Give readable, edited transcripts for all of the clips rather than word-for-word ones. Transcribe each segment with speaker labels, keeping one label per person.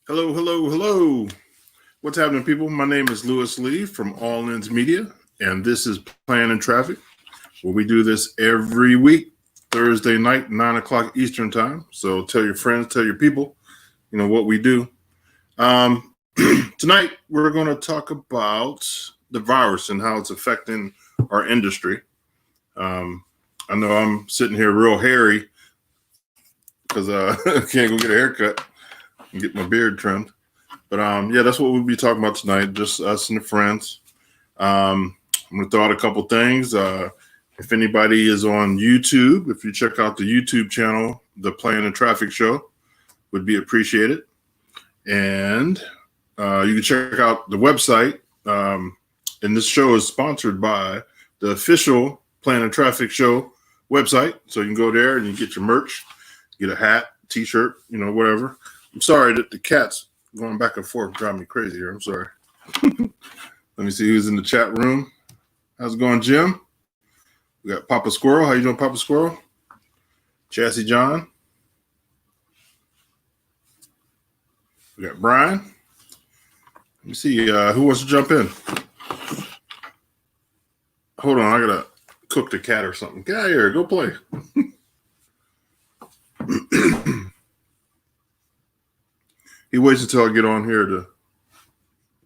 Speaker 1: Hello, hello, hello. What's happening, people? My name is Lewis Lee from All Ends Media, and this is Plan and Traffic, where we do this every week, Thursday night, 9 o'clock Eastern Time. So tell your friends, tell your people, what we do. Tonight, we're going to talk about the virus and how it's affecting our industry. I know I'm sitting here real hairy because I can't go get a haircut and get my beard trimmed. But that's what we'll be talking about tonight, just us and the friends. I'm going to throw out a couple things. If anybody is on YouTube, if you check out the YouTube channel, The Plan and Traffic Show, would be appreciated. And you can check out the website. And this show is sponsored by the official Plan and Traffic Show website. So you can go there and you get your merch, get a hat, t-shirt, whatever. I'm sorry that the cat's going back and forth driving me crazy here. I'm sorry. Let me see who's in the chat room. How's it going, Jim? We got Papa Squirrel. How you doing, Papa Squirrel? Chassis John. We got Brian. Let me see who wants to jump in. Hold on, I gotta cook the cat or something. Get out of here, go play. He waits until I get on here to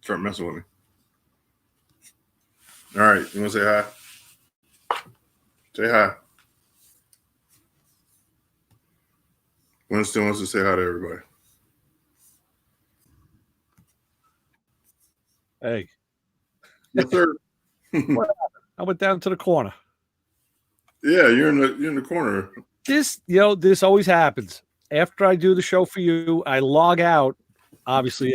Speaker 1: start messing with me. All right, you want to say hi? Say hi. Winston wants to say hi to everybody.
Speaker 2: Hey.
Speaker 1: Yes, sir.
Speaker 2: I went down to the corner.
Speaker 1: Yeah, you're in the corner.
Speaker 2: This always happens. After I do the show for you, I log out, obviously,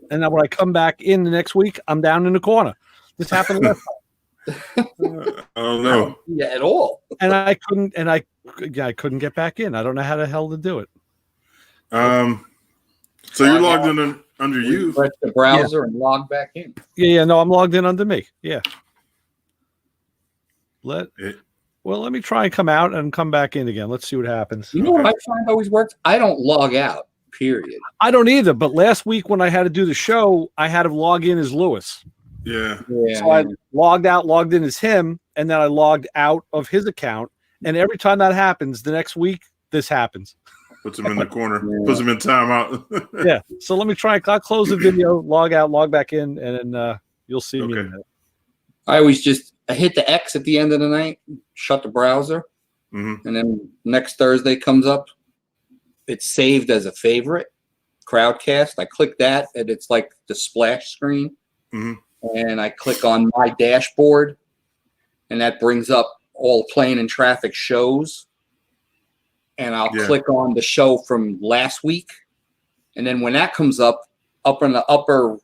Speaker 2: and then when I come back in the next week, I'm down in the corner. This happened last
Speaker 1: time. I don't know.
Speaker 3: Yeah, at all.
Speaker 2: And I couldn't get back in. I don't know how the hell to do it.
Speaker 1: So you're logged in under you.
Speaker 3: Press the browser and log back in.
Speaker 2: Yeah, no, I'm logged in under me. Yeah. Let me try and come out and come back in again. Let's see what happens.
Speaker 3: You know what I find always works? I don't log out, period.
Speaker 2: I don't either, but last week when I had to do the show, I had to log in as Lewis.
Speaker 1: Yeah.
Speaker 2: So I logged out, logged in as him, and then I logged out of his account. And every time that happens, the next week, this happens.
Speaker 1: Puts him in the corner. Puts him in timeout.
Speaker 2: Yeah. So let me try. I'll close the video, log out, log back in, and then you'll see me.
Speaker 3: I always I hit the X at the end of the night, shut the browser, and then next Thursday comes up. It's saved as a favorite, Crowdcast. I click that, and it's like the splash screen. And I click on my dashboard, and that brings up all Plan and Traffic shows. And I'll click on the show from last week. And then when that comes up in the upper,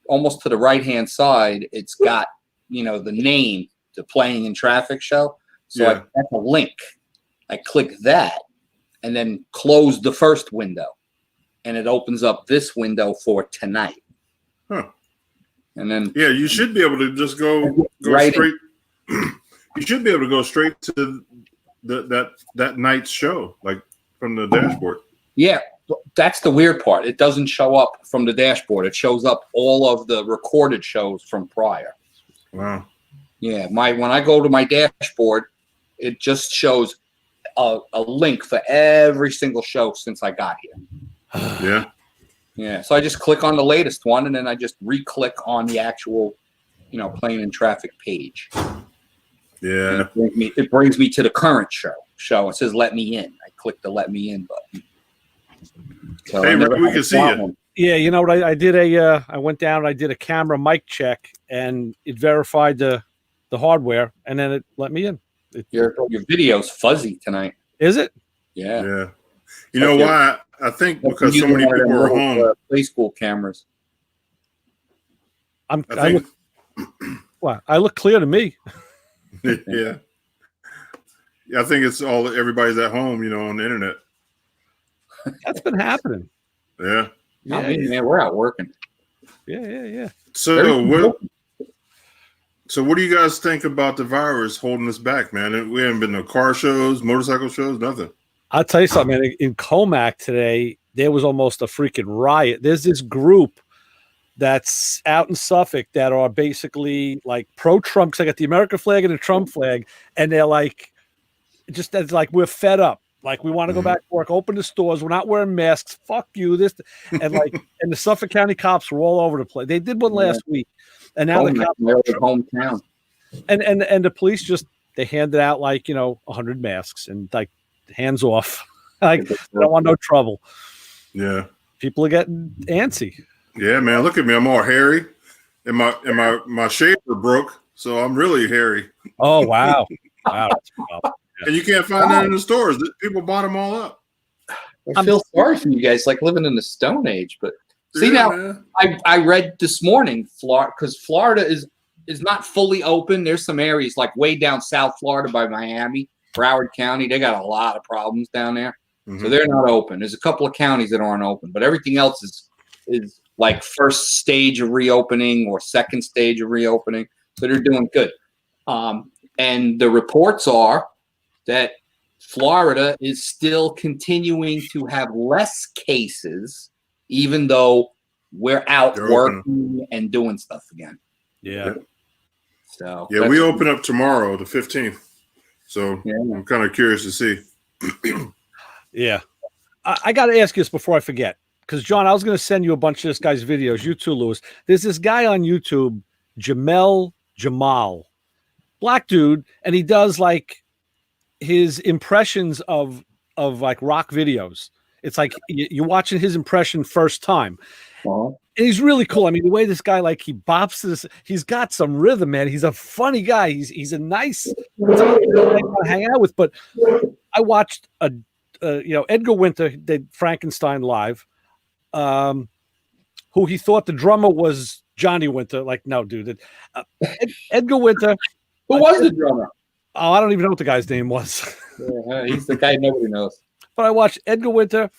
Speaker 3: almost to the right-hand side, it's got, the name, the Playing in Traffic show. So that's a link. I click that and then close the first window. And it opens up this window for tonight.
Speaker 1: Huh.
Speaker 3: And then
Speaker 1: you should be able to just go right straight. You should be able to go straight to that night's show, like from the dashboard.
Speaker 3: Yeah, that's the weird part. It doesn't show up from the dashboard. It shows up all of the recorded shows from prior.
Speaker 1: Wow.
Speaker 3: Yeah, when I go to my dashboard, it just shows a link for every single show since I got here.
Speaker 1: Yeah.
Speaker 3: Yeah, so I just click on the latest one, and then I just re-click on the actual, Plan and Traffic page.
Speaker 1: Yeah.
Speaker 3: It brings me to the current show. It says "Let me in." I click the "Let me in" button. So
Speaker 1: hey, we can see you.
Speaker 2: Yeah, you know what? I did I went down. I did a camera mic check, and it verified the hardware, and then it let me in.
Speaker 3: Your video's fuzzy tonight.
Speaker 2: Is it?
Speaker 3: Yeah.
Speaker 1: Yeah. You know why? I think because so many people are home.
Speaker 3: Play school cameras.
Speaker 2: I look clear to me.
Speaker 1: Yeah. I think it's everybody's at home, on the internet.
Speaker 2: That's been happening.
Speaker 1: Yeah.
Speaker 3: Man, we're out working.
Speaker 2: Yeah.
Speaker 1: So what do you guys think about the virus holding us back, man? We haven't been to car shows, motorcycle shows, nothing.
Speaker 2: I'll tell you something, man. In Comac today, there was almost a freaking riot. There's this group that's out in Suffolk that are basically like pro-Trump. Cause I got the American flag and the Trump flag, and they're like, just as like, we're fed up. Like, we want to go back to work, open the stores. We're not wearing masks. Fuck you. This and like, and the Suffolk County cops were all over the place. They did one last week, and now the cops
Speaker 3: hometown.
Speaker 2: And the police just they handed out like 100 masks and like hands off. Like, I don't want no trouble.
Speaker 1: Yeah,
Speaker 2: people are getting antsy.
Speaker 1: Yeah, man. Look at me. I'm all hairy, and my shaver broke, so I'm really hairy.
Speaker 2: Oh wow, wow. That's
Speaker 1: yeah. And you can't find that in the stores. People bought them all up.
Speaker 3: I feel sorry for you guys, like living in the Stone Age. But see, now I read this morning, Florida, because Florida is not fully open. There's some areas like way down South Florida by Miami, Broward County. They got a lot of problems down there, so they're not open. There's a couple of counties that aren't open, but everything else is like first stage of reopening or second stage of reopening. So they're doing good. And the reports are that Florida is still continuing to have less cases, even though we're out working and doing stuff again.
Speaker 2: Yeah.
Speaker 3: So
Speaker 1: yeah, we open up tomorrow, the 15th. So I'm kind of curious to see.
Speaker 2: Yeah. I got to ask you this before I forget. Because, John, I was going to send you a bunch of this guy's videos. You too, Lewis. There's this guy on YouTube, Jamal, black dude, and he does like his impressions of like rock videos. It's like you're watching his impression first time. And he's really cool. I mean, the way this guy, like, he bops this, he's got some rhythm, man. He's a funny guy. He's a nice guy to hang out with. But I watched Edgar Winter did Frankenstein Live. Who he thought the drummer was Johnny Winter. Like, no, dude. Edgar Winter.
Speaker 3: Who was the drummer?
Speaker 2: Oh, I don't even know what the guy's name was.
Speaker 3: Yeah, he's the guy nobody knows.
Speaker 2: But I watched Edgar Winter,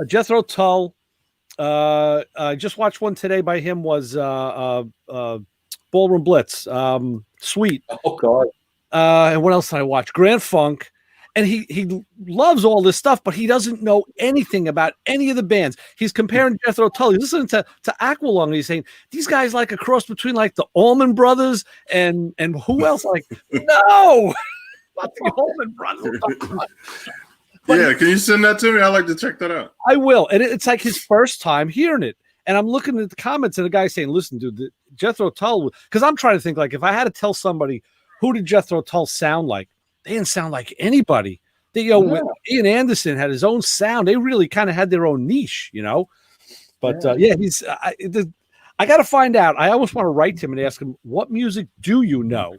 Speaker 2: Jethro Tull. I just watched one today by him was Ballroom Blitz. Sweet.
Speaker 3: Oh, God.
Speaker 2: And what else did I watch? Grand Funk. And he loves all this stuff, but he doesn't know anything about any of the bands. He's comparing Jethro Tull. He's listening to Aqualung, and he's saying these guys like a cross between like the Allman Brothers and who else? Like, no, not the Allman Brothers.
Speaker 1: Yeah, can you send that to me? I'd like to check that out.
Speaker 2: I will. And it's like his first time hearing it. And I'm looking at the comments, and the guy saying, "Listen, dude, the Jethro Tull." Because I'm trying to think, like, if I had to tell somebody who did Jethro Tull sound like. They didn't sound like anybody. Ian Anderson had his own sound. They really kind of had their own niche, But he's. I got to find out. I almost want to write to him and ask him, "What music do you know?"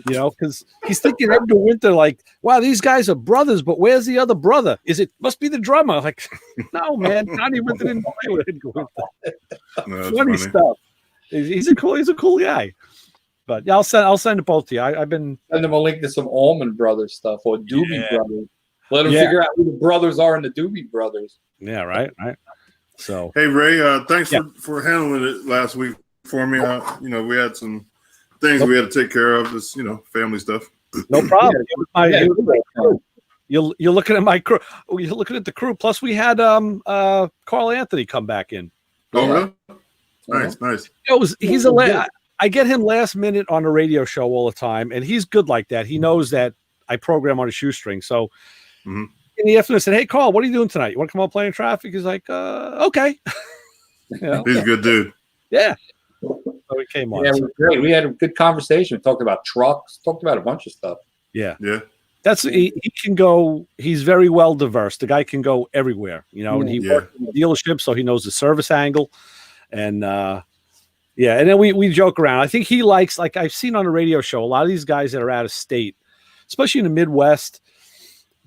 Speaker 2: Because he's thinking Edgar Winter, like, "Wow, these guys are brothers, but where's the other brother? Must be the drummer?" Like, no, man, Johnny Winter didn't play with Edgar Winter.
Speaker 1: No,
Speaker 2: funny stuff. He's a cool guy. But yeah, I'll send it both to you. I've been
Speaker 3: send them a link to some Allman Brothers stuff or Doobie Brothers. Let them figure out who the brothers are in the Doobie Brothers.
Speaker 2: Yeah, right. So
Speaker 1: hey, Ray, thanks for handling it last week for me. We had some things we had to take care of. This, family stuff.
Speaker 2: No problem. You're looking at my crew. You're looking at the crew. Plus, we had Carl Anthony come back in.
Speaker 1: Oh, really? Nice.
Speaker 2: He's I get him last minute on a radio show all the time, and he's good like that. He knows that I program on a shoestring. So in the afternoon, I said, "Hey, Carl, what are you doing tonight? You want to come out playing traffic?" He's like, "Okay."
Speaker 1: He's a good dude.
Speaker 2: Yeah. So he came on.
Speaker 3: Yeah, it was great. We had a good conversation. We talked about trucks. Talked about a bunch of stuff.
Speaker 2: Yeah.
Speaker 1: Yeah.
Speaker 2: He can go. He's very well diverse. The guy can go everywhere. And he works in the dealership, so he knows the service angle, and. And then we joke around. I think he likes, like I've seen on a radio show, a lot of these guys that are out of state, especially in the Midwest,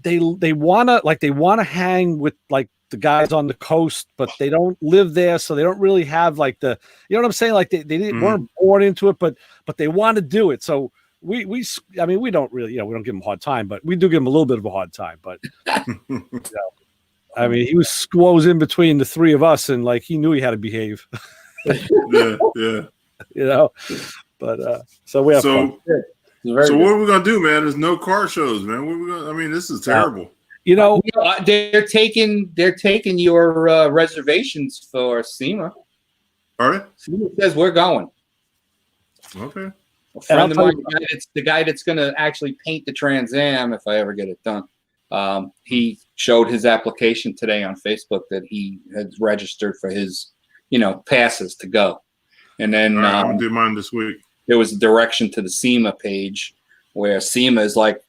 Speaker 2: they wanna hang with like the guys on the coast, but they don't live there, so they don't really have like the, you know what I'm saying? Like they weren't born into it, but they want to do it. So we don't really, we don't give them a hard time, but we do give them a little bit of a hard time. But I mean, he was squoze in between the three of us, and like he knew he had to behave.
Speaker 1: Yeah.
Speaker 2: But so we have fun.
Speaker 1: So what are we gonna do, man? There's no car shows, man. This is terrible.
Speaker 3: They're taking your reservations for SEMA.
Speaker 1: All right.
Speaker 3: SEMA says we're going.
Speaker 1: Okay.
Speaker 3: A friend of mine, the guy that's going to actually paint the Trans Am, if I ever get it done. He showed his application today on Facebook that he had registered for his, passes to go. And then
Speaker 1: I'm gonna do mine this week.
Speaker 3: There was a direction to the SEMA page where SEMA is like,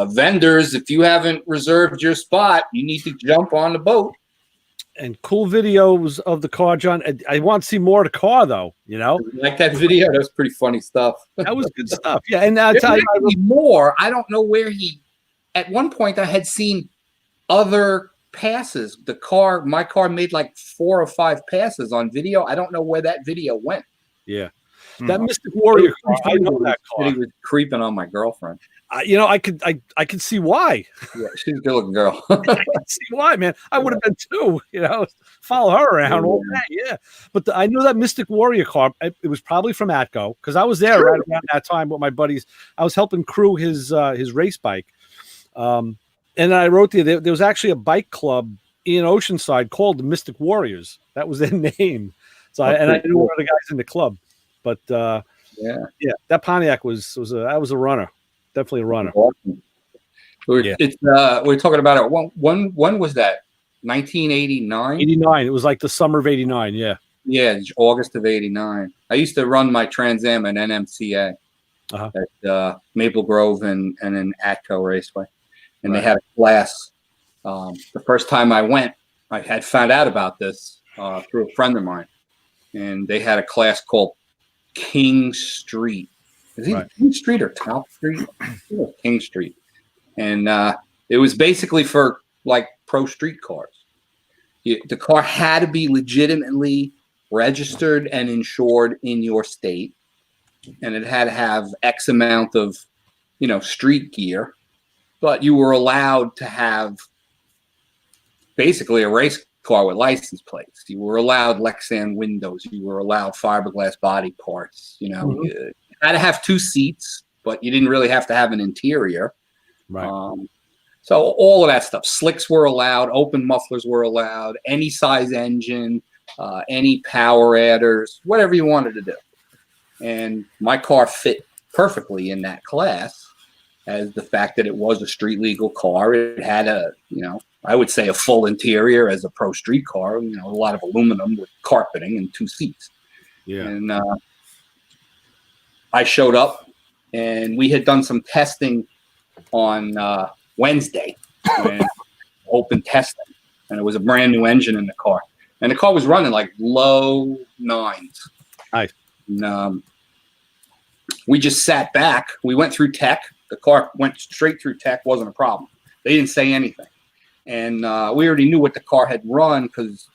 Speaker 3: vendors, if you haven't reserved your spot, you need to jump on the boat.
Speaker 2: And cool videos of the car, John. I want to see more of the car, though.
Speaker 3: Like that video, that was pretty funny stuff.
Speaker 2: That was good stuff. Yeah, and I'll tell you
Speaker 3: more. I don't know where he. At one point, I had seen other passes. My car made like 4 or 5 passes on video. I don't know where that video went.
Speaker 2: Yeah, that Mystic Warrior car. I know that car.
Speaker 3: He was creeping on my girlfriend.
Speaker 2: I could see why.
Speaker 3: Yeah, she's a good-looking girl.
Speaker 2: I could see why, man. I would have been too. Follow her around all day. Yeah, but I knew that Mystic Warrior car. It was probably from Atco because I was there right around that time with my buddies. I was helping crew his race bike, and I wrote there was actually a bike club in Oceanside called the Mystic Warriors. That was their name. So I knew one of the guys in the club. But yeah, that Pontiac was a runner. Definitely a runner.
Speaker 3: Awesome. We're talking about it. When was that? 1989?
Speaker 2: 89. It was like the summer of 89. Yeah.
Speaker 3: Yeah, August of 89. I used to run my Trans Am at NMCA at Maple Grove and in Atco Raceway. And they had a class. The first time I went, I had found out about this through a friend of mine. And they had a class called King Street. Is it King Street or Top Street? King Street. And it was basically for like pro street cars. The car had to be legitimately registered and insured in your state. And it had to have X amount of, street gear. But you were allowed to have basically a race car with license plates. You were allowed Lexan windows. You were allowed fiberglass body parts. You had to have 2 seats, but you didn't really have to have an interior.
Speaker 2: Right.
Speaker 3: So all of that stuff. Slicks were allowed. Open mufflers were allowed. Any size engine, any power adders, whatever you wanted to do. And my car fit perfectly in that class, as the fact that it was a street legal car. It had I would say a full interior as a pro street car, a lot of aluminum with carpeting and 2 seats.
Speaker 2: Yeah.
Speaker 3: And I showed up and we had done some testing on Wednesday, open testing, and it was a brand new engine in the car. And the car was running like low 9s.
Speaker 2: Nice.
Speaker 3: And, we just sat back. We went through tech. The car went straight through tech. Wasn't a problem. They didn't say anything. And we already knew what the car had run because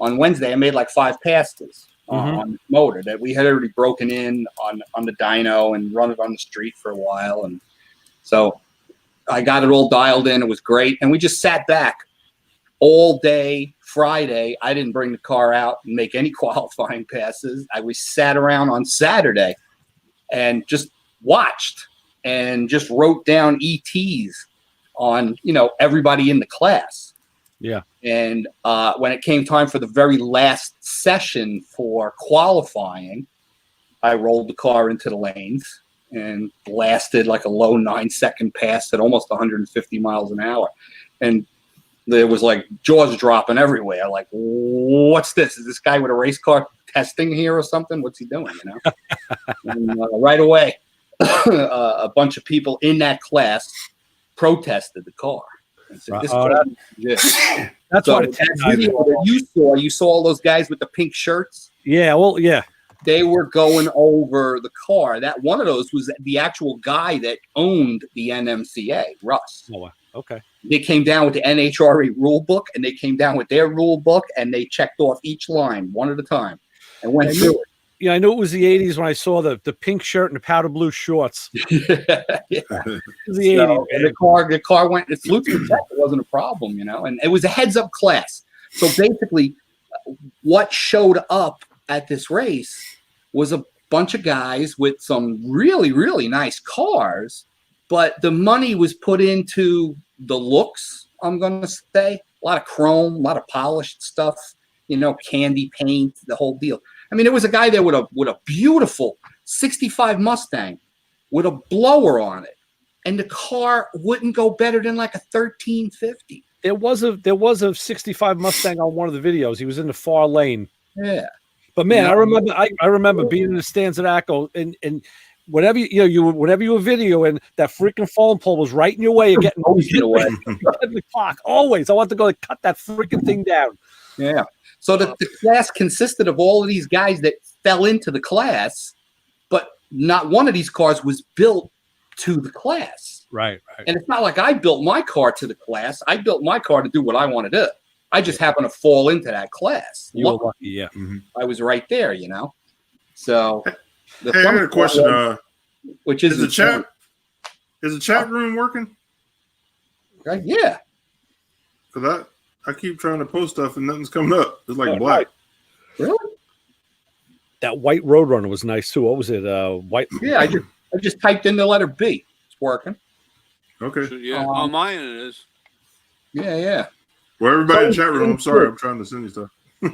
Speaker 3: on Wednesday, I made like 5 passes on the motor that we had already broken in on the dyno and run it on the street for a while. And so I got it all dialed in. It was great. And we just sat back all day Friday. I didn't bring the car out and make any qualifying passes. We sat around on Saturday and just watched and just wrote down ETs on, everybody in the class.
Speaker 2: Yeah. And
Speaker 3: when it came time for the very last session for qualifying, I rolled the car into the lanes and blasted like a low 9-second pass at almost 150 miles an hour. And there was like jaws dropping everywhere. Like, what's this? Is this guy with a race car testing here or something? What's he doing? And right away, a bunch of people in that class protested the car. And said,
Speaker 2: that's
Speaker 3: so
Speaker 2: what
Speaker 3: that video that you saw all those guys with the pink shirts.
Speaker 2: Yeah, well, yeah.
Speaker 3: They were going over the car. That one of those was the actual guy that owned the NMCA, Russ.
Speaker 2: Oh, okay.
Speaker 3: They came down with the NHRA rule book, and they came down with their rule book, and they checked off each line one at a time and went through it.
Speaker 2: Yeah, I knew it was the 80s when I saw the pink shirt and the powder blue shorts.
Speaker 3: Yeah.
Speaker 2: It was the 80s.
Speaker 3: And the car went, it flew through tech. It wasn't a problem, and it was a heads-up class. So basically, what showed up at this race was a bunch of guys with some really, really nice cars, but the money was put into the looks I'm gonna say. A lot of chrome, a lot of polished stuff, candy paint, the whole deal. I mean, there was a guy there with a beautiful 65 Mustang with a blower on it, and the car wouldn't go better than like a 1350.
Speaker 2: There was a 65 Mustang on one of the videos. He was in the far lane.
Speaker 3: Yeah.
Speaker 2: But man, I remember being in the stands at ACO and whenever whenever you were videoing, that freaking phone pole was right in your way of getting
Speaker 3: always in the way.
Speaker 2: the clock. Always. I want to go and cut that freaking thing down.
Speaker 3: Yeah. So the class consisted of all of these guys that fell into the class, but not one of these cars was built to the class.
Speaker 2: Right.
Speaker 3: And it's not like I built my car to the class. I built my car to do what I want to do. I just happened to fall into that class.
Speaker 2: You were lucky, yeah.
Speaker 3: I was right there, So
Speaker 1: I got a question.
Speaker 3: Which
Speaker 1: is the chat room working?
Speaker 3: Yeah.
Speaker 1: Because I keep trying to post stuff and nothing's coming up. It's like black.
Speaker 3: Really?
Speaker 2: That white Roadrunner was nice too. What was it? White.
Speaker 3: Yeah, I just typed in the letter B. It's working.
Speaker 1: Okay.
Speaker 4: So, yeah, on mine it is.
Speaker 3: Yeah.
Speaker 1: Well, everybody in the chat room, I'm sorry, I'm trying to send you stuff.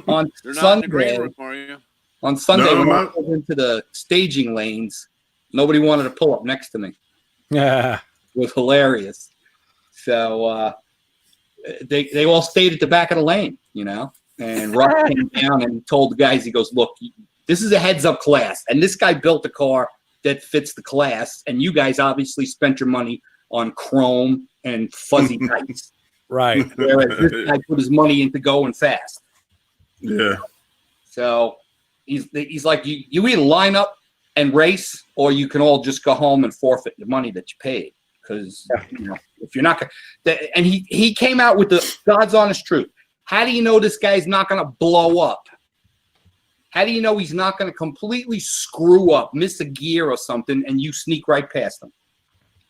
Speaker 3: On
Speaker 4: They're not in the green
Speaker 3: Sunday,
Speaker 4: room, are you?
Speaker 3: on Sunday,
Speaker 1: No,
Speaker 3: when I pulled into the staging lanes, nobody wanted to pull up next to me.
Speaker 2: Yeah.
Speaker 3: It was hilarious. So they all stayed at the back of the lane, and Russ came down and told the guys, he goes, look, this is a heads up class. And this guy built a car that fits the class. And you guys obviously spent your money on chrome and fuzzy tights.
Speaker 2: Right.
Speaker 3: Whereas this guy put his money into going fast.
Speaker 1: Yeah.
Speaker 3: So he's like, you either line up and race, or you can all just go home and forfeit the money that you paid. Because if you're not going to, and he came out with the God's honest truth. How do you know this guy's not going to blow up? How do you know he's not going to completely screw up, miss a gear or something, and you sneak right past him?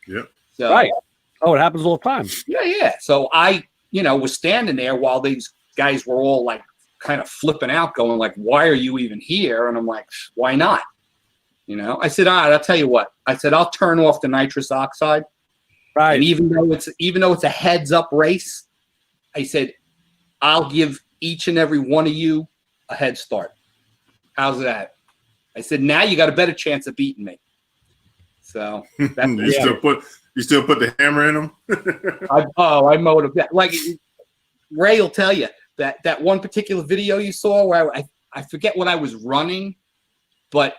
Speaker 1: Yep.
Speaker 3: So,
Speaker 2: Right. Oh, it happens all the time.
Speaker 3: Yeah. So I, was standing there while these guys were all like kind of flipping out, going like, "Why are you even here?" And I'm like, "Why not?" I said, "All right, I'll tell you what." I said, "I'll turn off the nitrous oxide."
Speaker 2: Right.
Speaker 3: And even though it's a heads up race, I said, I'll give each and every one of you a head start. How's that? I said, now you got a better chance of beating me. So that's
Speaker 1: you still put the hammer in them?
Speaker 3: I motivate. Like Ray will tell you that one particular video you saw where I forget what I was running, but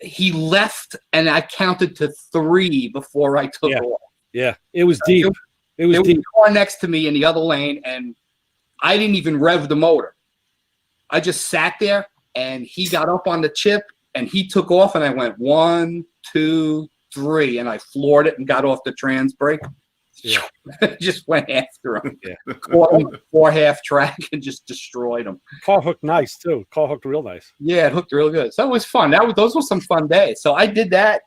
Speaker 3: he left and I counted to 3 before I took off.
Speaker 2: Yeah, it was deep. There was
Speaker 3: a car next to me in the other lane, and I didn't even rev the motor. I just sat there, and he got up on the chip, and he took off, and I went 1, 2, 3, and I floored it and got off the trans brake.
Speaker 2: Yeah.
Speaker 3: Just went after him.
Speaker 2: Yeah.
Speaker 3: Four half track and just destroyed him.
Speaker 2: Car hooked nice too. Car hooked real nice.
Speaker 3: Yeah, it hooked real good. So it was fun. Those were some fun days. So I did that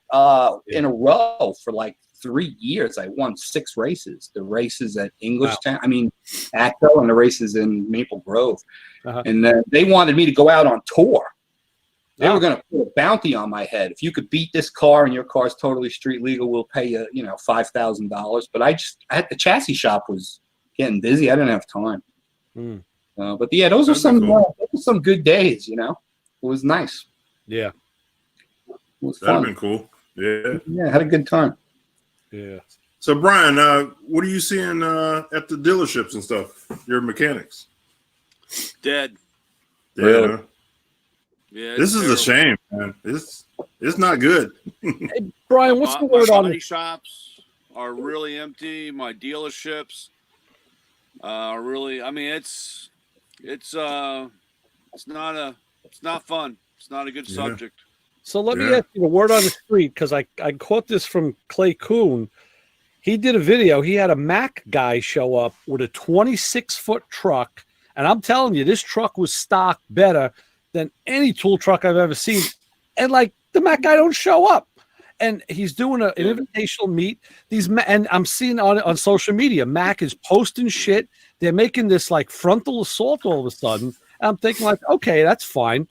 Speaker 3: in a row for like 3 years. I won 6 races. The races at Englishtown, ACO, and the races in Maple Grove.
Speaker 2: Uh-huh.
Speaker 3: And then they wanted me to go out on tour. They were going to put a bounty on my head. If you could beat this car and your car's totally street legal, we'll pay you, $5,000. But the chassis shop was getting busy. I didn't have time. But yeah, those were some good days. It was nice.
Speaker 2: Yeah.
Speaker 3: It was
Speaker 1: That'd
Speaker 3: fun.
Speaker 1: have been cool. Yeah.
Speaker 3: Yeah, I had a good time.
Speaker 2: Yeah.
Speaker 1: So Brian, what are you seeing at the dealerships and stuff? Your mechanics?
Speaker 4: Dead.
Speaker 3: Really?
Speaker 1: Yeah.
Speaker 4: Yeah.
Speaker 1: This is a shame, man. It's not good.
Speaker 2: Hey, Brian, what's the
Speaker 4: My
Speaker 2: word on
Speaker 4: body
Speaker 2: it?
Speaker 4: shops are really empty. My dealerships are really. It's not fun. It's not a good subject.
Speaker 2: So let me ask you the word on the street, because I caught this from Clay Kuhn. He did a video. He had a Mack guy show up with a 26-foot truck. And I'm telling you, this truck was stocked better than any tool truck I've ever seen. And like the Mack guy don't show up. And he's doing an invitational meet. And I'm seeing on social media, Mack is posting shit. They're making this like frontal assault all of a sudden. And I'm thinking like, okay, that's fine.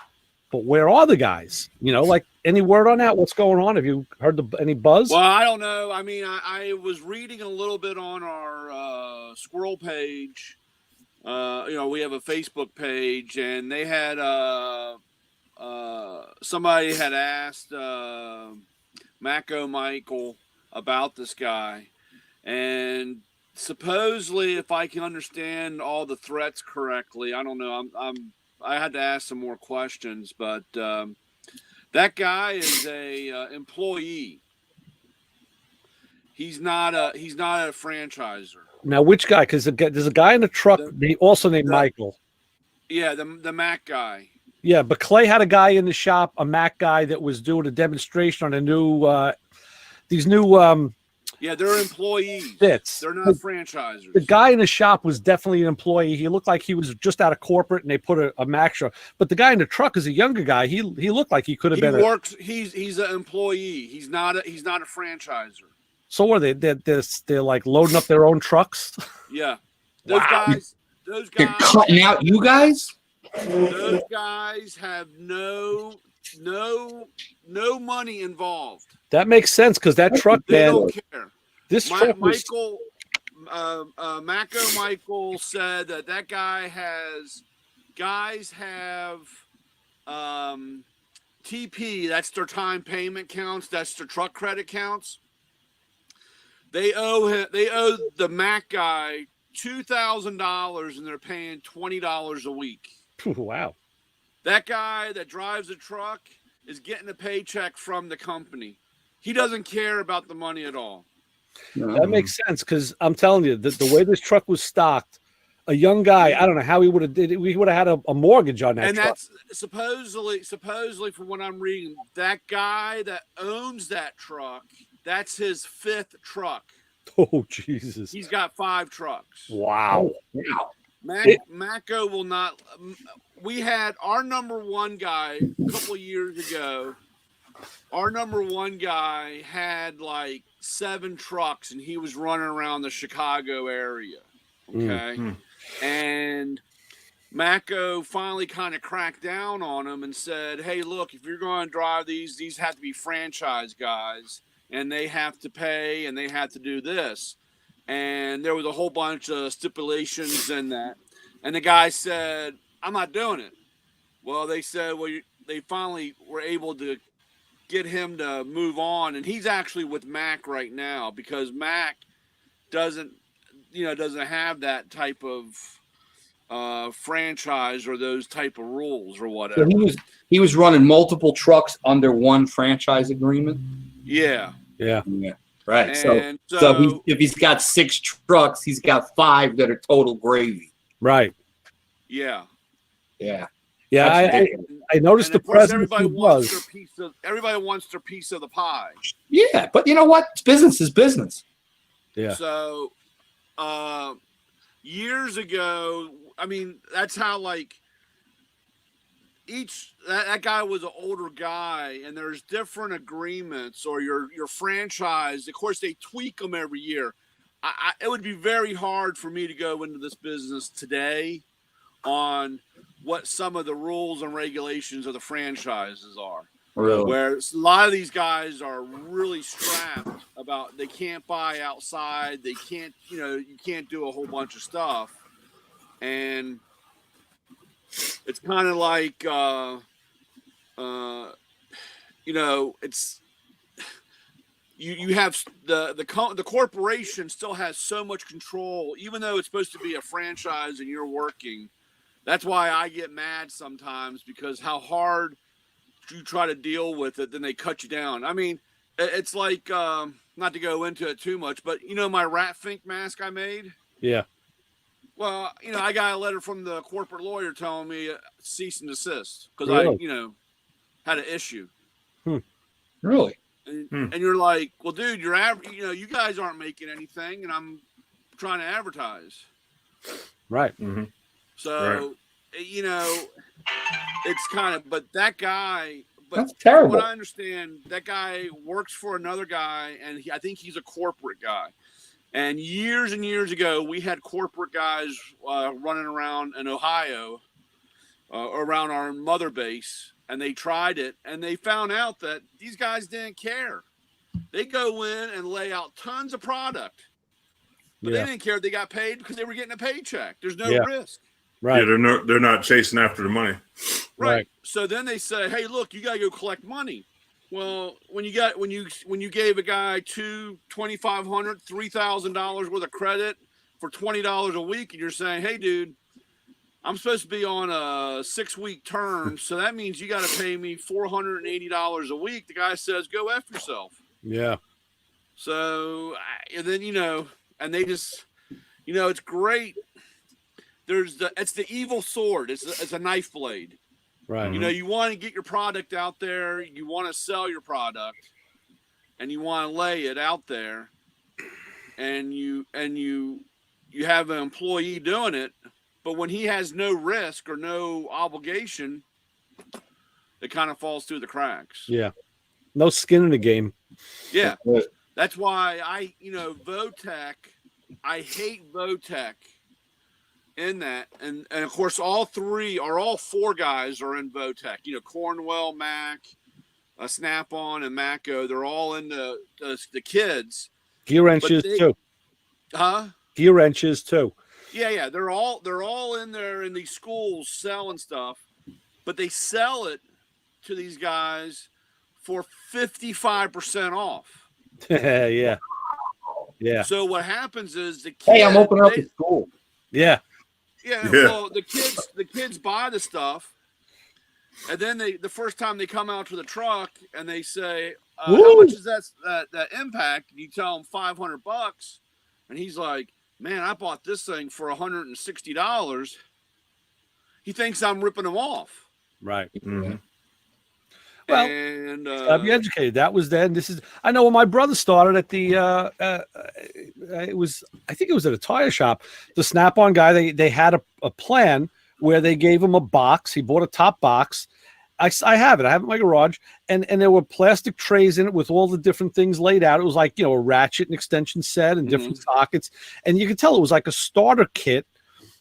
Speaker 2: But where are the guys? Like any word on that? What's going on? Have you heard any buzz?
Speaker 4: Well, I don't know. I was reading a little bit on our Squirrel page. We have a Facebook page, and they had somebody had asked Mako Michael about this guy, and supposedly, if I can understand all the threats correctly, I don't know. I had to ask some more questions, but that guy is a employee. He's not a franchiser.
Speaker 2: Now, which guy? Because there's a guy in the truck, also named Michael.
Speaker 4: Yeah, the Mac guy.
Speaker 2: Yeah, but Clay had a guy in the shop, a Mac guy that was doing a demonstration on a new, these new.
Speaker 4: Yeah, they're employees.
Speaker 2: Fits.
Speaker 4: They're not franchisers.
Speaker 2: The guy in the shop was definitely an employee. He looked like he was just out of corporate, and they put a Mac show. But the guy in the truck is a younger guy. He looked like he could have been.
Speaker 4: He's an employee. He's not a franchiser.
Speaker 2: So what are they? They're like loading up their own trucks.
Speaker 4: Yeah, those guys.
Speaker 3: They're cutting out you guys.
Speaker 4: Those guys have no money involved.
Speaker 2: That makes sense because that truck,
Speaker 4: They
Speaker 2: man.
Speaker 4: don't care.
Speaker 2: This truck was,
Speaker 4: Mako Michael said that guy have TP. That's their time payment counts. That's their truck credit counts. They owe the Mac guy $2,000, and they're paying $20 a week.
Speaker 2: wow.
Speaker 4: That guy that drives the truck is getting a paycheck from the company. He doesn't care about the money at all.
Speaker 2: That makes sense because I'm telling you that the way this truck was stocked, a young guy, I don't know how he would have did it. We would have had a mortgage on that
Speaker 4: and
Speaker 2: truck.
Speaker 4: That's supposedly from what I'm reading, that guy that owns that truck, that's his 5th truck.
Speaker 2: Oh, Jesus.
Speaker 4: He's got 5 trucks.
Speaker 2: Wow.
Speaker 4: Mako will not. We had our number one guy a couple of years ago. Our number one guy had like 7 trucks, and he was running around the Chicago area. Okay. And Mako finally kind of cracked down on him and said, hey, look, if you're going to drive these have to be franchise guys, and they have to pay, and they have to do this. And there was a whole bunch of stipulations in that. And the guy said, I'm not doing it. Well, they said, they finally were able to get him to move on. And he's actually with Mac right now because Mac doesn't have that type of franchise or those type of rules or whatever.
Speaker 3: So he was running multiple trucks under one franchise agreement.
Speaker 4: Yeah.
Speaker 3: Right.
Speaker 4: And
Speaker 3: so if he's got 6 trucks, he's got 5 that are total gravy.
Speaker 2: Right.
Speaker 4: Yeah.
Speaker 3: Yeah.
Speaker 2: Yeah. I noticed the presence.
Speaker 4: Everybody wants their piece of the pie.
Speaker 3: Yeah, but you know what? Business is business.
Speaker 2: Yeah.
Speaker 4: So, years ago, I mean, that's how like that guy was an older guy, and there's different agreements or your franchise. Of course, they tweak them every year. It would be very hard for me to go into this business today on what some of the rules and regulations of the franchises are.
Speaker 3: Really?
Speaker 4: Where a lot of these guys are really strapped about they can't buy outside, they can't, you can't do a whole bunch of stuff. And it's kind of like, it's you have the corporation still has so much control, even though it's supposed to be a franchise and you're working. That's why I get mad sometimes because how hard you try to deal with it, then they cut you down. I mean, it's like not to go into it too much, but my Rat Fink mask I made.
Speaker 2: Yeah.
Speaker 4: Well, I got a letter from the corporate lawyer telling me cease and desist because
Speaker 2: Really?
Speaker 4: I, had an issue.
Speaker 3: Really?
Speaker 4: And you're like, well, dude, you guys aren't making anything, and I'm trying to advertise.
Speaker 2: Right.
Speaker 1: Mm-hmm.
Speaker 4: So, it's kind of, but that guy,
Speaker 3: That's terrible.
Speaker 4: What I understand, that guy works for another guy, and I think he's a corporate guy. And years ago, we had corporate guys running around in Ohio around our mother base, and they tried it, and they found out that these guys didn't care. They go in and lay out tons of product, But they didn't care if they got paid because they were getting a paycheck. There's no risk.
Speaker 2: Right.
Speaker 1: Yeah, they're not chasing after the money.
Speaker 4: Right. So then they say, "Hey, look, you got to go collect money." Well, when you gave a guy $2,500, $3,000 worth of credit for $20 a week, and you're saying, "Hey, dude, I'm supposed to be on a 6-week term, so that means you got to pay me $480 a week." The guy says, "Go F yourself."
Speaker 2: Yeah.
Speaker 4: So, and then, and they just, it's great. It's the evil sword. It's a knife blade.
Speaker 2: Right.
Speaker 4: You want to get your product out there. You want to sell your product, and you want to lay it out there. And you have an employee doing it, but when he has no risk or no obligation, it kind of falls through the cracks.
Speaker 2: Yeah. No skin in the game.
Speaker 4: Yeah. That's why Votech, I hate Votech in that. And of course, all 4 guys are in Votech. Cornwell, Mac, Snap-on, and Mako. They're all in the kids.
Speaker 2: Gear wrenches too.
Speaker 4: Huh?
Speaker 2: Gear wrenches too.
Speaker 4: Yeah. They're all in there in these schools selling stuff, but they sell it to these guys for 55% off.
Speaker 2: Yeah.
Speaker 4: So what happens is the kids,
Speaker 3: hey, I'm opening up a school.
Speaker 2: Yeah.
Speaker 4: Well, the kids buy the stuff, and then the first time they come out to the truck and they say, "How much is that impact?" And you tell them $500, and he's like, "Man, I bought this thing for $160." He thinks I'm ripping him off.
Speaker 2: Right.
Speaker 1: Mm-hmm.
Speaker 2: Well,
Speaker 4: and
Speaker 2: I'll be educated. That was then. I know when my brother started at the I think it was at a tire shop. The Snap-on guy, they had a plan where they gave him a box. He bought a top box. I have it in my garage, and there were plastic trays in it with all the different things laid out. It was like, a ratchet and extension set and different sockets, and you could tell it was like a starter kit.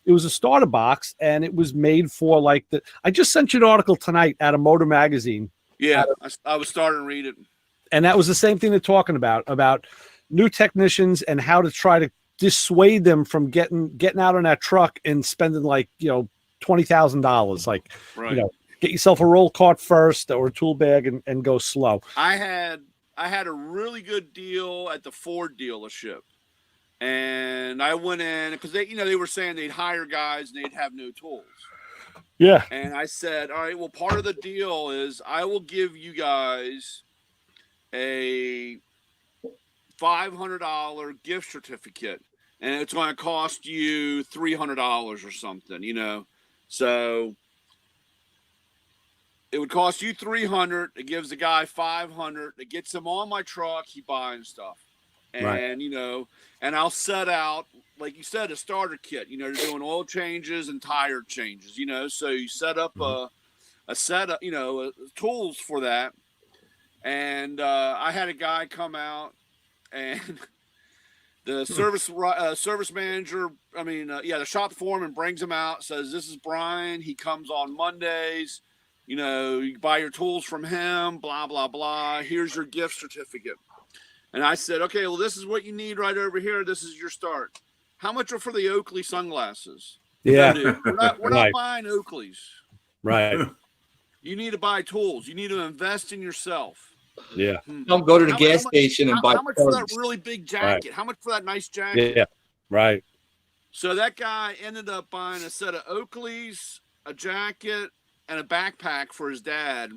Speaker 2: It was a starter box, and it was made for I just sent you an article tonight out of Motor Magazine.
Speaker 4: Yeah, I was starting to read it.
Speaker 2: And that was the same thing they're talking about new technicians and how to try to dissuade them from getting out on that truck and spending $20,000.
Speaker 4: Right.
Speaker 2: Get yourself a roll cart first or a tool bag and go slow.
Speaker 4: I had a really good deal at the Ford dealership. And I went in because they were saying they'd hire guys and they'd have no tools.
Speaker 2: Yeah.
Speaker 4: And I said, all right, well, part of the deal is I will give you guys a $500 gift certificate, and it's going to cost you $300 or something, So it would cost you $300. It gives the guy $500. It gets him on my truck. He buying stuff. And,
Speaker 2: right.
Speaker 4: And I'll set out, like you said, a starter kit. They're doing oil changes and tire changes, So you set up a set of, tools for that. And I had a guy come out, and the service manager, the shop foreman brings him out, says, "This is Brian. He comes on Mondays. You buy your tools from him, blah, blah, blah. Here's your gift certificate." And I said, "Okay, well, this is what you need right over here. This is your start. How much are for the Oakley sunglasses?"
Speaker 2: Yeah.
Speaker 4: We're not buying Oakleys.
Speaker 2: Right.
Speaker 4: You need to buy tools. You need to invest in yourself.
Speaker 2: Yeah.
Speaker 3: Don't go to the gas station and buy.
Speaker 4: How much for that really big jacket?
Speaker 2: Right.
Speaker 4: How much for that nice jacket?
Speaker 2: Yeah. Right.
Speaker 4: So that guy ended up buying a set of Oakleys, a jacket, and a backpack for his dad,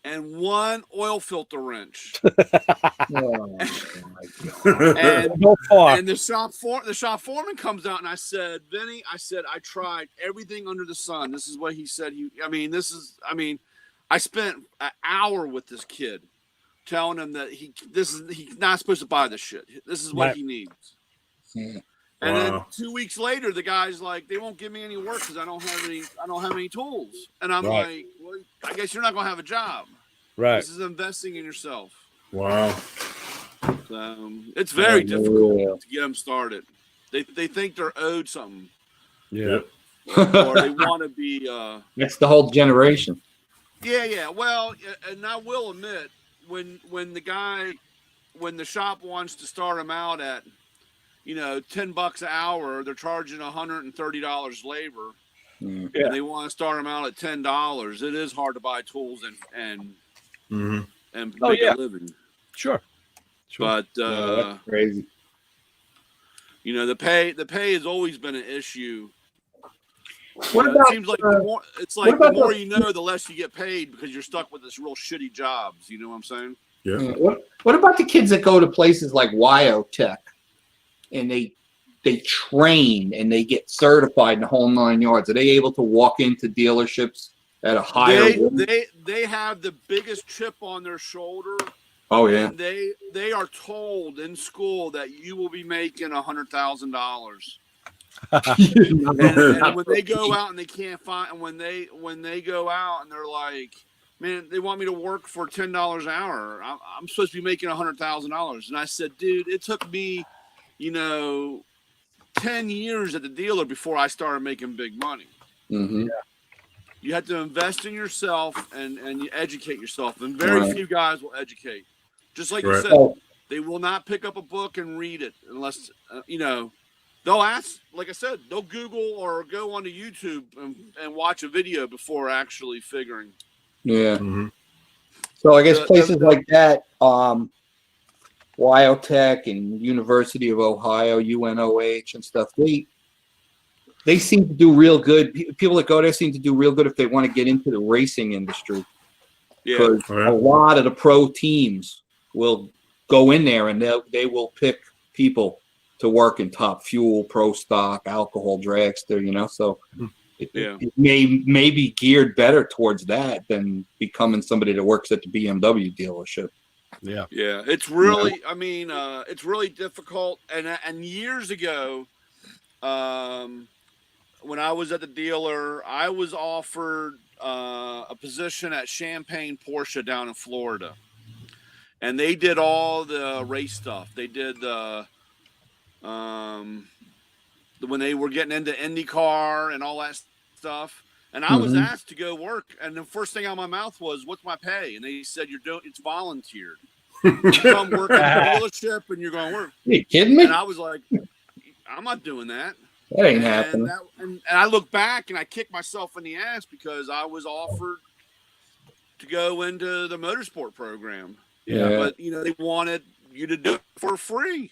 Speaker 4: and one oil filter wrench.
Speaker 3: Oh, my God.
Speaker 4: And the shop foreman comes out, and I said, "Vinny," I said, "I tried everything under the sun." This is what he said. I spent an hour with this kid, telling him that he's not supposed to buy this shit. This is what he needs.
Speaker 3: Yeah.
Speaker 4: And then 2 weeks later, the guy's like, "They won't give me any work because I don't have any tools." And I'm like, "Well, I guess you're not gonna have a job."
Speaker 2: Right.
Speaker 4: This is investing in yourself.
Speaker 1: Wow.
Speaker 4: It's very difficult to get them started. They think they're owed something.
Speaker 2: Yeah.
Speaker 4: Or they want to be.
Speaker 3: That's the whole generation.
Speaker 4: Yeah. Well, and I will admit, when the shop wants to start them out at, $10 an hour. They're charging $130 labor,
Speaker 3: Mm.
Speaker 2: Yeah.
Speaker 4: and they want to start them out at $10. It is hard to buy tools and
Speaker 2: Oh,
Speaker 4: make
Speaker 2: yeah.
Speaker 4: a living.
Speaker 2: Sure.
Speaker 4: But
Speaker 3: Yeah, that's crazy.
Speaker 4: the pay has always been an issue.
Speaker 3: What
Speaker 4: It
Speaker 3: about
Speaker 4: seems like the more you know, the less you get paid because you're stuck with this real shitty jobs. You know what I'm saying?
Speaker 1: Yeah.
Speaker 3: what about the kids that go to places like Wyotech and they train and they get certified in the whole 9 yards? Are they able to walk into dealerships at a higher
Speaker 4: They have the biggest chip on their shoulder.
Speaker 3: Oh yeah.
Speaker 4: And they are told in school that you will be making $100,000. And when they go out and they can't find, and when they go out and they're like, man, they want me to work for $10 an hour. I'm supposed to be making $100,000. And I said, dude, it took me, 10 years at the dealer before I started making big money.
Speaker 3: Mm-hmm.
Speaker 4: You have to invest in yourself and you educate yourself. And very few guys will educate. Just like you said, they will not pick up a book and read it unless, they'll ask, like I said, they'll Google or go onto YouTube and watch a video before actually figuring.
Speaker 3: Yeah.
Speaker 1: Mm-hmm.
Speaker 3: So I guess places like that, Wyotech and University of Ohio, UNOH and stuff, they seem to do real good. People that go there seem to do real good if they want to get into the racing industry.
Speaker 4: Yeah.
Speaker 3: Because a lot of the pro teams will go in there and they will pick people to work in Top Fuel, Pro Stock, Alcohol Dragster, so it may be geared better towards that than becoming somebody that works at the BMW dealership.
Speaker 2: Yeah.
Speaker 4: Yeah. It's really, it's really difficult. And years ago, when I was at the dealer, I was offered a position at Champagne Porsche down in Florida. And they did all the race stuff. They did when they were getting into IndyCar and all that stuff. And I was asked to go work. And the first thing out of my mouth was, what's my pay? And they said, it's volunteered. You come work at the dealership and you're going to work.
Speaker 3: Are you kidding me?
Speaker 4: And I was like, I'm not doing that.
Speaker 3: That ain't happening.
Speaker 4: And I look back and I kick myself in the ass because I was offered to go into the motorsport program.
Speaker 3: Yeah.
Speaker 4: But, they wanted you to do it for free.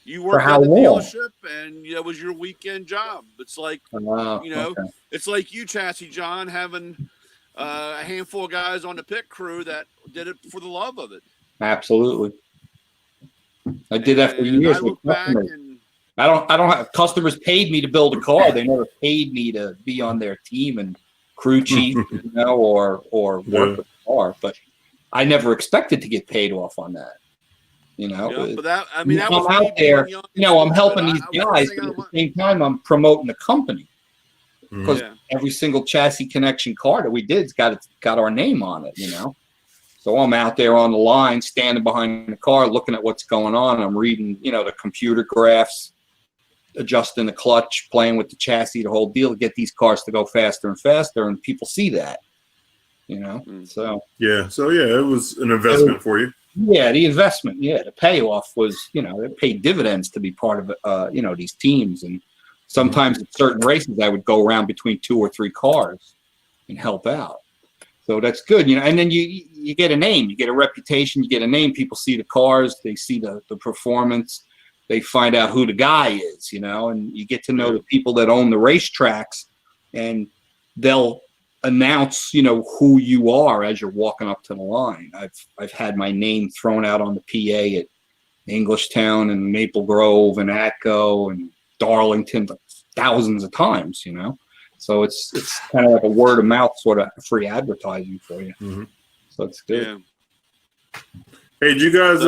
Speaker 4: You work
Speaker 3: how
Speaker 4: at the
Speaker 3: long?
Speaker 4: dealership and it was your weekend job. It's like,
Speaker 3: Okay.
Speaker 4: it's like you, Chassis John, having a handful of guys on the pit crew that did it for the love of it.
Speaker 3: Absolutely. I did that for years.
Speaker 4: I look back and
Speaker 3: I don't have customers paid me to build a car. They never paid me to be on their team and crew chief, or work with the car. But I never expected to get paid off on that.
Speaker 4: but that was
Speaker 3: I'm out there. I'm helping these guys, but at the same time, I'm promoting the company because every single Chassis Connection car that we did's got our name on it. So I'm out there on the line, standing behind the car, looking at what's going on. I'm reading, the computer graphs, adjusting the clutch, playing with the chassis, the whole deal to get these cars to go faster and faster, and people see that. So
Speaker 1: it was an investment for you.
Speaker 3: Yeah, the investment, the payoff was, it paid dividends to be part of these teams, and sometimes at certain races I would go around between 2 or 3 cars and help out. So that's good, and then you get a name, you get a reputation, you get a name. People see the cars, they see the performance, they find out who the guy is, and you get to know the people that own the racetracks, and they'll announce, who you are as you're walking up to the line. I've had my name thrown out on the PA at Englishtown and Maple Grove and Atco and Darlington thousands of times, So it's kind of like a word of mouth sort of free advertising for you.
Speaker 1: Mm-hmm.
Speaker 3: So it's good.
Speaker 4: Yeah.
Speaker 1: Hey, did you guys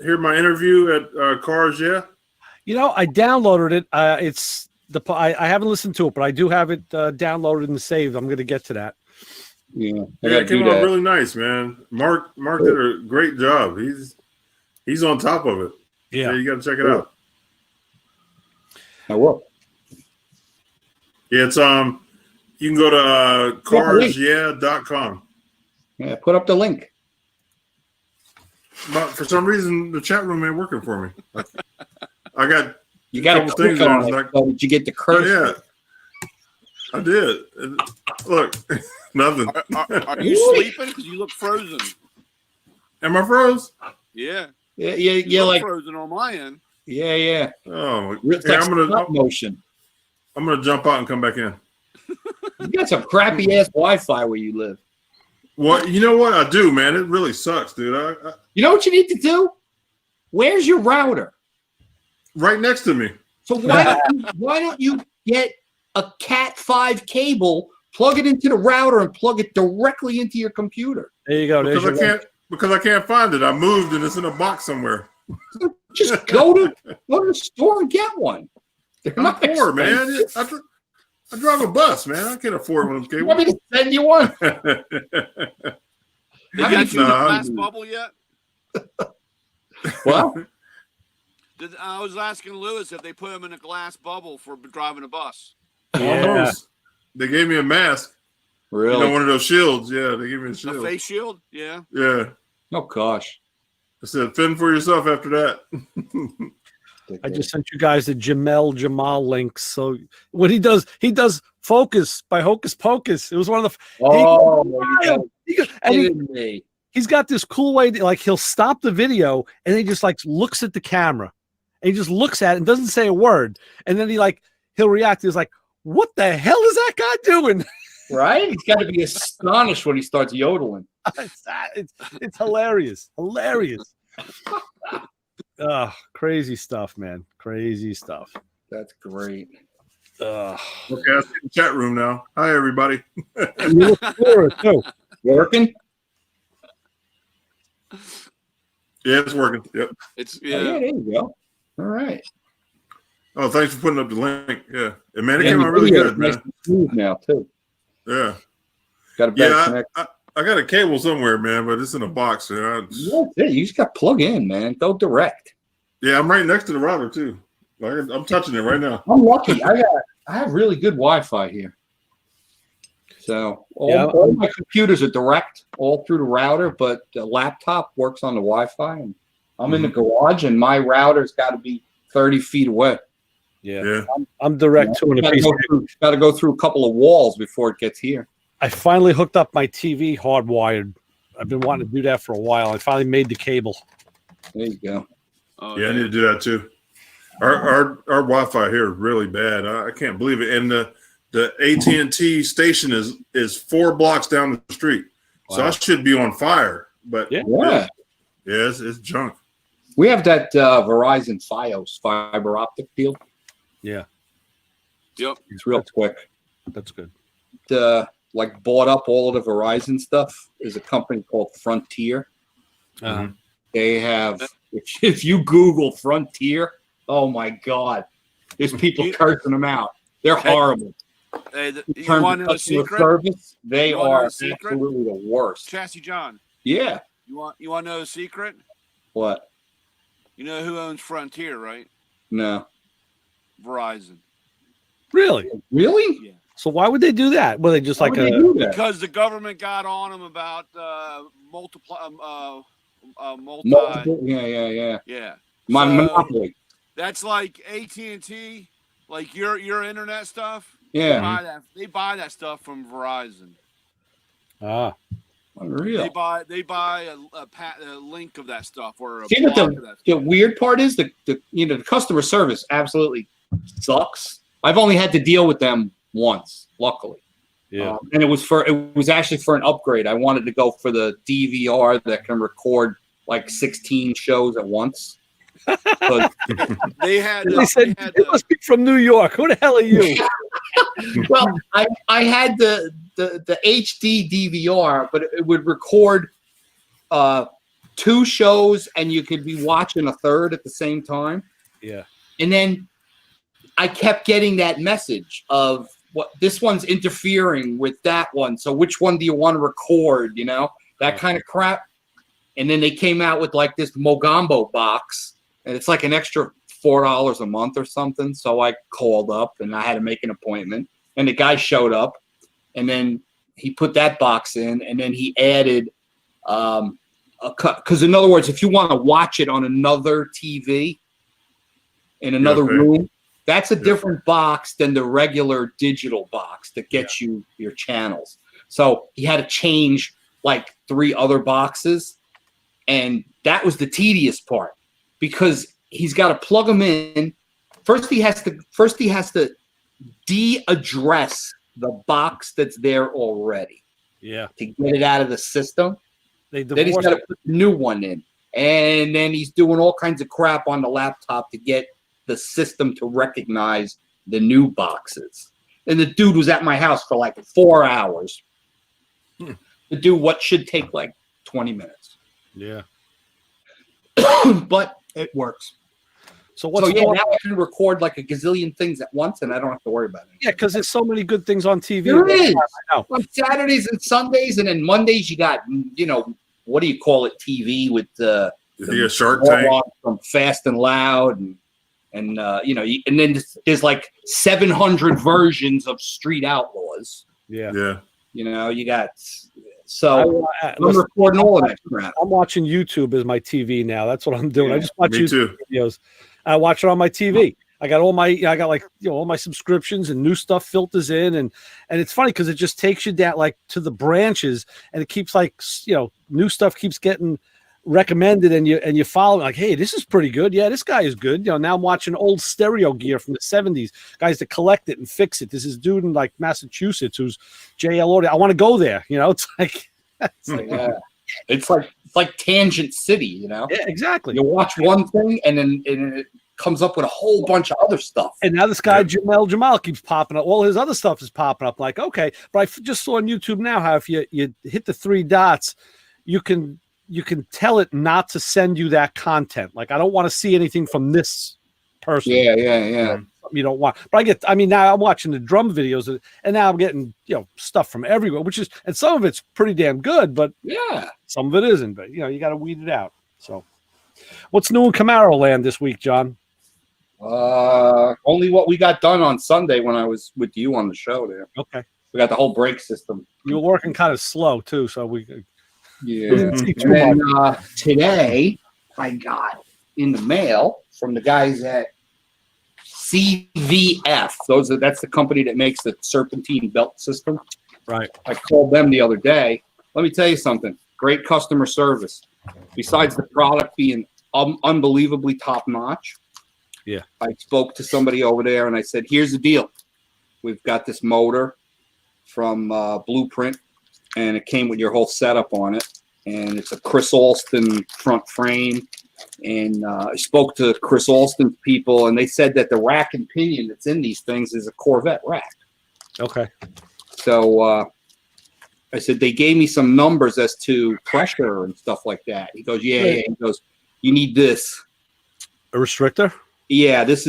Speaker 1: hear my interview at Cars? Yeah.
Speaker 2: I downloaded it. I haven't listened to it, but I do have it downloaded and saved. I'm going to get to that.
Speaker 3: Yeah,
Speaker 1: it came out really nice, man. Mark did a great job. He's on top of it.
Speaker 2: Yeah,
Speaker 1: you got to check it out.
Speaker 3: I will.
Speaker 1: Yeah, it's you can go to carsyeah.com.
Speaker 3: Yeah, put up the link.
Speaker 1: But for some reason, the chat room ain't working for me. I got
Speaker 3: You got to
Speaker 1: couple
Speaker 3: click
Speaker 1: things there,
Speaker 3: on
Speaker 1: it's
Speaker 3: it.
Speaker 1: like-
Speaker 3: So did you get the cursor?
Speaker 1: yeah, I did. Look, nothing.
Speaker 4: Are you sleeping? Because you look frozen.
Speaker 1: Am I froze?
Speaker 4: Yeah.
Speaker 3: Yeah,
Speaker 4: You look
Speaker 3: like
Speaker 4: frozen on my end.
Speaker 3: yeah.
Speaker 1: Oh,
Speaker 3: It's
Speaker 1: yeah,
Speaker 3: like stop motion.
Speaker 1: I'm gonna jump out and come back in.
Speaker 3: You got some crappy ass Wi-Fi where you live.
Speaker 1: What you know what I do, man? It really sucks, dude. I
Speaker 3: You know what you need to do? Where's your router?
Speaker 1: right next to me.
Speaker 3: So why don't you get a Cat 5 cable, plug it into the router, and plug it directly into your computer?
Speaker 2: There you go.
Speaker 1: Because I can't find it. I moved and it's in a box somewhere.
Speaker 3: Just go to the store and get one. They're
Speaker 1: I'm
Speaker 3: not
Speaker 1: poor, man.
Speaker 3: expensive.
Speaker 1: I drive a bus, man. I can't afford one of those
Speaker 3: You want me
Speaker 1: cables.
Speaker 3: to send you one?
Speaker 4: Did
Speaker 3: How
Speaker 4: you
Speaker 3: many
Speaker 4: get you the
Speaker 1: Nah,
Speaker 4: glass bubble yet?
Speaker 3: Well,
Speaker 4: I was asking Lewis if they put him in a glass bubble for driving a bus.
Speaker 2: Yeah.
Speaker 1: Almost. They gave me a mask.
Speaker 3: really?
Speaker 1: You know, one of those shields. Yeah, they gave me a
Speaker 4: A
Speaker 1: shield.
Speaker 4: face shield? Yeah.
Speaker 1: Yeah.
Speaker 3: Oh gosh.
Speaker 1: I said, fend for yourself after that.
Speaker 2: I just sent you guys the Jamel Jamal links. So what he does Focus by Hocus Pocus. It was one of the
Speaker 3: Oh,
Speaker 2: and
Speaker 3: kidding me.
Speaker 2: he's got this cool way like he'll stop the video and he just like looks at the camera and he just looks at it and doesn't say a word. And then he'll react. He's like, what the hell is that guy doing?
Speaker 3: Right? He's got to be astonished when he starts yodeling.
Speaker 2: it's hilarious. Hilarious. Crazy stuff, man. Crazy stuff.
Speaker 3: That's great.
Speaker 2: Ugh.
Speaker 1: Okay, I see the chat room now. Hi, everybody.
Speaker 2: You look forward, too.
Speaker 3: Working?
Speaker 1: Yeah, it's working. Yep.
Speaker 4: It's
Speaker 3: Yeah. Oh, yeah, there you go. All right.
Speaker 1: Oh, thanks for putting up the link. Yeah. And man, it
Speaker 3: Yeah,
Speaker 1: came
Speaker 3: the
Speaker 1: out really
Speaker 3: video
Speaker 1: good,
Speaker 3: is nice
Speaker 1: man.
Speaker 3: and smooth now too.
Speaker 1: Yeah.
Speaker 3: Got a better
Speaker 1: Yeah,
Speaker 3: connection.
Speaker 1: I got a cable somewhere, man, but it's in a box.
Speaker 3: Yeah, you just got to plug in, man. Go direct.
Speaker 1: Yeah, I'm right next to the router too. Like I'm touching it right now.
Speaker 3: I'm lucky. I have really good Wi-Fi here. So all my computers are direct all through the router, but the laptop works on the Wi-Fi. And I'm in the garage, and my router's got to be 30 feet away.
Speaker 1: Yeah.
Speaker 2: I'm direct to a piece.
Speaker 3: Got to go through a couple of walls before it gets here.
Speaker 2: I finally hooked up my TV hardwired. I've been wanting to do that for a while. I finally made the cable.
Speaker 3: There you go.
Speaker 4: oh,
Speaker 1: Yeah, I need to do that too. Our Wi-Fi here is really bad. I can't believe it. And the AT&T station is 4 blocks down the street, so
Speaker 2: Wow.
Speaker 1: I should be on fire. But
Speaker 2: Yeah.
Speaker 3: Yeah.
Speaker 1: it's junk.
Speaker 3: We have that Verizon Fios fiber optic deal.
Speaker 2: Yeah,
Speaker 4: Yep.
Speaker 3: It's real quick.
Speaker 2: that's good.
Speaker 3: Bought up all of the Verizon stuff is a company called Frontier.
Speaker 2: Uh-huh.
Speaker 3: They have, if you Google Frontier, oh my God, there's people cursing them out. They're horrible.
Speaker 4: Hey,
Speaker 3: In
Speaker 4: you
Speaker 3: terms
Speaker 4: want
Speaker 3: of
Speaker 4: to know a
Speaker 3: customer
Speaker 4: secret?
Speaker 3: service, they
Speaker 4: You wanna know
Speaker 3: are
Speaker 4: a secret?
Speaker 3: absolutely the worst.
Speaker 4: Chassis John,
Speaker 3: Yeah.
Speaker 4: you want to know a secret?
Speaker 3: What?
Speaker 4: You know who owns Frontier, right?
Speaker 3: No.
Speaker 4: Verizon.
Speaker 2: Really?
Speaker 3: Really?
Speaker 2: So why would they do that? Well, they just
Speaker 3: Why
Speaker 2: like
Speaker 3: would they
Speaker 2: a
Speaker 3: do that?
Speaker 4: Because the government got on them about multi.
Speaker 3: Multiple. Yeah.
Speaker 4: Yeah.
Speaker 3: My
Speaker 4: So-
Speaker 3: monopoly.
Speaker 4: That's like AT&T, like your internet stuff.
Speaker 3: Yeah.
Speaker 4: They buy that stuff from Verizon.
Speaker 3: Unreal.
Speaker 4: They buy a link of that stuff or a
Speaker 3: See what
Speaker 4: block of that
Speaker 3: the
Speaker 4: stuff.
Speaker 3: weird part is the customer service absolutely sucks. I've only had to deal with them once, luckily.
Speaker 2: yeah.
Speaker 3: And it was actually for an upgrade. I wanted to go for the DVR that can record like 16 shows at once. But
Speaker 4: They had.
Speaker 2: They said it must be from New York. Who the hell are you?
Speaker 3: well, I had the HD DVR, but it would record 2 shows, and you could be watching a third at the same time.
Speaker 2: Yeah.
Speaker 3: And then I kept getting that message of what this one's interfering with that one. So which one do you want to record? You know, that kind of crap. And then they came out with like this Mogambo box, and it's like an extra $4 a month or something. So I called up and I had to make an appointment, and the guy showed up, and then he put that box in, and then he added because in other words, if you want to watch it on another TV, in another
Speaker 1: Okay.
Speaker 3: room. That's a
Speaker 1: Yeah.
Speaker 3: different box than the regular digital box that gets you your channels. So he had to change like 3 other boxes, and that was the tedious part because he's got to plug them in. First he has to de-address the box that's there already
Speaker 2: Yeah.
Speaker 3: to get it out of the system.
Speaker 2: They
Speaker 3: Then he's
Speaker 2: divorced.
Speaker 3: got to put the new one in. And then he's doing all kinds of crap on the laptop to get the system to recognize the new boxes. And the dude was at my house for like 4 hours to do what should take like 20 minutes.
Speaker 2: Yeah.
Speaker 3: But it works.
Speaker 2: So what's
Speaker 3: So yeah,
Speaker 2: going
Speaker 3: now I can record like a gazillion things at once and I don't have to worry about it.
Speaker 2: Yeah, because there's so many good things on TV.
Speaker 3: There is.
Speaker 2: I know.
Speaker 3: On Saturdays and Sundays, and then Mondays you got, what do you call it? TV with the
Speaker 1: Yeah, Shark Tank.
Speaker 3: from Fast and Loud, and and then there's like 700 versions of Street Outlaws.
Speaker 2: Yeah.
Speaker 1: Yeah.
Speaker 3: You got so I'm
Speaker 2: Listen,
Speaker 3: recording all of that crap.
Speaker 2: I'm watching YouTube as my TV now. That's what I'm doing. I just watch
Speaker 1: Me
Speaker 2: YouTube
Speaker 1: too.
Speaker 2: videos. I watch it on my TV. I got all my subscriptions and new stuff filters in, and it's funny because it just takes you down like to the branches, and it keeps like new stuff keeps getting recommended, and you follow like, hey, this is pretty good. Yeah, this guy is good. Now I'm watching old stereo gear from the 70s, guys that collect it and fix it. This is dude in like Massachusetts who's JL Audio. I want to go there. It's like
Speaker 3: It's like Tangent City.
Speaker 2: yeah, exactly.
Speaker 3: You watch one thing and then it comes up with a whole bunch of other stuff.
Speaker 2: And now this guy Jamal keeps popping up. All his other stuff is popping up. Like, okay, but I just saw on YouTube now how if you hit the 3 dots, you can tell it not to send you that content. Like, I don't want to see anything from this person.
Speaker 3: Yeah.
Speaker 2: You don't want. But now I'm watching the drum videos, and now I'm getting stuff from everywhere, and some of it's pretty damn good, but
Speaker 3: Yeah.
Speaker 2: some of it isn't. But you got to weed it out. So, what's new in Camaro land this week, John?
Speaker 3: Only what we got done on Sunday when I was with you on the show there.
Speaker 2: Okay,
Speaker 3: We got the whole brake system.
Speaker 2: you were working kind of slow too, so we
Speaker 3: Yeah.
Speaker 2: didn't see too
Speaker 3: And
Speaker 2: much.
Speaker 3: then today I got in the mail from the guys at CVF. That's the company that makes the serpentine belt system.
Speaker 2: Right.
Speaker 3: I called them the other day. Let me tell you something. Great customer service. Besides the product being unbelievably top notch.
Speaker 2: Yeah.
Speaker 3: I spoke to somebody over there and I said, here's the deal. We've got this motor from Blueprint, and it came with your whole setup on it. And it's a Chris Alston front frame. And I spoke to Chris Alston's people, and they said that the rack and pinion that's in these things is a Corvette rack.
Speaker 2: Okay.
Speaker 3: So I said, they gave me some numbers as to pressure and stuff like that. He goes, yeah. He goes, you need this.
Speaker 2: A restrictor?
Speaker 3: Yeah, it's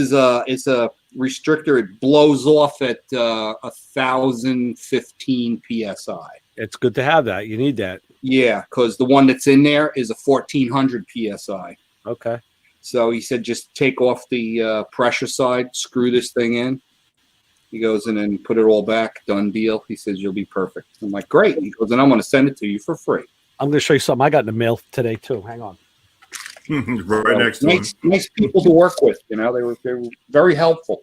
Speaker 3: a restrictor. It blows off at 1,015 PSI.
Speaker 2: It's good to have that. You need that.
Speaker 3: Yeah, because the one that's in there is a 1,400 PSI.
Speaker 2: Okay.
Speaker 3: So he said, just take off the pressure side, screw this thing in. He goes, and then put it all back. Done deal. He says, you'll be perfect. I'm like, great. He goes, and I'm going to send it to you for free.
Speaker 2: I'm going to show you something I got in the mail today too. Hang on.
Speaker 1: Right next to him.
Speaker 3: Nice people to work with. They were very helpful.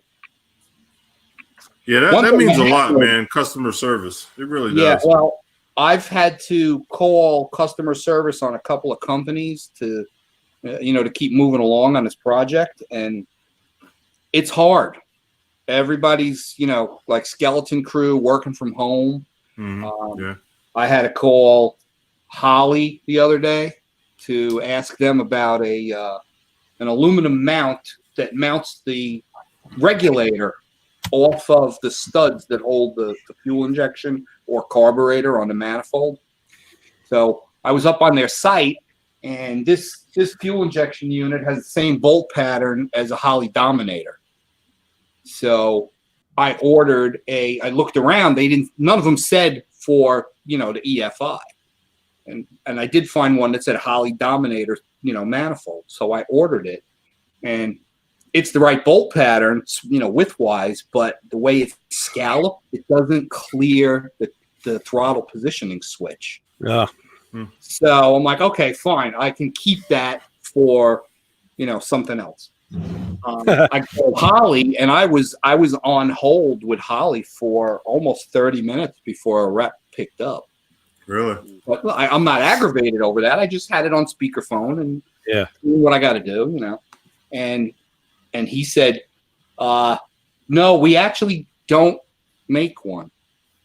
Speaker 1: Yeah, that means a lot, man. Customer service. It really does.
Speaker 3: Yeah, well, I've had to call customer service on a couple of companies to keep moving along on this project, and it's hard. Everybody's, like skeleton crew working from home.
Speaker 1: Yeah.
Speaker 3: I had to call Holly the other day to ask them about an aluminum mount that mounts the regulator off of the studs that hold the fuel injection or carburetor on the manifold. So I was up on their site, and this fuel injection unit has the same bolt pattern as a Holley Dominator. So I looked around, none of them said for, the EFI. And I did find one that said Holley Dominator, manifold. So I ordered it, and it's the right bolt pattern, width-wise, but the way it's scalloped, it doesn't clear the throttle positioning switch.
Speaker 2: Yeah.
Speaker 3: So I'm like, okay, fine. I can keep that for, something else. I called Holly, and I was on hold with Holly for almost 30 minutes before a rep picked up.
Speaker 1: Really?
Speaker 3: But I'm not aggravated over that. I just had it on speakerphone and doing what I got to do, And he said, "No, we actually don't make one."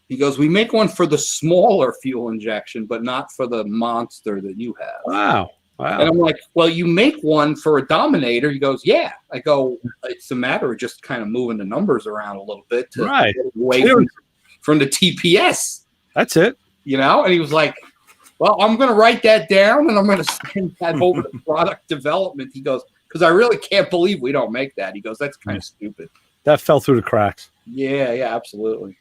Speaker 3: He goes, "We make one for the smaller fuel injection, but not for the monster that you have."
Speaker 2: Wow.
Speaker 3: And I'm like, "Well, you make one for a Dominator." He goes, "Yeah." I go, "It's a matter of just kind of moving the numbers around a little bit to get away from the TPS."
Speaker 2: That's it.
Speaker 3: And he was like, "Well, I'm going to write that down and I'm going to send that over to product development." He goes, "Because I really can't believe we don't make that." He goes, "That's kind of stupid."
Speaker 2: That fell through the cracks.
Speaker 3: Yeah, absolutely.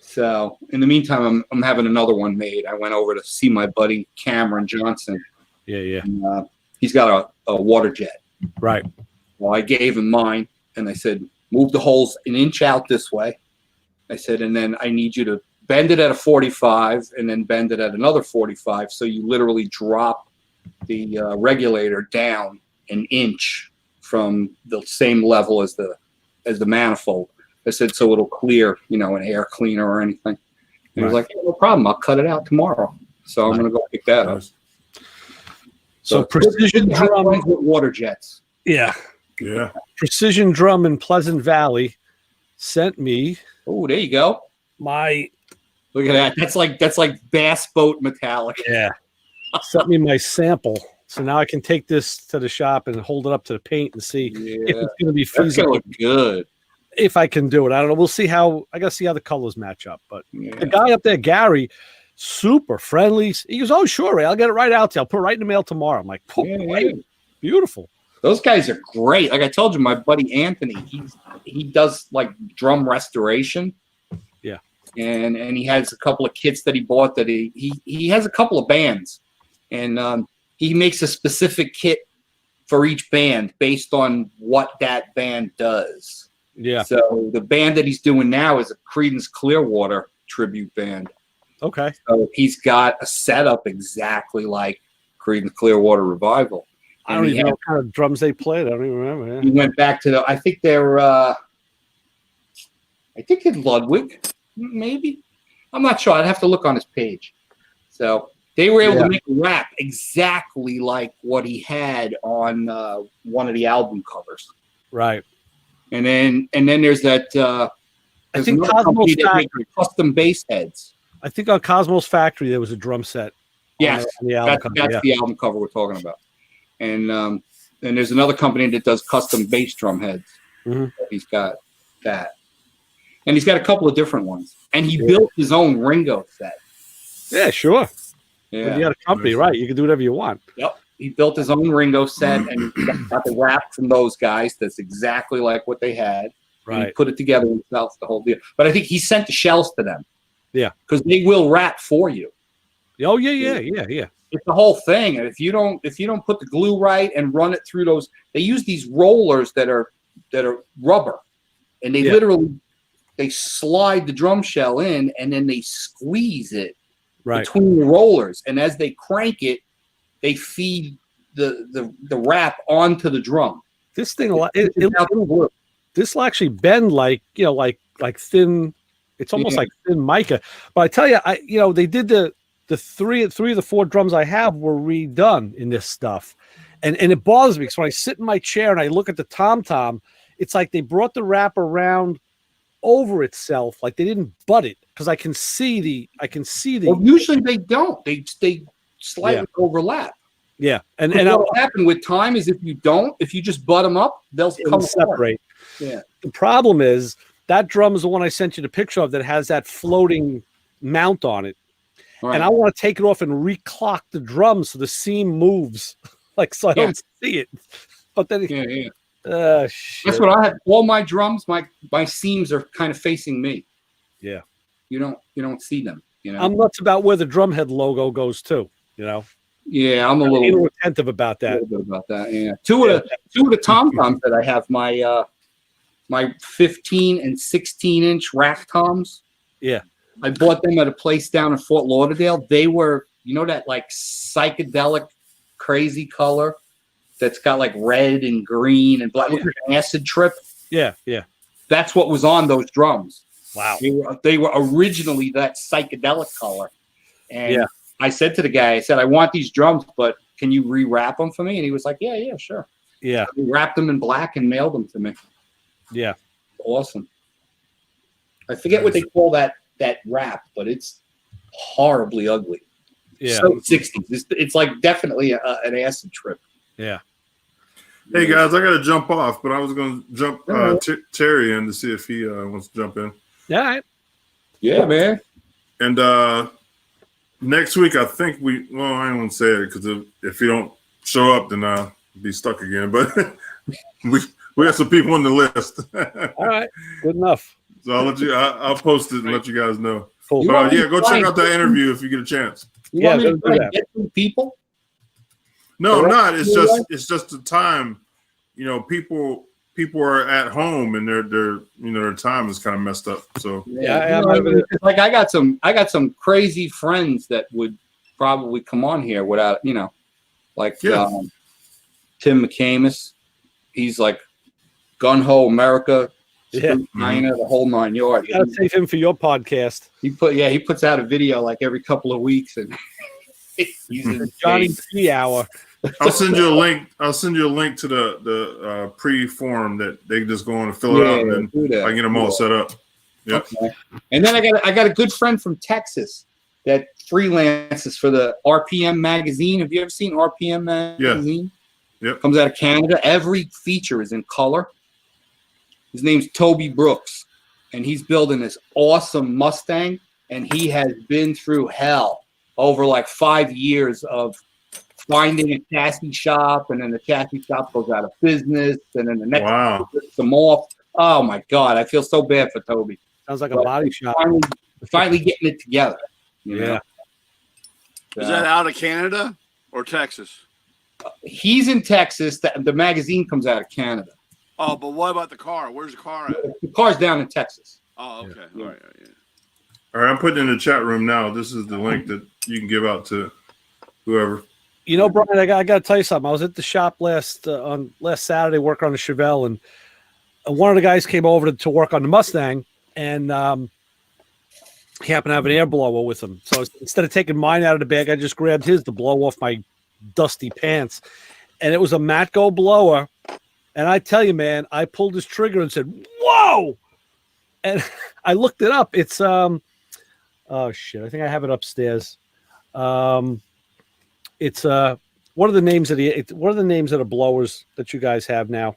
Speaker 3: So in the meantime, I'm having another one made. I went over to see my buddy Cameron Johnson.
Speaker 2: Yeah.
Speaker 3: And, he's got a water jet.
Speaker 2: Right.
Speaker 3: Well, I gave him mine, and I said, "Move the holes an inch out this way." I said, "And then I need you to bend it at a 45 and then bend it at another 45. So you literally drop the regulator down an inch from the same level as the manifold." I said, "So it'll clear, an air cleaner or anything." And he was like, "Yeah, no problem. I'll cut it out tomorrow." So I'm going to go pick that up.
Speaker 2: So Precision Drum
Speaker 3: with water jets.
Speaker 2: Yeah.
Speaker 1: Yeah.
Speaker 2: Precision Drum in Pleasant Valley sent me.
Speaker 3: Oh, there you go. Look at that. That's like bass boat metallic.
Speaker 2: Yeah. Sent me my sample. So now I can take this to the shop and hold it up to the paint and see if it's going to be feasible.
Speaker 3: That's going to look good.
Speaker 2: If I can do it. I don't know. We'll see how I got to see how the colors match up. But the guy up there, Gary, super friendly. He goes, "Oh, sure, Ray, I'll get it right out to you. I'll put it right in the mail tomorrow." I'm like, beautiful.
Speaker 3: Those guys are great. Like I told you, my buddy Anthony, he does like drum restoration.
Speaker 2: Yeah.
Speaker 3: And he has a couple of kits that he bought that he has a couple of bands. And he makes a specific kit for each band based on what that band does.
Speaker 2: Yeah.
Speaker 3: So the band that he's doing now is a Creedence Clearwater tribute band.
Speaker 2: Okay.
Speaker 3: So he's got a setup exactly like Creedence Clearwater Revival.
Speaker 2: I don't even know what kind of drums they played. I don't even remember. Yeah.
Speaker 3: He went back to I think they're in Ludwig, maybe. I'm not sure. I'd have to look on his page. So they were able to make a rap exactly like what he had on one of the album covers.
Speaker 2: Right.
Speaker 3: And then there's that.
Speaker 2: I think Cosmos
Speaker 3: Factory custom bass heads.
Speaker 2: I think on Cosmos Factory there was a drum set.
Speaker 3: Yes,
Speaker 2: on the album cover.
Speaker 3: That's the album cover we're talking about. And there's another company that does custom bass drum heads.
Speaker 2: Mm-hmm.
Speaker 3: He's got that, and he's got a couple of different ones. And he built his own Ringo set.
Speaker 2: Yeah, sure.
Speaker 3: Yeah,
Speaker 2: when you had a company, right? You can do whatever you want.
Speaker 3: Yep. He built his own Ringo set and got the rap from those guys. That's exactly like what they had.
Speaker 2: Right.
Speaker 3: And he put it together himself, the whole deal. But I think he sent the shells to them.
Speaker 2: Yeah.
Speaker 3: Because they will rap for you.
Speaker 2: Oh yeah.
Speaker 3: It's the whole thing. And if you don't put the glue right and run it through those, they use these rollers that are rubber, and they literally they slide the drum shell in and then they squeeze it between the rollers. And as they crank it, they feed the wrap onto the drum.
Speaker 2: This thing this will actually bend like thin. It's almost like thin mica. But I tell you, they did the three of the four drums I have were redone in this stuff, and it bothers me because when I sit in my chair and I look at the tom, it's like they brought the wrap around over itself, like they didn't butt it, because I can see the.
Speaker 3: Well, usually they don't. They slightly overlap.
Speaker 2: Yeah, and
Speaker 3: what will happen with time is if you just butt them up, they'll come
Speaker 2: separate.
Speaker 3: Apart. Yeah.
Speaker 2: The problem is that drum is the one I sent you the picture of that has that floating mount on it. Right. And I want to take it off and reclock the drum so the seam moves, so I don't see it. But then,
Speaker 3: shit.
Speaker 2: That's
Speaker 3: what I have. All my drums, my seams are kind of facing me.
Speaker 2: Yeah,
Speaker 3: you don't see them.
Speaker 2: I'm nuts about where the drumhead logo goes too.
Speaker 3: Yeah, I'm a little
Speaker 2: attentive about that.
Speaker 3: A little bit about that. Yeah, two of the tom-toms that I have, my 15 and 16 inch rack toms.
Speaker 2: Yeah.
Speaker 3: I bought them at a place down in Fort Lauderdale. They were, that like psychedelic, crazy color. that's got like red and green and black, like an acid trip.
Speaker 2: Yeah, yeah.
Speaker 3: That's what was on those drums.
Speaker 2: Wow.
Speaker 3: They were originally that psychedelic color. And
Speaker 2: Yeah.
Speaker 3: I said to the guy, I said, I want these drums, but can you rewrap them for me? And he was like, yeah, sure.
Speaker 2: Yeah,
Speaker 3: He wrapped them in black and mailed them to me.
Speaker 2: yeah.
Speaker 3: Awesome. I forget what they call that wrap, but it's horribly ugly.
Speaker 2: Yeah.
Speaker 3: So 60s. It's like definitely an acid trip.
Speaker 2: Yeah.
Speaker 1: Hey guys, I got to jump off, but I was going to jump Terry in to see if he wants to jump in.
Speaker 2: All right.
Speaker 3: Yeah, man.
Speaker 1: And next week, I think I don't want to say it because if you don't show up, then I'll be stuck again. But we have some people on the list.
Speaker 2: All right. Good enough.
Speaker 1: So I'll post it and let you guys know.
Speaker 2: Cool.
Speaker 1: But yeah, go check out that interview if you get a chance.
Speaker 3: You
Speaker 2: Yeah,
Speaker 3: want me to
Speaker 2: don't do
Speaker 3: try
Speaker 2: that.
Speaker 3: and get some people?
Speaker 1: No,
Speaker 3: Correct.
Speaker 1: not. It's just the time. You know, people are at home and their time is kind of messed up. So
Speaker 2: Yeah,
Speaker 3: You know, I mean, it's like I got some crazy friends that would probably come on here without, like
Speaker 1: Yeah.
Speaker 3: Tim McCamus. He's like Gun Ho America,
Speaker 2: Yeah.
Speaker 3: China, the whole 9 yards.
Speaker 2: You gotta save him for your podcast.
Speaker 3: He puts out a video like every couple of weeks, and he's in
Speaker 2: Johnny
Speaker 3: space.
Speaker 2: P Hour.
Speaker 1: I'll send you a link. I'll send you a link to the pre-form that they can just go on and fill it out, and then
Speaker 3: do that.
Speaker 1: I get them all set up. Yep.
Speaker 3: Okay. And then I got a good friend from Texas that freelances for the RPM magazine. Have you ever seen RPM magazine?
Speaker 1: Yep.
Speaker 3: Comes out of Canada. Every feature is in color. His name's Toby Brooks, and he's building this awesome Mustang, and he has been through hell over like 5 years of finding a chassis shop, and then the chassis shop goes out of business, and then the next
Speaker 1: Wow.
Speaker 3: one rips them off. Oh my God, I feel so bad for Toby.
Speaker 2: Sounds like a
Speaker 3: But
Speaker 2: body shop.
Speaker 3: finally getting it together. you know?
Speaker 2: Yeah.
Speaker 4: Is that out of Canada or Texas?
Speaker 3: He's in Texas. The magazine comes out of Canada.
Speaker 4: Oh, but what about the car? Where's the car at?
Speaker 3: The car's down in Texas.
Speaker 4: Oh, okay.
Speaker 3: Yeah.
Speaker 4: All right. Yeah.
Speaker 1: All right, I'm putting in the chat room now. This is the link that you can give out to whoever.
Speaker 2: You know, Brian, I got to tell you something. I was at the shop last Saturday working on the Chevelle, and one of the guys came over to work on the Mustang, and he happened to have an air blower with him. So instead of taking mine out of the bag, I just grabbed his to blow off my dusty pants, and it was a Matco blower. And I tell you, man, I pulled this trigger and said, "Whoa!" And I looked it up. It's oh shit, I think I have it upstairs. It's what are the names of the blowers that you guys have now?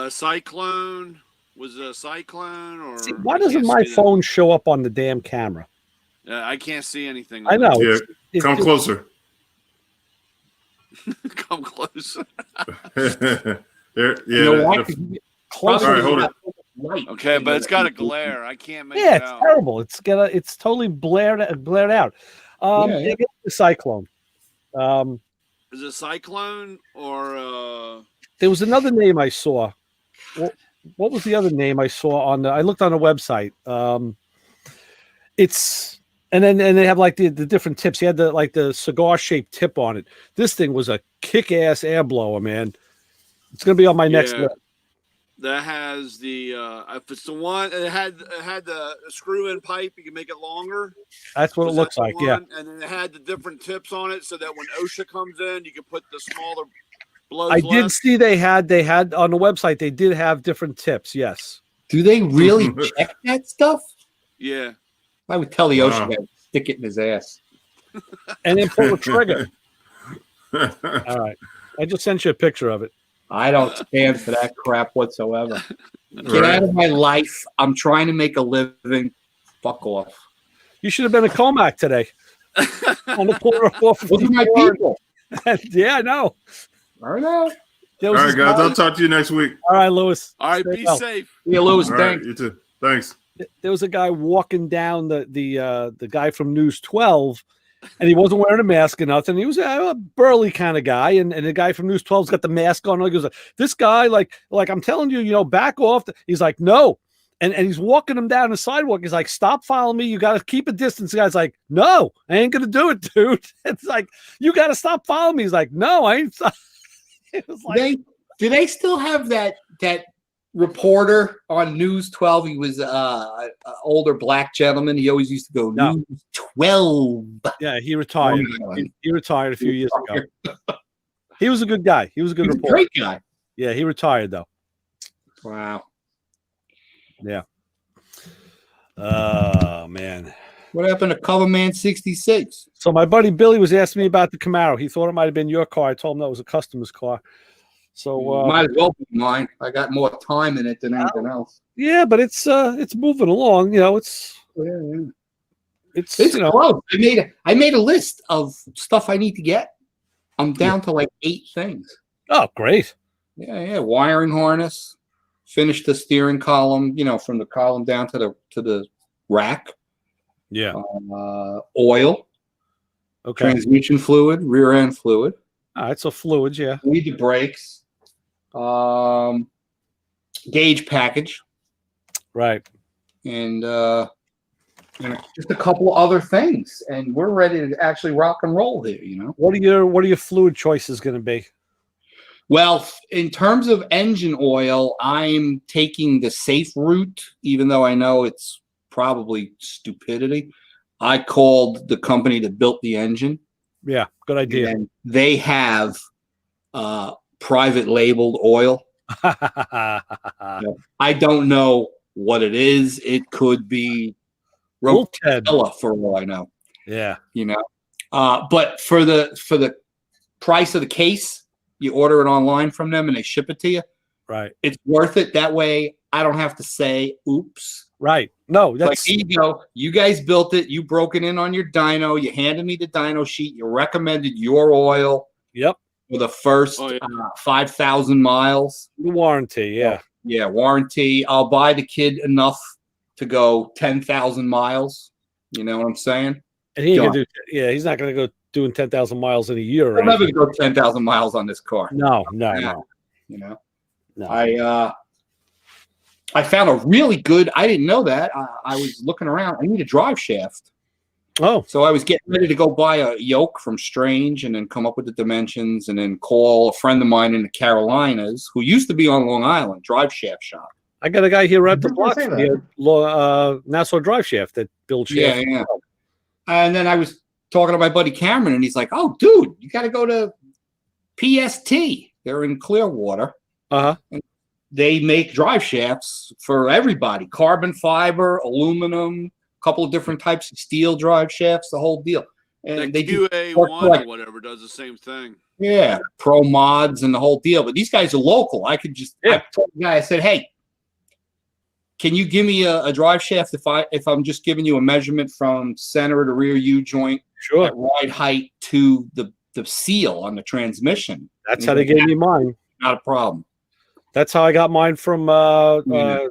Speaker 4: Cyclone was a Cyclone, or
Speaker 2: See, why doesn't my phone show up on the damn camera?
Speaker 4: I can't see anything.
Speaker 2: I know.
Speaker 1: Yeah,
Speaker 2: It's
Speaker 1: come closer.
Speaker 4: Come close.
Speaker 1: There, yeah.
Speaker 3: You know why?
Speaker 2: close.
Speaker 1: All right, hold it.
Speaker 3: Light.
Speaker 4: Okay, but it's got a glare. I can't make
Speaker 2: Yeah,
Speaker 4: it
Speaker 2: it's
Speaker 4: out.
Speaker 2: terrible. It's totally blared out.
Speaker 3: Yeah.
Speaker 2: It's the Cyclone.
Speaker 4: Is it Cyclone or
Speaker 2: There was another name I saw. What was the other name I saw on I looked on the website. It's and they have like the different tips. He had the cigar shaped tip on it. This thing was a kick ass air blower, man. It's gonna be on my next
Speaker 4: Yeah.
Speaker 2: list.
Speaker 4: that has the if it's the one it had the screw in pipe, you can make it longer.
Speaker 2: That's what it
Speaker 4: Was
Speaker 2: looks
Speaker 4: that the
Speaker 2: like. Yeah.
Speaker 4: one? And then it had the different tips on it so that when OSHA comes in, you can put the smaller blows
Speaker 2: I did
Speaker 4: left.
Speaker 2: see they had on the website, they did have different tips. Yes.
Speaker 3: Do they really check that stuff?
Speaker 4: Yeah.
Speaker 3: I would tell the
Speaker 1: Wow.
Speaker 3: ocean guy to stick it in his ass.
Speaker 2: And then pull the trigger. All right. I just sent you a picture of it.
Speaker 3: I don't stand for that crap whatsoever. Get
Speaker 1: Right.
Speaker 3: out of my life. I'm trying to make a living. Fuck off.
Speaker 2: You should have been a Comac today. On the corner of
Speaker 3: Look at my
Speaker 2: 454.
Speaker 3: people.
Speaker 2: Yeah, I know.
Speaker 3: I know.
Speaker 2: There
Speaker 1: All
Speaker 2: was
Speaker 1: right,
Speaker 2: this
Speaker 1: guys.
Speaker 2: guy-
Speaker 1: I'll talk to you next week.
Speaker 2: All right, Lewis.
Speaker 4: All right,
Speaker 2: Stay
Speaker 4: be
Speaker 2: well.
Speaker 4: safe.
Speaker 3: Yeah, Lewis,
Speaker 1: All right,
Speaker 3: thanks.
Speaker 1: you too. Thanks.
Speaker 2: There was a guy walking down the guy from News 12, and he wasn't wearing a mask or nothing. He was a burly kind of guy, and the guy from News 12's got the mask on. He goes, "This guy, like I'm telling you, back off." He's like, "No," and he's walking him down the sidewalk. He's like, "Stop following me. You got to keep a distance." The guy's like, "No, I ain't gonna do it, dude." It's like, "You got to stop following me." He's like, "No, I ain't." It was like,
Speaker 3: Do they still have that reporter on News 12? He was an older black gentleman. He always used to go
Speaker 2: No.
Speaker 3: News 12.
Speaker 2: yeah, he retired. He retired a few years ago. He was a good guy. He was a good
Speaker 3: He's a
Speaker 2: reporter.
Speaker 3: great guy.
Speaker 2: Yeah, he retired though.
Speaker 3: Wow.
Speaker 2: Yeah. Oh man.
Speaker 3: What happened to Coverman 66?
Speaker 2: So my buddy Billy was asking me about the Camaro. He thought it might have been your car. I told him that was a customer's car. So
Speaker 3: Might as well be mine. I got more time in it than anything else.
Speaker 2: yeah, but it's moving along. You know, it's
Speaker 3: It's
Speaker 2: you know,
Speaker 3: close. I made a list of stuff I need to get. I'm down to like 8 things.
Speaker 2: oh great.
Speaker 3: Yeah. Wiring harness. Finish the steering column. From the column down to the rack.
Speaker 2: Yeah.
Speaker 3: Oil.
Speaker 2: Okay.
Speaker 3: Transmission fluid. Rear end fluid.
Speaker 2: All right. So fluids. Yeah.
Speaker 3: Need the brakes. Gauge package.
Speaker 2: Right.
Speaker 3: And just a couple of other things, and we're ready to actually rock and roll here.
Speaker 2: What are your fluid choices going to be?
Speaker 3: Well, in terms of engine oil, I'm taking the safe route, even though I know it's probably stupidity. I called the company that built the engine.
Speaker 2: Yeah. Good idea.
Speaker 3: And they have private labeled oil. I don't know what it is. It could be Rotella for all I know.
Speaker 2: Yeah.
Speaker 3: But for the price of the case, you order it online from them and they ship it to you.
Speaker 2: Right.
Speaker 3: It's worth it. That way I don't have to say, oops.
Speaker 2: Right. No,
Speaker 3: Like,
Speaker 2: that's
Speaker 3: here you go. You guys built it. You broke it in on your dyno. You handed me the dyno sheet. You recommended your oil
Speaker 2: yep.
Speaker 3: for the first 5,000 miles.
Speaker 2: The warranty. Yeah.
Speaker 3: Yeah, warranty. I'll buy the kid enough to go 10,000 miles. You know what I'm saying?
Speaker 2: And he ain't gonna do. Yeah, he's not going to go doing 10,000 miles in a year.
Speaker 3: I'm never going to go 10,000 miles on this car.
Speaker 2: No.
Speaker 3: No. I found a really good. I didn't know that. I was looking around. I need a drive shaft.
Speaker 2: Oh.
Speaker 3: So I was getting ready to go buy a yoke from Strange and then come up with the dimensions and then call a friend of mine in the Carolinas who used to be on Long Island, drive shaft shop.
Speaker 2: I got a guy here at the
Speaker 3: Didn't
Speaker 2: block
Speaker 3: say that.
Speaker 2: here, Nassau Drive Shaft that builds shafts.
Speaker 3: Yeah. And then I was talking to my buddy Cameron and he's like, oh, dude, you got to go to PST. They're in Clearwater.
Speaker 2: Uh-huh.
Speaker 3: They make drive shafts for everybody, carbon fiber, aluminum, a couple of different types of steel drive shafts, the whole deal. And
Speaker 4: The
Speaker 3: they do
Speaker 4: QA1 or whatever does the same thing.
Speaker 3: Yeah, pro mods and the whole deal. But these guys are local. I could just I told the guy, I said, hey, can you give me a drive shaft if I'm just giving you a measurement from center to rear U joint,
Speaker 2: Sure,
Speaker 3: at ride height to the seal on the transmission?
Speaker 2: that's how they gave me mine.
Speaker 3: Not a problem.
Speaker 2: That's how I got mine from Kiesler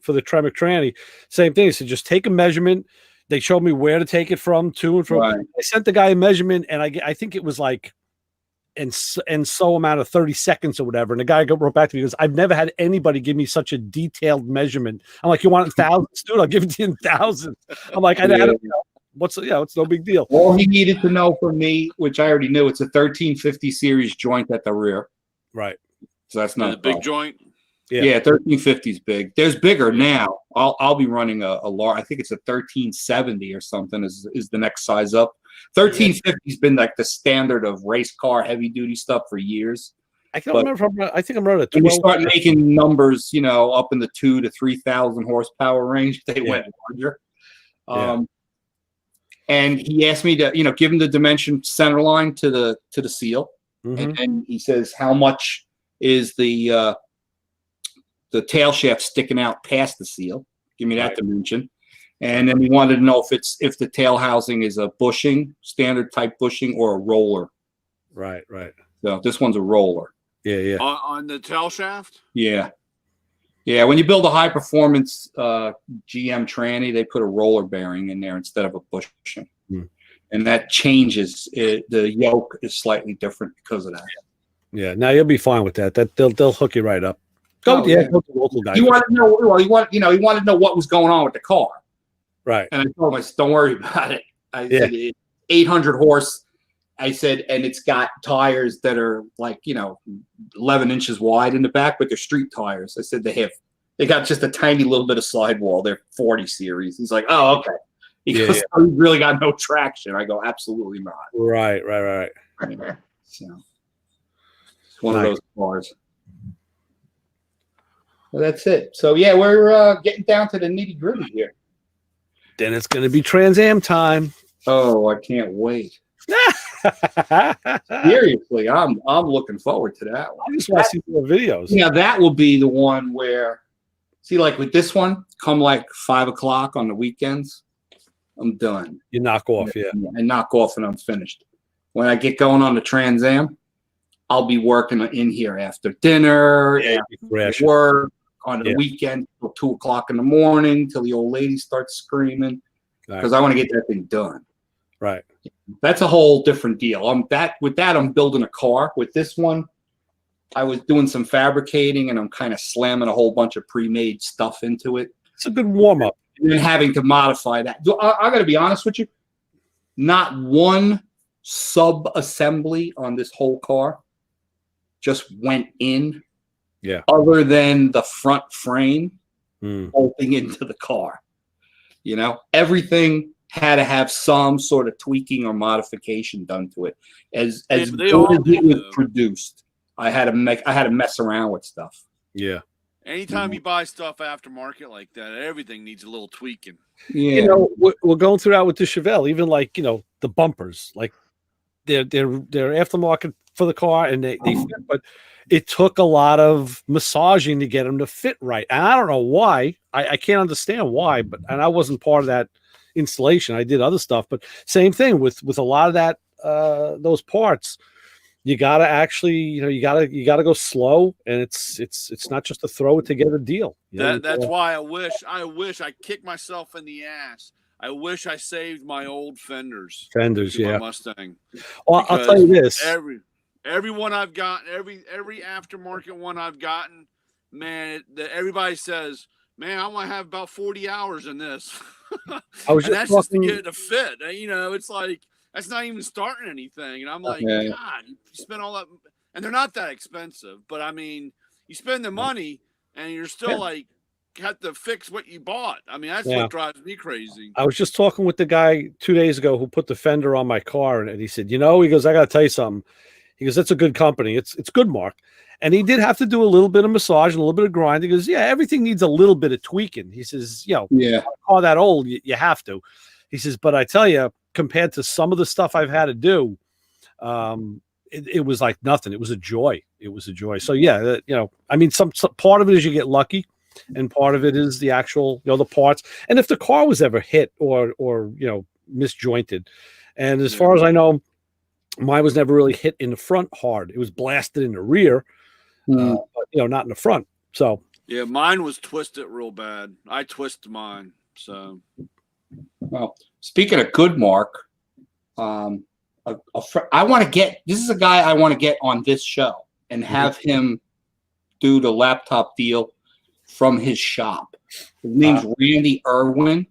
Speaker 2: for the Tremec Tranny. Same thing. So just take a measurement. They showed me where to take it from, to and from.
Speaker 3: Right.
Speaker 2: I sent the guy a measurement, and I think it was like in so amount of 30 seconds or whatever. And the guy wrote back to me, he goes, I've never had anybody give me such a detailed measurement. I'm like, you want it in thousands, dude? I'll give it to you in thousands. I'm like, it's no big deal.
Speaker 3: All he needed to know from me, which I already knew, it's a 1350 series joint at the rear.
Speaker 2: Right.
Speaker 3: So that's not
Speaker 4: a big joint.
Speaker 2: Yeah.
Speaker 3: 1350 is big. There's bigger now. I'll be running a large. I think it's a 1370 or something is the next size up. 1350's been like the standard of race car heavy duty stuff for years.
Speaker 2: I can't remember. I think I'm running a 12.
Speaker 3: When you start making numbers, up in the 2,000 to 3,000 horsepower range, they went larger. And he asked me to, give him the dimension center line to the seal, and then he says, how much is the tail shaft sticking out past the seal? Give me that dimension. And then he wanted to know if the tail housing is a bushing, standard type bushing, or a roller.
Speaker 2: Right.
Speaker 3: So this one's a roller.
Speaker 2: Yeah.
Speaker 4: On the tail shaft?
Speaker 3: Yeah. When you build a high performance GM tranny, they put a roller bearing in there instead of a bushing. And that changes it. The yoke is slightly different because of that.
Speaker 2: Yeah. Now you'll be fine with that. They'll hook you right up. Go to the local guy.
Speaker 3: He wanted to know. Well, he wanted to know what was going on with the car.
Speaker 2: Right.
Speaker 3: And I told him, don't worry about it. I said 800 horse I said, and it's got tires that are like, 11 inches wide in the back, but they're street tires. I said they got just a tiny little bit of sidewall. They're 40 series. He's like, oh, okay. He goes, "Oh, you really got no traction." I go, absolutely not.
Speaker 2: Right.
Speaker 3: So it's one of those cars. Well, that's it. So yeah, we're getting down to the nitty gritty here.
Speaker 2: Then it's going to be Trans Am time.
Speaker 3: Oh, I can't wait. Seriously, I'm looking forward to that one.
Speaker 2: I just want to see more videos.
Speaker 3: Yeah, that will be the one where, see, like with this one, come like 5 o'clock on the weekends, I'm done.
Speaker 2: You knock off, yeah.
Speaker 3: I knock off and I'm finished. When I get going on the Trans Am, I'll be working in here after dinner, after work, on the weekend till 2 o'clock in the morning, till the old lady starts screaming, because I want to get that thing done.
Speaker 2: Right.
Speaker 3: That's a whole different deal. With that, I'm building a car. With this one, I was doing some fabricating, and I'm kind of slamming a whole bunch of pre-made stuff into it.
Speaker 2: It's a good warm-up.
Speaker 3: And then having to modify that. I got to be honest with you. Not one sub-assembly on this whole car just went in.
Speaker 2: Yeah.
Speaker 3: Other than the front frame bolting into the car. Everything had to have some sort of tweaking or modification done to it. As good as it was produced, I had to mess around with stuff.
Speaker 2: Yeah.
Speaker 4: Anytime you buy stuff aftermarket like that, everything needs a little tweaking.
Speaker 3: Yeah.
Speaker 2: We're going through that with the Chevelle, even like, the bumpers, like they're aftermarket for the car and they fit, but it took a lot of massaging to get them to fit right. And I don't know why. I can't understand why, and I wasn't part of that installation. I did other stuff, but same thing with a lot of that, those parts. You gotta actually, you gotta go slow, and it's not just to throw it together deal.
Speaker 4: That's why I wish I kicked myself in the ass. I wish I saved my old fenders.
Speaker 2: Yeah.
Speaker 4: My Mustang.
Speaker 2: Well, I'll tell you this.
Speaker 4: Every one I've gotten, every aftermarket one I've gotten, man, everybody says, man, I want to have about 40 hours in this. Just to get it to fit. It's like, that's not even starting anything. And I'm like, God, you spend all that, and they're not that expensive. But I mean, you spend the money, and you're still like, have to fix what you bought. I mean, that's what drives me crazy.
Speaker 2: I was just talking with the guy 2 days ago who put the fender on my car, and he said, he goes, I got to tell you something. He goes, that's a good company. It's good, Mark. And he did have to do a little bit of massage and a little bit of grind. He goes, yeah, everything needs a little bit of tweaking. He says, a car that old, you have to. He says, but I tell you, compared to some of the stuff I've had to do, it was like nothing. It was a joy. So yeah, I mean, some part of it is you get lucky, and part of it is the actual, the parts. And if the car was ever hit or misjointed, and as far as I know, mine was never really hit in the front hard. It was blasted in the rear, but not in the front. So
Speaker 4: yeah, mine was twisted real bad. I twisted mine. So,
Speaker 3: well, speaking of good, Mark, I want to get. This is a guy I want to get on this show and have him do the laptop deal from his shop. His name's Randy Irwin.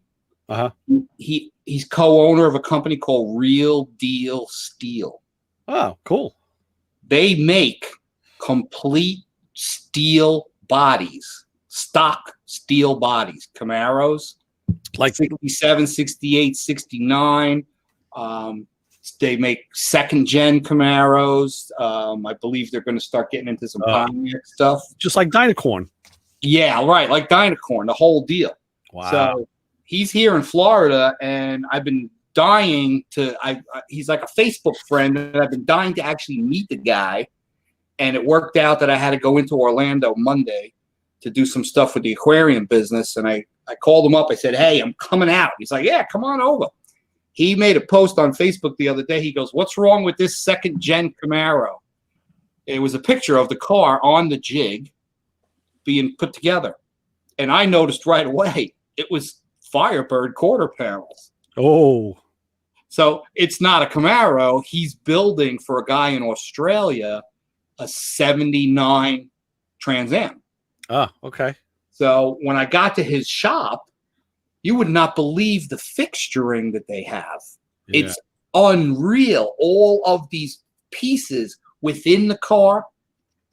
Speaker 3: He's co-owner of a company called Real Deal Steel.
Speaker 2: Oh, cool.
Speaker 3: They make complete steel bodies, stock steel bodies, Camaros, like 67, 68, 69. They make second-gen Camaros. I believe they're going to start getting into some Pontiac stuff.
Speaker 2: Just like Dynacorn.
Speaker 3: Yeah, right, like Dynacorn, the whole deal.
Speaker 2: Wow.
Speaker 3: So he's here in Florida, and I've been dying to. He's like a Facebook friend, and I've been dying to actually meet the guy. And it worked out that I had to go into Orlando Monday to do some stuff with the aquarium business. And I called him up. I said, "Hey, I'm coming out." He's like, "Yeah, come on over." He made a post on Facebook the other day. He goes, "What's wrong with this second-gen Camaro?" It was a picture of the car on the jig being put together. And I noticed right away it was Firebird quarter panels.
Speaker 2: Oh.
Speaker 3: So it's not a Camaro. He's building for a guy in Australia a 79 Trans Am.
Speaker 2: Ah, okay.
Speaker 3: So when I got to his shop, you would not believe the fixturing that they have.
Speaker 2: Yeah.
Speaker 3: unreal. All of these pieces within the car,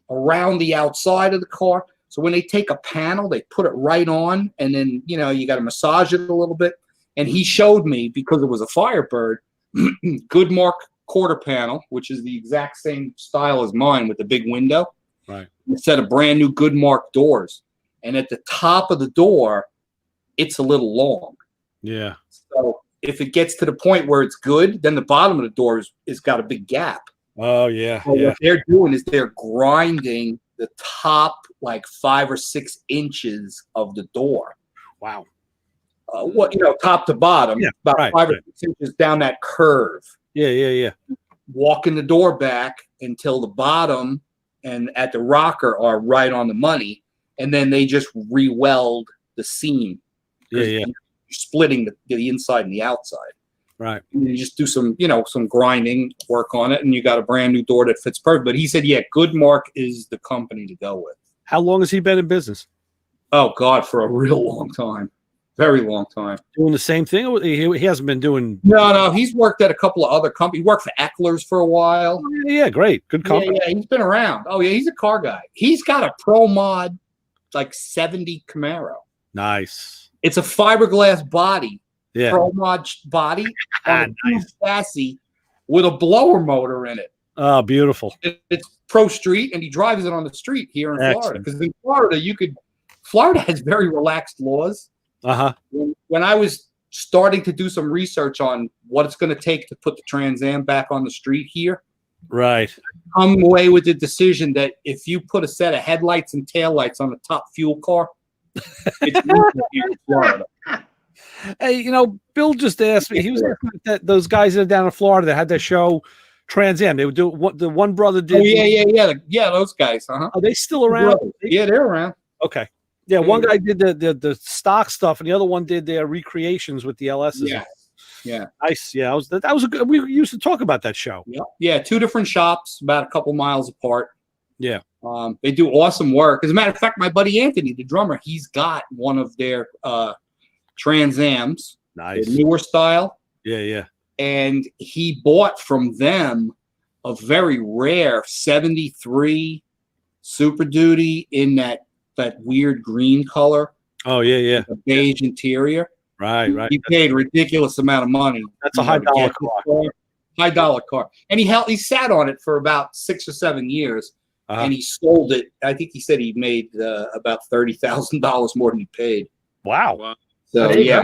Speaker 3: around the outside of the car. So when they take a panel, they put it right on, and then, you know, you got to massage it a little bit. And he showed me, because it was a Firebird, Goodmark quarter panel, which is the exact same style as mine with the big window.
Speaker 2: Right.
Speaker 3: Instead of brand new Goodmark doors. And at the top of the door, it's a little long.
Speaker 2: Yeah.
Speaker 3: So if it gets to the point where it's good, then the bottom of the door is got a big gap.
Speaker 2: Oh yeah.
Speaker 3: So
Speaker 2: Yeah.
Speaker 3: what they're doing is they're grinding the top like 5 or 6 inches of the door.
Speaker 2: Wow.
Speaker 3: What, you know, top to bottom,
Speaker 2: Yeah,
Speaker 3: about
Speaker 2: right,
Speaker 3: 5 or
Speaker 2: right.
Speaker 3: 6 inches down that curve.
Speaker 2: Yeah. Yeah. Yeah.
Speaker 3: Walking the door back until the bottom and at the rocker are right on the money, and then they just re-weld the seam.
Speaker 2: Yeah. Yeah.
Speaker 3: You're splitting the inside and the outside.
Speaker 2: Right.
Speaker 3: And you just do some, you know, some grinding work on it, and you got a brand new door that fits perfect. But he said, yeah, Goodmark is the company to go with.
Speaker 2: How long has he been in business?
Speaker 3: Oh God, for a real long time, very long time.
Speaker 2: Doing the same thing? Or he hasn't been doing.
Speaker 3: No, he's worked at a couple of other companies. He worked for Eckler's for a while.
Speaker 2: Yeah. Great. Good company.
Speaker 3: Yeah, he's been around. Oh yeah, he's a car guy. He's got a Pro Mod like 70 Camaro.
Speaker 2: Nice.
Speaker 3: It's a fiberglass body,
Speaker 2: Yeah.
Speaker 3: Pro Mod body on a
Speaker 2: Nice.
Speaker 3: chassis with a blower motor in it.
Speaker 2: Oh, beautiful.
Speaker 3: It's Pro Street, and he drives it on the street here in Florida.
Speaker 2: Excellent.
Speaker 3: Because in Florida, Florida has very relaxed laws.
Speaker 2: Uh-huh.
Speaker 3: When I was starting to do some research on what it's going to take to put the Trans Am back on the street here,
Speaker 2: Right.
Speaker 3: come away with the decision that if you put a set of headlights and taillights on the top fuel car, it's legal here in Florida.
Speaker 2: Hey, you know, Bill just asked me. He was asking that those guys that are down in Florida that had their show Trans Am. They would do what the one brother did.
Speaker 3: Oh, yeah, those guys, huh?
Speaker 2: Are they still around?
Speaker 3: Yeah, they're around.
Speaker 2: Okay. Yeah, one guy did the stock stuff, and the other one did their recreations with the LSs.
Speaker 3: Yeah.
Speaker 2: Nice. Yeah, that was a good. We used to talk about that show.
Speaker 3: Yeah, 2 different shops, about a couple miles apart.
Speaker 2: Yeah.
Speaker 3: They do awesome work. As a matter of fact, my buddy Anthony, the drummer, he's got one of their Trans Ams,
Speaker 2: Nice.
Speaker 3: the newer style,
Speaker 2: Yeah.
Speaker 3: and he bought from them a very rare 73 Super Duty in that weird green color,
Speaker 2: Oh yeah.
Speaker 3: a beige interior.
Speaker 2: Right.
Speaker 3: He paid a ridiculous amount of money.
Speaker 2: That's a high dollar car.
Speaker 3: High dollar car, and he sat on it for about 6 or 7 years,
Speaker 2: Uh-huh.
Speaker 3: and he sold it. I think he said he made about $30,000 more than he paid.
Speaker 2: Wow.
Speaker 4: Wow.
Speaker 3: So
Speaker 2: There you
Speaker 3: yeah,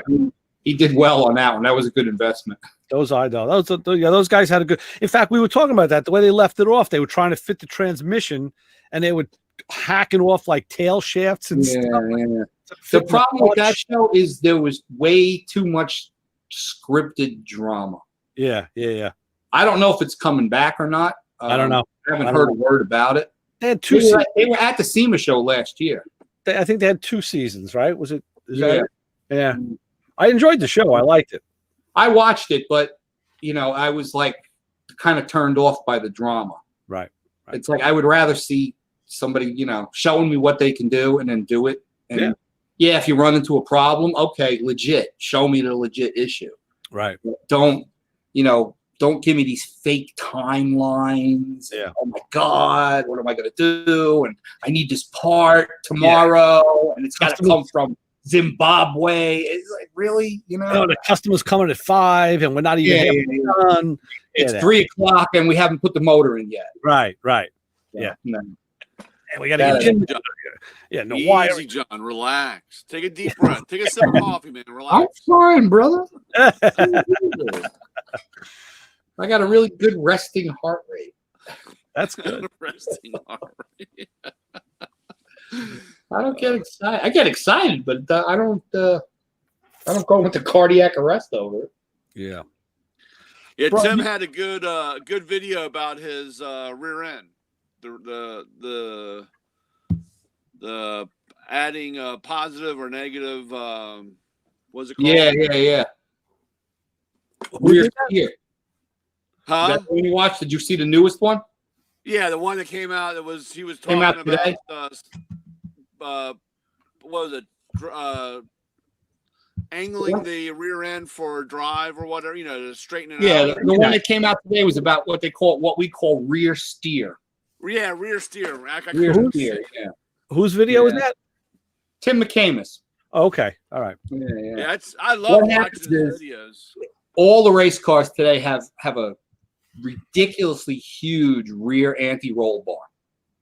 Speaker 3: he did well on that one. That was a good investment.
Speaker 2: Those high dollar. Those guys had a good. In fact, we were talking about that. The way they left it off, they were trying to fit the transmission, and they would hacking off like tail shafts and stuff.
Speaker 3: Yeah. The problem with that show is there was way too much scripted drama.
Speaker 2: Yeah.
Speaker 3: I don't know if it's coming back or not.
Speaker 2: I don't know.
Speaker 3: I haven't heard a word about it.
Speaker 2: They had 2
Speaker 3: They
Speaker 2: seasons.
Speaker 3: were at the SEMA show last year.
Speaker 2: I think they had 2 seasons, right? Was it? Is that
Speaker 3: Yeah.
Speaker 2: it? Yeah. I enjoyed the show. I liked it.
Speaker 3: I watched it, but I was like kind of turned off by the drama.
Speaker 2: Right.
Speaker 3: It's like I would rather see somebody, showing me what they can do and then do it. And if you run into a problem, okay, legit. Show me the legit issue.
Speaker 2: Right.
Speaker 3: Don't give me these fake timelines.
Speaker 2: Yeah.
Speaker 3: Oh my God, what am I gonna do? And I need this part tomorrow, and it's got to come from Zimbabwe. It's like, really,
Speaker 2: Oh, the customer's coming at 5, and we're not even done.
Speaker 3: It's
Speaker 2: Yeah.
Speaker 3: 3:00, and we haven't put the motor in yet.
Speaker 2: Right. Yeah.
Speaker 3: No.
Speaker 2: And we got to get Jim. Yeah. No wire.
Speaker 4: Easy, John. Relax. Take a deep breath. Take a sip of coffee, man.
Speaker 3: I'm
Speaker 4: Relax.
Speaker 3: fine, brother. I got a really good resting heart rate.
Speaker 2: That's good.
Speaker 4: Resting already.
Speaker 3: I don't get excited. I get excited, but I don't go into cardiac arrest over it.
Speaker 2: Yeah.
Speaker 4: Yeah,
Speaker 2: Bro,
Speaker 4: Tim had a good video about his rear end. The adding a positive or negative. What's it called?
Speaker 3: Yeah.
Speaker 2: Who
Speaker 3: Rear
Speaker 2: did that?
Speaker 3: steer.
Speaker 4: Huh?
Speaker 3: That when you watched, did you see the newest one?
Speaker 4: Yeah, the one that came out. He was
Speaker 3: Came
Speaker 4: talking
Speaker 3: out today?
Speaker 4: about what was it? angling the rear end for drive or whatever, to straighten it
Speaker 3: Yeah,
Speaker 4: out.
Speaker 3: the one that came out today was about what we call rear steer.
Speaker 4: Yeah, rear steer.
Speaker 3: Rear steer. Yeah.
Speaker 2: Whose video is that?
Speaker 3: Tim McCamus.
Speaker 2: Okay, all right.
Speaker 4: Yeah, I love
Speaker 3: What
Speaker 4: watching
Speaker 3: happens
Speaker 4: his
Speaker 3: is-
Speaker 4: videos.
Speaker 3: All the race cars today have a ridiculously huge rear anti-roll bar.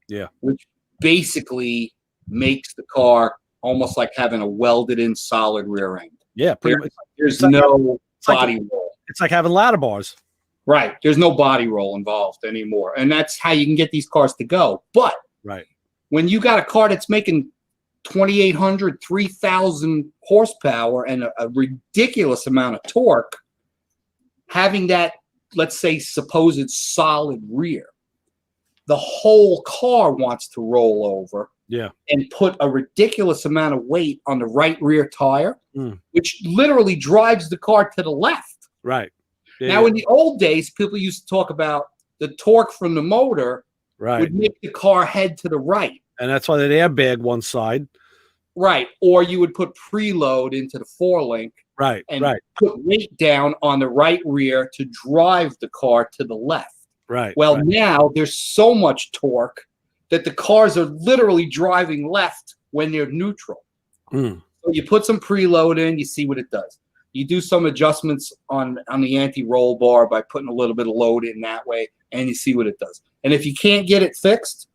Speaker 2: Yeah.
Speaker 3: Which basically makes the car almost like having a welded-in solid rear end.
Speaker 2: Yeah, pretty much.
Speaker 3: There's
Speaker 2: It's like-
Speaker 3: no
Speaker 2: like-
Speaker 3: body roll.
Speaker 2: It's like having ladder bars.
Speaker 3: Right. There's no body roll involved anymore. And that's how you can get these cars to go. But
Speaker 2: Right.
Speaker 3: when you got a car that's making 2,800, 3,000 horsepower and a ridiculous amount of torque, having that, let's say, supposed solid rear, the whole car wants to roll over
Speaker 2: Yeah.
Speaker 3: and put a ridiculous amount of weight on the right rear tire,
Speaker 2: Mm.
Speaker 3: which literally drives the car to the left.
Speaker 2: Right. Yeah,
Speaker 3: Now, in the old days, people used to talk about the torque from the motor
Speaker 2: right.
Speaker 3: would make the car head to the right.
Speaker 2: And that's why they airbag one side.
Speaker 3: Right. Or you would put preload into the four-link
Speaker 2: Right.
Speaker 3: and
Speaker 2: right.
Speaker 3: put weight down on the right rear to drive the car to the left.
Speaker 2: Right.
Speaker 3: Well,
Speaker 2: right.
Speaker 3: now there's so much torque that the cars are literally driving left when they're neutral.
Speaker 2: Mm.
Speaker 3: So you put some preload in, you see what it does. You do some adjustments on the anti-roll bar by putting a little bit of load in that way, and you see what it does. And if you can't get it fixed,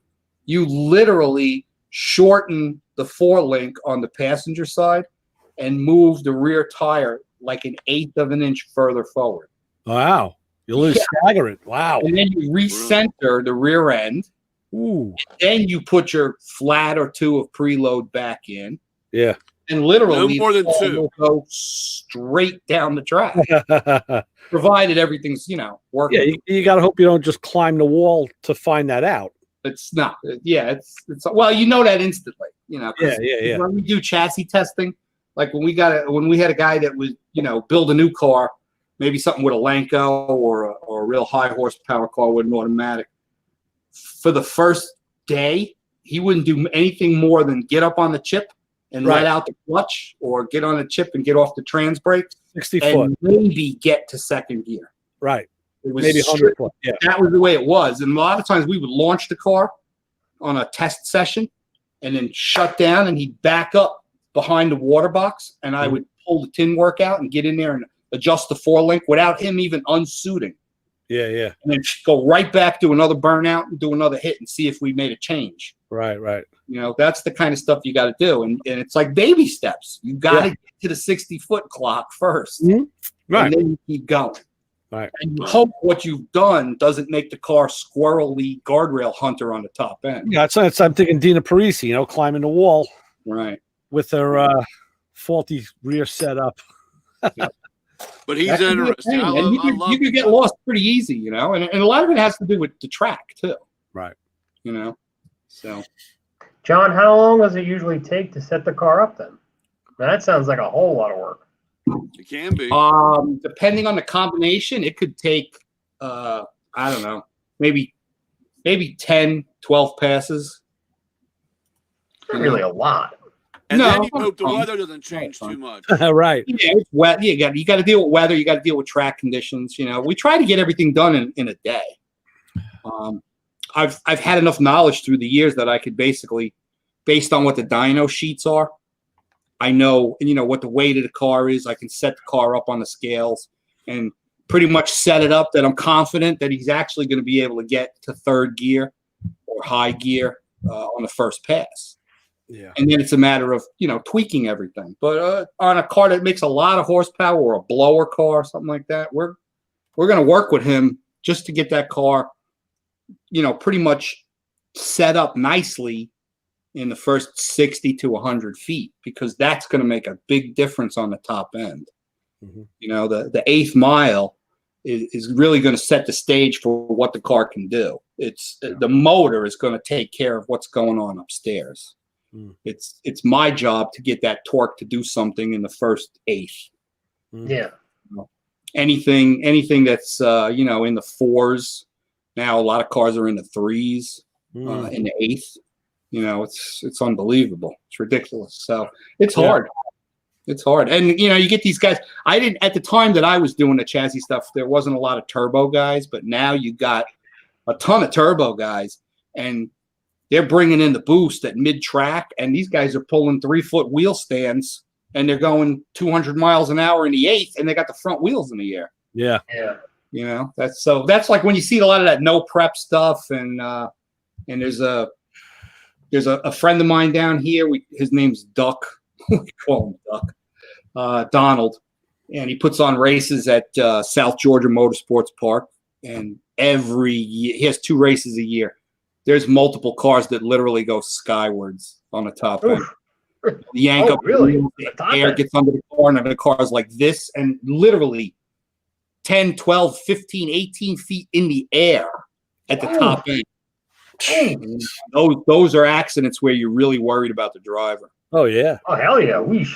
Speaker 3: you literally shorten the four-link on the passenger side and move the rear tire like 1/8 of an inch further forward.
Speaker 2: Wow. You lose stagger it. Wow.
Speaker 3: And then you recenter the rear end.
Speaker 2: Ooh.
Speaker 3: Then you put your flat or two of preload back in.
Speaker 2: Yeah.
Speaker 3: And literally
Speaker 4: No more than
Speaker 3: the car
Speaker 4: two.
Speaker 3: will go straight down the track,
Speaker 2: yeah.
Speaker 3: provided everything's, working.
Speaker 2: You got to hope you don't just climb the wall to find that out.
Speaker 3: It's not. Yeah, it's well, you know that instantly. 'Cause
Speaker 2: Yeah.
Speaker 3: when we do chassis testing, like when we had a guy that was, build a new car, maybe something with a Lanco or a real high horsepower car with an automatic. For the first day, he wouldn't do anything more than get up on the chip and
Speaker 2: Right.
Speaker 3: let out the clutch, or get on the chip and get off the trans brakes,
Speaker 2: 60
Speaker 3: and
Speaker 2: foot.
Speaker 3: maybe get to second gear.
Speaker 2: Right.
Speaker 3: It was
Speaker 2: Maybe 100
Speaker 3: strict.
Speaker 2: foot. Yeah.
Speaker 3: That was the way it was. And a lot of times we would launch the car on a test session and then shut down, and he'd back up behind the water box, and I would pull the tin work out and get in there and adjust the four-link without him even unsuiting.
Speaker 2: Yeah.
Speaker 3: And then go right back, do another burnout and do another hit and see if we made a change.
Speaker 2: Right.
Speaker 3: That's the kind of stuff you got to do. And it's like baby steps. You got to get to the 60-foot clock first.
Speaker 2: Mhm. Right.
Speaker 3: And then you keep going.
Speaker 2: Right.
Speaker 3: And you hope what you've done doesn't make the car squirrely guardrail hunter on the top end.
Speaker 2: Yeah. That's I'm thinking Dina Parisi, climbing the wall
Speaker 3: Right.
Speaker 2: with her faulty rear setup.
Speaker 4: But he's
Speaker 3: That can be a
Speaker 4: interesting.
Speaker 3: pain.
Speaker 4: I
Speaker 3: And
Speaker 4: love
Speaker 3: you could get lost pretty easy, and a lot of it has to do with the track too.
Speaker 2: Right.
Speaker 3: So
Speaker 5: John, how long does it usually take to set the car up then? Now, that sounds like a whole lot of work.
Speaker 4: It can be.
Speaker 3: depending on the combination, it could take I don't know, maybe 10, 12 passes.
Speaker 5: Not really a lot.
Speaker 4: And
Speaker 3: no,
Speaker 4: then you hope the
Speaker 3: fine.
Speaker 4: weather doesn't change
Speaker 3: Fine.
Speaker 4: too much.
Speaker 2: Right.
Speaker 3: Yeah, it's wet. You got to deal with weather. You got to deal with track conditions. We try to get everything done in a day. I've had enough knowledge through the years that I could basically, based on what the dyno sheets are, I know what the weight of the car is. I can set the car up on the scales and pretty much set it up that I'm confident that he's actually going to be able to get to third gear or high gear on the first pass.
Speaker 2: Yeah.
Speaker 3: And then it's a matter of, tweaking everything. But on a car that makes a lot of horsepower or a blower car or something like that, we're going to work with him just to get that car, pretty much set up nicely in the first 60 to 100 feet, because that's going to make a big difference on the top end.
Speaker 2: Mm-hmm.
Speaker 3: The 8th mile is really going to set the stage for what the car can do. The motor is going to take care of what's going on upstairs. It's my job to get that torque to do something in the first 1/8.
Speaker 5: Yeah.
Speaker 3: Anything that's in the 4s. Now a lot of cars are in the 3s, in the 8th. It's unbelievable. It's ridiculous. So it's hard. It's hard. And, you know, you get these guys. I didn't, at the time that I was doing the chassis stuff, there wasn't a lot of turbo guys, but now you got a ton of turbo guys, and they're bringing in the boost at mid-track, and these guys are pulling 3-foot wheel stands, and they're going 200 miles an hour in the eighth, and they got the front wheels in the air.
Speaker 2: Yeah.
Speaker 5: Yeah.
Speaker 3: You know, that's like when you see a lot of that no prep stuff, and there's a friend of mine down here. His name's Duck. We call him Duck. Donald, and he puts on races at South Georgia Motorsports Park, and every year he has 2 races a year. There's multiple cars that literally go skywards on the top end. Yank up,
Speaker 5: really?
Speaker 3: the air gets under the car, and the car's like this, and literally 10, 12, 15, 18 feet in the air at the top end. Those are accidents where you're really worried about the driver.
Speaker 2: Oh yeah.
Speaker 5: Oh hell yeah! Weesh.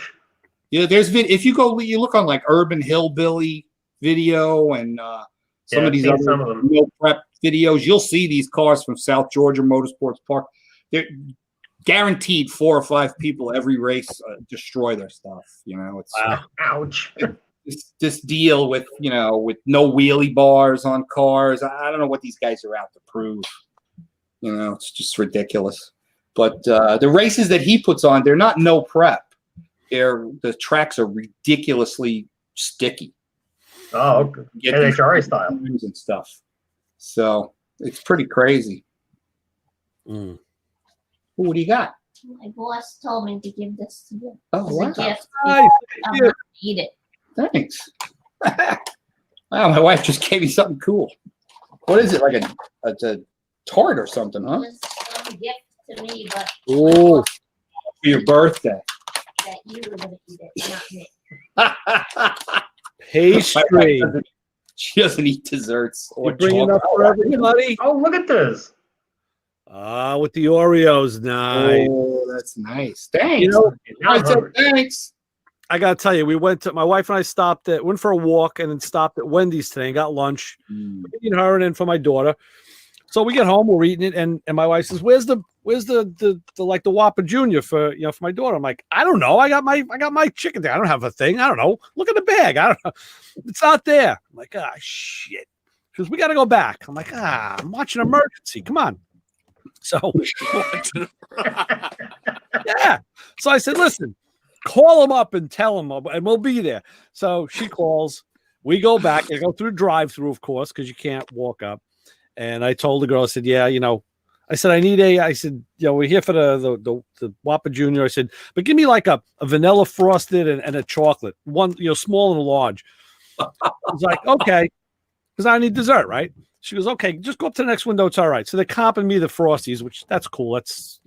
Speaker 3: Yeah, if you look on like Urban Hillbilly video and some of these other no prep videos, you'll see these cars from South Georgia Motorsports Park. They're guaranteed 4 or 5 people every race destroy their stuff. You know, it's
Speaker 5: ouch.
Speaker 3: This deal with, you know, with no wheelie bars on cars. I don't know what these guys are out to prove. You know, it's just ridiculous. But the races that he puts on, they're not no prep. The tracks are ridiculously sticky.
Speaker 5: Oh, okay. NHRA style
Speaker 3: and stuff. So it's pretty crazy.
Speaker 2: Mm.
Speaker 3: What do you got?
Speaker 6: My boss told me to give this to you.
Speaker 3: Oh, wow.
Speaker 6: As a gift.
Speaker 2: Nice.
Speaker 6: I'm gonna eat it.
Speaker 3: Thanks. Wow, my wife just gave me something cool. What is it? Like a tart or something, huh?
Speaker 6: It was a gift to me, but
Speaker 2: Oh,
Speaker 3: For your birthday.
Speaker 6: that you were gonna eat it, not me.
Speaker 2: pastry.
Speaker 3: She doesn't eat desserts.
Speaker 2: You bringing up for everybody?
Speaker 5: Oh, look at this.
Speaker 2: With the Oreos, nice.
Speaker 3: Oh, that's nice. Thanks.
Speaker 2: You know,
Speaker 5: Now I'm hungry.
Speaker 3: Thanks.
Speaker 2: I gotta tell you, my wife and I went for a walk and then stopped at Wendy's today and got lunch. Me and her and then for my daughter. So we get home, we're eating it, and my wife says, "Where's the like the Whopper Junior for my daughter?" I'm like, "I don't know. I got my chicken there. I don't have a thing. I don't know. Look at the bag. I don't know. It's not there." I'm like, "Ah, shit." She goes, "We got to go back." I'm like, "I'm watching Emergency. Come on." So yeah. So I said, "Listen, call them up and tell them, and we'll be there." So she calls. We go back. I go through drive-through, of course, because you can't walk up. And I told the girl, I said, "Yeah, I said, I said, we're here for the Whopper Junior. I said, but give me like a vanilla frosted and a chocolate, one, small and large." I was like, "Okay," because I need dessert, right? She goes, "Okay, just go up to the next window. It's all right." So they're comping me the Frosties, which that's cool. That's,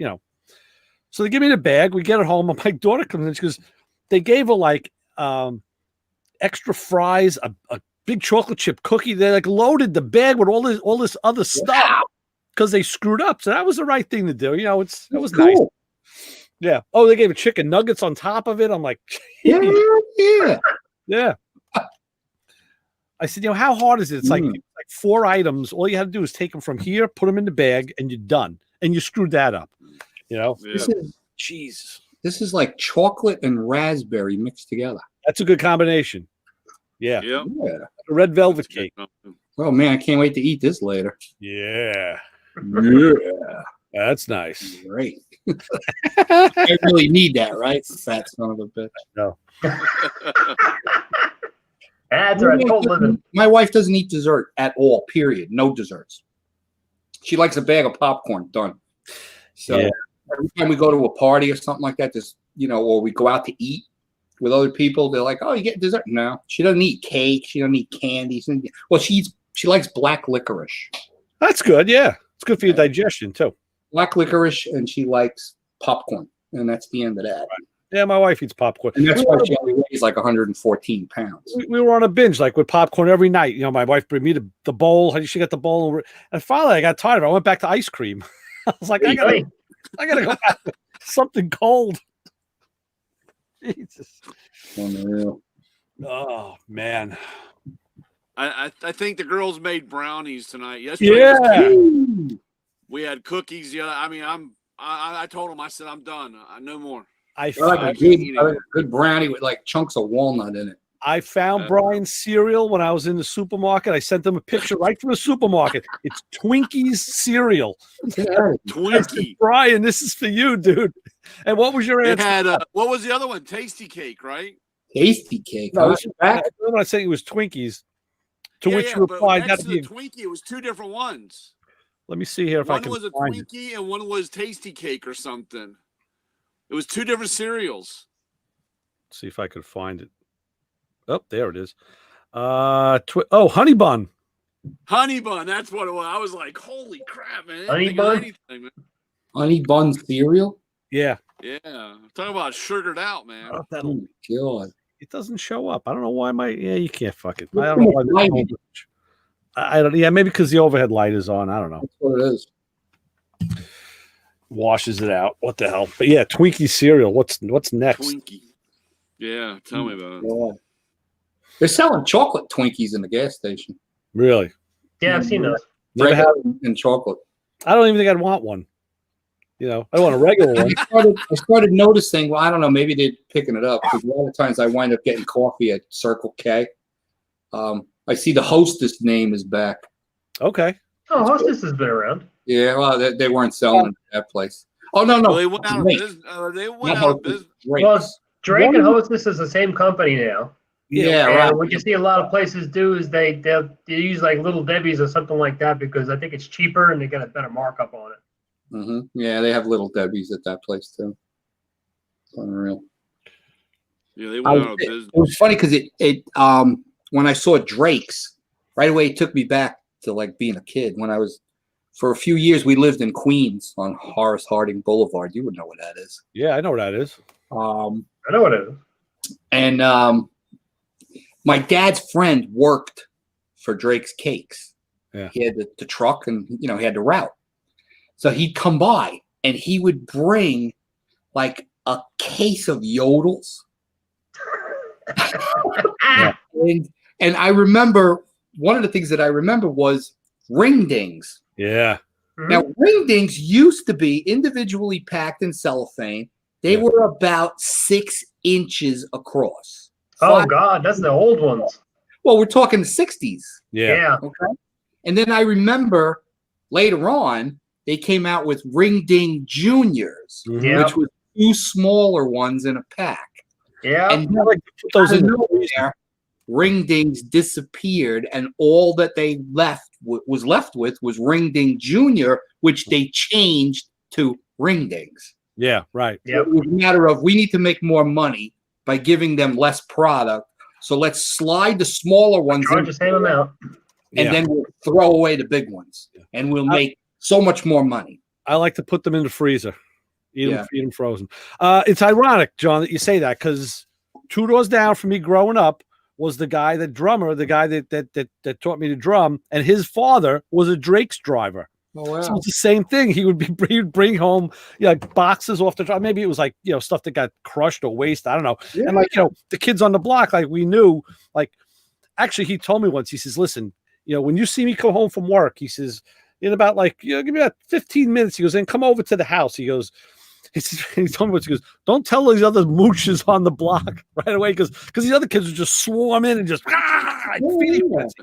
Speaker 2: so they give me the bag. We get it home. And my daughter comes in. She goes, they gave her like extra fries, a big chocolate chip cookie. They like loaded the bag with all this other stuff because they screwed up. So that was the right thing to do. It was cool. Nice. Yeah. Oh, they gave a chicken nuggets on top of it. I'm like, yeah. I said, how hard is it? It's like 4 items. All you have to do is take them from here, put them in the bag, and you're done. And you screwed that up.
Speaker 4: Yeah.
Speaker 3: This is like chocolate and raspberry mixed together.
Speaker 2: That's a good combination. Yeah.
Speaker 4: Yep.
Speaker 3: Yeah.
Speaker 2: A red velvet cake.
Speaker 3: Oh man, I can't wait to eat this later.
Speaker 2: Yeah.
Speaker 3: Yeah.
Speaker 2: That's nice.
Speaker 3: Great. I really need that, right? Fat son of a bitch.
Speaker 2: No.
Speaker 5: Ads are a total living.
Speaker 3: My wife doesn't eat dessert at all, period. No desserts. She likes a bag of popcorn, done. So every time we go to a party or something like that, or we go out to eat with other people, they're like, "Oh, you get dessert?" No, she doesn't eat cake. She doesn't eat candy. Well, she likes black licorice.
Speaker 2: That's good. Yeah. It's good for your digestion too.
Speaker 3: Black licorice, and she likes popcorn. And that's the end of that.
Speaker 2: Yeah, my wife eats popcorn.
Speaker 3: And that's why she only weighs like 114 pounds.
Speaker 2: We were on a binge, like with popcorn every night. My wife bring me the bowl. She got the bowl, and finally I got tired of it. I went back to ice cream. I was like, I gotta go back to something cold. Jesus.
Speaker 3: Unreal.
Speaker 2: Oh man.
Speaker 4: I think the girls made brownies tonight. Yesterday, we had cookies. Yeah, I mean, I told them, I said, I'm done. No more.
Speaker 3: I like
Speaker 4: I
Speaker 3: a
Speaker 4: can't
Speaker 3: good brownie with like chunks of walnut in it.
Speaker 2: I found Brian's cereal when I was in the supermarket. I sent them a picture right from the supermarket. It's Twinkies cereal.
Speaker 4: Twinkie.
Speaker 2: Brian, this is for you, dude. And what was your
Speaker 4: It
Speaker 2: answer?
Speaker 4: had what was the other one? Tasty Cake, right?
Speaker 3: Tasty cake.
Speaker 2: No,
Speaker 3: Huh?
Speaker 2: this is back when I said it was Twinkies. To which you
Speaker 4: but
Speaker 2: replied,
Speaker 4: next
Speaker 2: "That'd
Speaker 4: to
Speaker 2: be."
Speaker 4: the Twinkie, it was two different ones.
Speaker 2: Let me see here if I
Speaker 4: One
Speaker 2: can
Speaker 4: was a
Speaker 2: find it.
Speaker 4: Twinkie and one was Tasty Cake or something. It was two different cereals.
Speaker 2: See if I could find it. Oh, there it is. Honey Bun.
Speaker 4: Honey Bun, that's what it was. I was like, holy crap, man. I didn't
Speaker 5: Honey
Speaker 4: think of
Speaker 5: Bun?
Speaker 4: anything, man.
Speaker 3: Honey bun cereal.
Speaker 2: Yeah.
Speaker 4: Yeah. Talking about sugared out, man.
Speaker 2: Oh,
Speaker 3: Oh my god.
Speaker 2: it doesn't show up. I don't know why you can't fuck it. I
Speaker 3: Look
Speaker 2: don't know
Speaker 3: at
Speaker 2: why.
Speaker 3: the lighting.
Speaker 2: I don't. Yeah, maybe because the overhead light is on. I don't know.
Speaker 3: That's what it is.
Speaker 2: Washes it out. What the hell? But yeah, Twinkie cereal. What's next?
Speaker 4: Twinkie. Yeah, tell me about it.
Speaker 3: God. They're selling chocolate Twinkies in the gas station.
Speaker 2: Really?
Speaker 5: Yeah, I've seen those.
Speaker 2: Never had.
Speaker 3: Regular and chocolate.
Speaker 2: I don't even think I'd want one. You know, I want a regular one.
Speaker 3: I started noticing, well, I don't know, maybe they're picking it up because a lot of times I wind up getting coffee at Circle K. I see the Hostess name is back.
Speaker 2: Okay.
Speaker 5: Oh, Hostess has been around.
Speaker 3: Yeah, well, they weren't selling at that place. Oh, no.
Speaker 4: Well, they went out of
Speaker 3: Drake.
Speaker 4: business. They
Speaker 3: Not
Speaker 4: went out of
Speaker 3: Hostess,
Speaker 4: business.
Speaker 3: Drake.
Speaker 5: Well, Drake and
Speaker 2: One-
Speaker 5: Hostess is the same company now.
Speaker 3: Yeah,
Speaker 5: And
Speaker 3: right.
Speaker 5: what you see a lot of places do is they use like Little Debbie's or something like that because I think it's cheaper and they get a better markup on it.
Speaker 3: Yeah, they have Little Debbie's at that place too. Unreal.
Speaker 4: Yeah, they went out of
Speaker 3: It
Speaker 4: business.
Speaker 3: was funny because it when I saw Drake's, right away it took me back to like being a kid. When I was for a few years we lived in Queens on Horace Harding Boulevard. You would know what that is.
Speaker 2: Yeah, I know what that is.
Speaker 5: I know what it is.
Speaker 3: And my dad's friend worked for Drake's Cakes.
Speaker 2: Yeah.
Speaker 3: He had the truck and he had the route. So he'd come by and he would bring like a case of yodels.
Speaker 2: Yeah.
Speaker 3: And I remember one of the things that I remember was ring dings.
Speaker 2: Yeah.
Speaker 3: Now, ring dings used to be individually packed in cellophane. They
Speaker 2: Yeah.
Speaker 3: were about 6 inches across.
Speaker 5: Oh God, that's the old ones.
Speaker 3: Well, we're talking the 60s.
Speaker 2: Yeah.
Speaker 5: Yeah.
Speaker 3: Okay. And then I remember later on, they came out with ring ding juniors,
Speaker 2: Mhm.
Speaker 5: Yeah.
Speaker 3: which was 2 smaller ones in a pack.
Speaker 5: Yeah.
Speaker 3: And
Speaker 2: I like to put those in.
Speaker 3: nowhere, ring dings disappeared, and all that they was left with was ring ding junior, which they changed to ring dings.
Speaker 2: Yeah. Right.
Speaker 5: Yep.
Speaker 3: It was a matter of we need to make more money by giving them less product, so let's slide the smaller ones
Speaker 5: Charge
Speaker 3: in,
Speaker 5: the same amount.
Speaker 3: and
Speaker 2: Yeah.
Speaker 3: then we'll throw away the big ones, and we'll make so much more money.
Speaker 2: I like to put them in the freezer. Eat
Speaker 3: Yeah.
Speaker 2: them frozen. It's ironic, John, that you say that because 2 doors down from me growing up was the guy, the drummer, the guy that taught me to drum, and his father was a Drake's driver.
Speaker 3: Oh wow!
Speaker 2: So it's the same thing. He would bring home like boxes off the truck. Maybe it was like stuff that got crushed or waste. I don't know.
Speaker 3: Yeah.
Speaker 2: And like the kids on the block, like we knew. Like actually, he told me once. He says, "Listen, when you see me come home from work, he says, in about give me about 15 minutes. He goes, and come over to the house. He goes." He told me what he goes. Don't tell these other mooches on the block right away because these other kids would just swarm in and just feeding frenzy.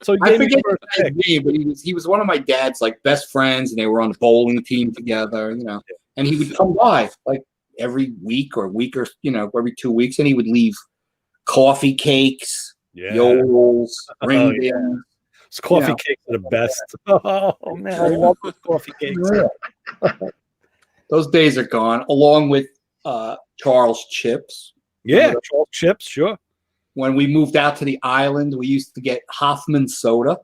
Speaker 2: So he
Speaker 3: I
Speaker 2: gave me
Speaker 3: forget
Speaker 2: the first
Speaker 3: his
Speaker 2: pick.
Speaker 3: name, but he was one of my dad's like best friends, and they were on the bowling team together. And he would come by like every week or every 2 weeks, and he would leave coffee cakes,
Speaker 2: Yeah,
Speaker 3: yodels, ring
Speaker 2: yeah.
Speaker 3: dings.
Speaker 2: It's coffee
Speaker 3: Yeah.
Speaker 2: cakes are the best. Oh man, I love those coffee cakes.
Speaker 3: Those days are gone, along with Charles Chips.
Speaker 2: Yeah, Charles chips, sure.
Speaker 3: When we moved out to the island, we used to get Hoffman soda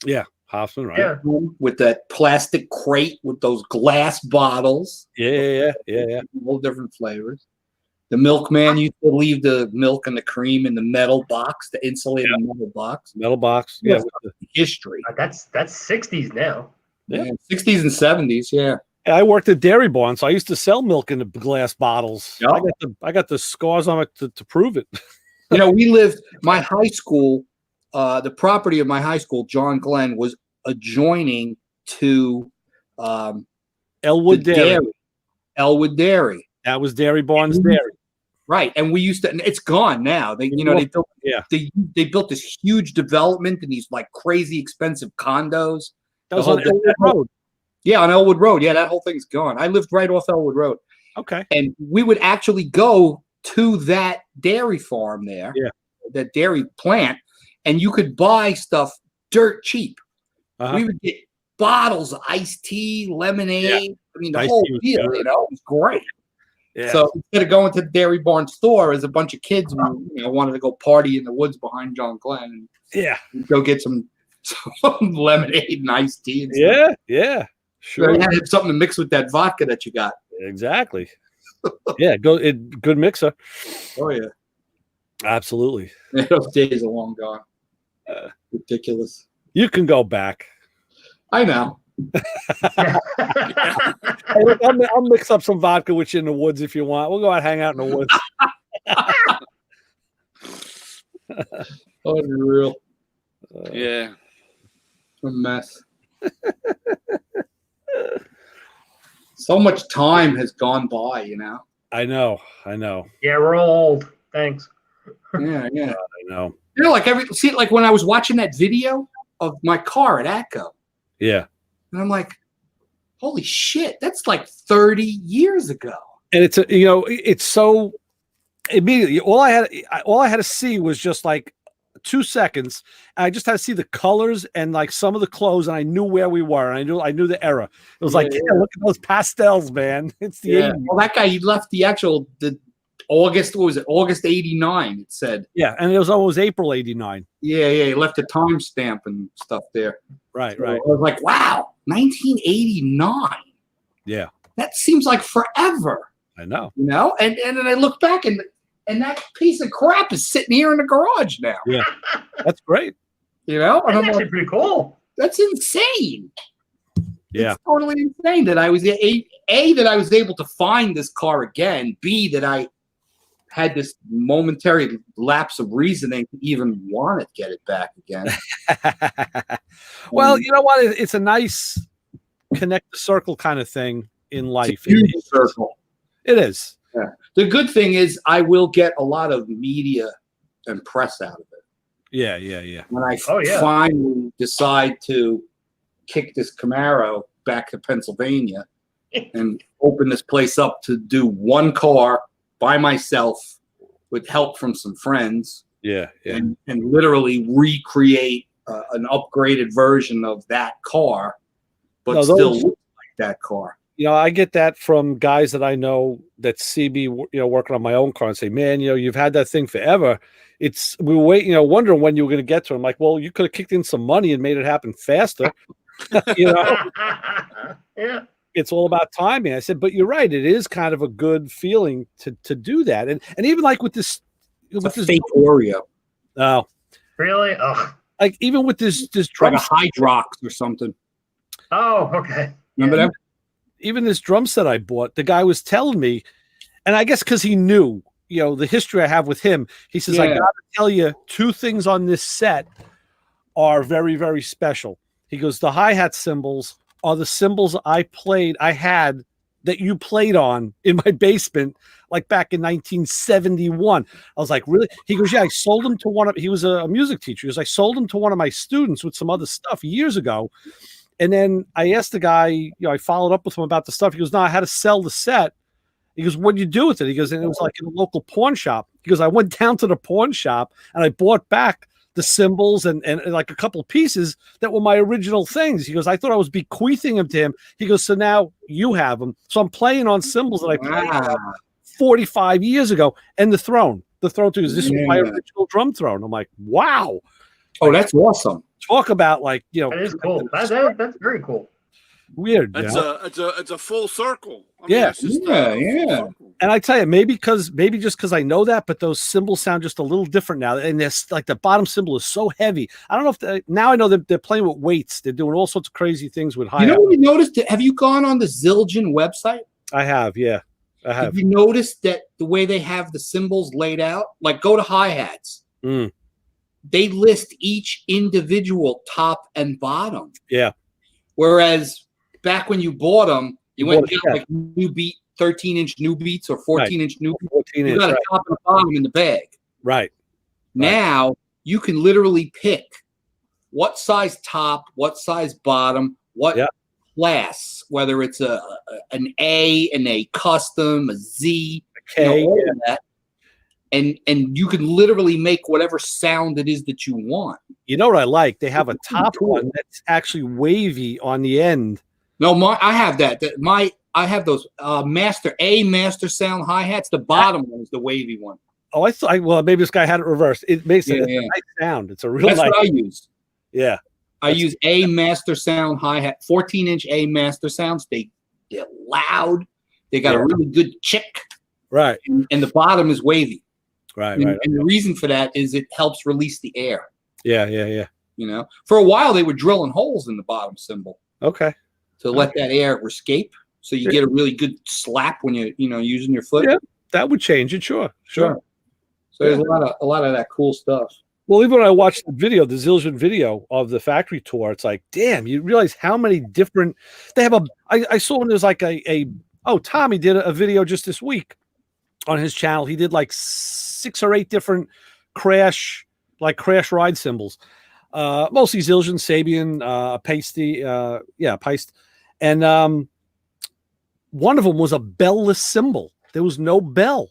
Speaker 2: Yeah, Hoffman, right?
Speaker 5: Yeah.
Speaker 3: with that plastic crate with those glass bottles,
Speaker 2: Yeah.
Speaker 3: all different flavors. The milkman used to leave the milk and the cream in the metal box, the insulated metal box.
Speaker 2: Metal box. Yeah,
Speaker 3: Yes. History.
Speaker 5: That's 60s now.
Speaker 2: Yeah.
Speaker 3: 60s and 70s, yeah.
Speaker 2: I worked at Dairy Barn, so I used to sell milk in the glass bottles.
Speaker 3: Yeah.
Speaker 2: I got the scars on it to prove it.
Speaker 3: We lived, my high school, the property of my high school, John Glenn, was adjoining to
Speaker 2: Elwood
Speaker 3: the
Speaker 2: Dairy.
Speaker 3: Elwood Dairy.
Speaker 2: That was Dairy Barnes Dairy.
Speaker 3: Right, and we used to. And it's gone now. They built.
Speaker 2: Yeah.
Speaker 3: They built this huge development and these like crazy expensive condos.
Speaker 2: That was
Speaker 3: The
Speaker 2: on
Speaker 3: whole-
Speaker 2: Elwood Road.
Speaker 3: Yeah, on Elwood Road. Yeah, that whole thing's gone. I lived right off Elwood Road,
Speaker 2: Okay.
Speaker 3: and we would actually go to that dairy farm there.
Speaker 2: Yeah.
Speaker 3: That dairy plant, and you could buy stuff dirt cheap.
Speaker 2: Uh-huh.
Speaker 3: We would get bottles of iced tea, lemonade. I mean, the
Speaker 2: Iced
Speaker 3: whole
Speaker 2: tea was
Speaker 3: deal.
Speaker 2: good.
Speaker 3: You know, it was great.
Speaker 2: Yeah.
Speaker 3: So instead of going to the Dairy Barn store as a bunch of kids who wanted to go party in the woods behind John Glenn
Speaker 2: yeah.
Speaker 3: and go get some lemonade and iced tea and stuff.
Speaker 2: Yeah. Yeah.
Speaker 3: So
Speaker 2: Sure.
Speaker 3: you had to have something to mix with that vodka that you got.
Speaker 2: Exactly. Yeah. Good mixer.
Speaker 3: Oh yeah.
Speaker 2: Absolutely.
Speaker 3: Those days are long gone. Ridiculous.
Speaker 2: You can go back.
Speaker 3: I know.
Speaker 2: Hey, look, I'll mix up some vodka with you in the woods if you want. We'll go out and hang out in the woods.
Speaker 3: Unreal.
Speaker 4: Yeah.
Speaker 3: A mess. So much time has gone by, you know.
Speaker 2: I know.
Speaker 5: Yeah, we're all old. Thanks.
Speaker 3: Yeah, yeah.
Speaker 2: I know.
Speaker 3: You know, like when I was watching that video of my car at Atco,
Speaker 2: Yeah.
Speaker 3: and I'm like, holy shit, that's like 30 years ago.
Speaker 2: And it's so immediately all I had to see was just like 2 seconds. I just had to see the colors and like some of the clothes, and I knew where we were. And I knew the era. It was like, yeah, look at those pastels, man. It's the 80s.
Speaker 3: Well, that guy, he left the August, what was it? August 89, it said.
Speaker 2: Yeah, and it was almost April 89.
Speaker 3: Yeah, he left a timestamp and stuff there.
Speaker 2: Right,
Speaker 3: So
Speaker 2: right.
Speaker 3: I was like, wow, 1989.
Speaker 2: Yeah,
Speaker 3: That seems like forever,
Speaker 2: I know.
Speaker 3: you know? And then I look back and that piece of crap is sitting here in the garage now.
Speaker 2: Yeah. That's great.
Speaker 3: You know? And
Speaker 5: That's
Speaker 3: I'm
Speaker 5: actually
Speaker 3: like,
Speaker 5: pretty cool.
Speaker 3: that's insane.
Speaker 2: Yeah.
Speaker 3: It's totally insane that I was that I was able to find this car again. B, that I had this momentary lapse of reasoning to even want to get it back again.
Speaker 2: Well, you know what? It's a nice connect the circle kind of thing in life.
Speaker 3: It's a huge circle.
Speaker 2: It is.
Speaker 3: Yeah. The good thing is I will get a lot of media and press out of it.
Speaker 2: Yeah.
Speaker 3: When I
Speaker 5: Oh, yeah.
Speaker 3: finally decide to kick this Camaro back to Pennsylvania and open this place up to do one car by myself with help from some friends
Speaker 2: Yeah.
Speaker 3: and literally recreate an upgraded version of that car, but
Speaker 2: No,
Speaker 3: still
Speaker 2: those-
Speaker 3: look like that car.
Speaker 2: I get that from guys that I know that see me, working on my own car and say, man, you've had that thing forever. We were waiting, wondering when you were going to get to it. I'm like, well, you could have kicked in some money and made it happen faster.
Speaker 5: Yeah.
Speaker 2: It's all about timing. I said, but you're right. It is kind of a good feeling to do that. And even like with this,
Speaker 3: It's a fake Oreo.
Speaker 5: Really? Oh.
Speaker 2: Like even with this
Speaker 3: Like
Speaker 2: drum,
Speaker 3: a Hydrox or something.
Speaker 5: Oh, okay.
Speaker 3: Remember that?
Speaker 2: even this drum set I bought, the guy was telling me, and I guess because he knew, the history I have with him, he says, I
Speaker 3: Yeah.
Speaker 2: gotta tell you, 2 things on this set are very, very special. He goes, the hi-hat cymbals are the cymbals I had that you played on in my basement, like back in 1971. I was like, really? He goes, yeah, I sold them to he was a music teacher. He goes, I sold them to one of my students with some other stuff years ago. And then I asked the guy, I followed up with him about the stuff. He goes, no, I had to sell the set. He goes, what'd you do with it? He goes, and it was like in a local pawn shop. He goes, I went down to the pawn shop and I bought back the cymbals and like a couple of pieces that were my original things. He goes, I thought I was bequeathing them to him. He goes, so now you have them. So I'm playing on cymbals that I played
Speaker 3: Wow.
Speaker 2: 45 years ago. And the throne too, is this was my
Speaker 3: Yeah.
Speaker 2: original drum throne. I'm like, wow.
Speaker 3: Oh, that's awesome.
Speaker 2: Talk about like,
Speaker 5: That is cool. That's very cool.
Speaker 2: weird.
Speaker 4: It's a full circle.
Speaker 2: Yeah.
Speaker 4: it's just
Speaker 3: Yeah,
Speaker 4: a full
Speaker 3: yeah.
Speaker 4: circle.
Speaker 2: And I tell you, maybe just because I know that, but those cymbals sound just a little different now. And this, like the bottom cymbal is so heavy. I don't know if now I know that they're playing with weights. They're doing all sorts of crazy things with hi-hat.
Speaker 3: You know what you noticed? Have you gone on the Zildjian website?
Speaker 2: I have, yeah, I have.
Speaker 3: Have you noticed that the way they have the cymbals laid out? Like go to hi-hats.
Speaker 2: Mm.
Speaker 3: They list each individual top and bottom.
Speaker 2: Yeah.
Speaker 3: Whereas back when you bought them, you went and
Speaker 2: Bought a
Speaker 3: got like new beat 13-inch new beats or 14-inch new beats.
Speaker 2: 14
Speaker 3: You
Speaker 2: inch.
Speaker 3: got a
Speaker 2: Right.
Speaker 3: top and a bottom in the bag.
Speaker 2: Right.
Speaker 3: Now you can literally pick what size top, what size bottom, what
Speaker 2: Yeah.
Speaker 3: class, whether it's an A and a custom, a Z,
Speaker 2: Okay.
Speaker 3: all of that. And you can literally make whatever sound it is that you want.
Speaker 2: You know what I like? They have a
Speaker 3: It's
Speaker 2: top
Speaker 3: cool.
Speaker 2: one that's actually wavy on the end.
Speaker 3: No, I have that. I have those master sound hi-hats. The bottom one is the wavy one.
Speaker 2: Oh, I thought. Well, maybe this guy had it reversed. It makes it
Speaker 3: Yeah,
Speaker 2: it's
Speaker 3: yeah.
Speaker 2: a nice sound. It's a real
Speaker 3: That's
Speaker 2: nice.
Speaker 3: what I use.
Speaker 2: Yeah.
Speaker 3: I use A master sound hi-hat, 14-inch A master sounds. They're loud. They got a really good chick,
Speaker 2: Right.
Speaker 3: and the bottom is wavy.
Speaker 2: Right.
Speaker 3: And,
Speaker 2: Right.
Speaker 3: and the reason for that is it helps release the air.
Speaker 2: Yeah. Yeah. Yeah.
Speaker 3: You know, for a while they were drilling holes in the bottom cymbal
Speaker 2: Okay.
Speaker 3: to let that air escape, so you get a really good slap when you're using your foot.
Speaker 2: Yeah. That would change it. Sure. Sure.
Speaker 3: So there's a lot of that cool stuff.
Speaker 2: Well, even when I watched the video, the Zildjian video of the factory tour, it's like, damn, you realize how many different they have. I saw when there's like Tommy did a video just this week on his channel. He did like 6 or 8 different crash ride cymbals, mostly Zildjian, Sabian, Paiste, Paiste, and one of them was a bell-less cymbal. There was no bell.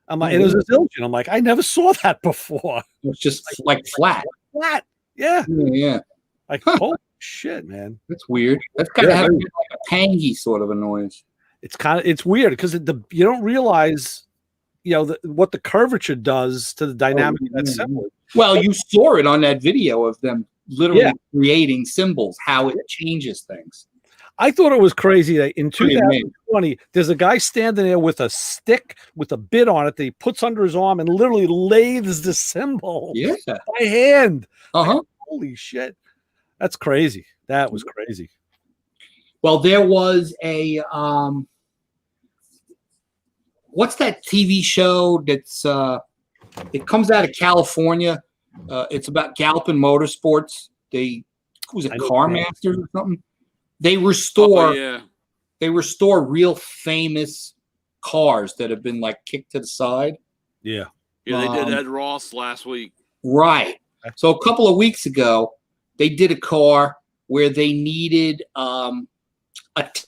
Speaker 2: I'm like, and it was a Zildjian. I'm like, I never saw that before.
Speaker 3: It's just like flat.
Speaker 2: Flat. Yeah.
Speaker 3: Yeah,
Speaker 2: Like, holy shit, man.
Speaker 3: that's weird. That's kind of
Speaker 2: Yeah,
Speaker 3: having like a tangy sort of a noise.
Speaker 2: It's weird because you don't realize, what the curvature does to the dynamic of that
Speaker 3: yeah.
Speaker 2: cymbal.
Speaker 3: Well, you saw it on that video of them literally
Speaker 2: Yeah.
Speaker 3: creating symbols, how it changes things.
Speaker 2: I thought it was crazy that in
Speaker 3: Pretty amazing.
Speaker 2: 2020, there's a guy standing there with a stick with a bit on it that he puts under his arm and literally lathes the cymbal
Speaker 3: Yeah.
Speaker 2: by hand.
Speaker 3: Uh-huh.
Speaker 2: Holy shit. That's crazy. That was crazy.
Speaker 3: Well, there was a what's that TV show that's it comes out of California. It's about Galpin Motorsports. Was it
Speaker 2: I know
Speaker 3: Car
Speaker 2: that.
Speaker 3: Masters or something? They restore
Speaker 4: Oh, yeah.
Speaker 3: they restore real famous cars that have been like kicked to the side.
Speaker 2: Yeah.
Speaker 4: Yeah, they did
Speaker 3: Um,
Speaker 4: Ed Ross last week.
Speaker 3: Right. So a couple of weeks ago, they did a car where they needed a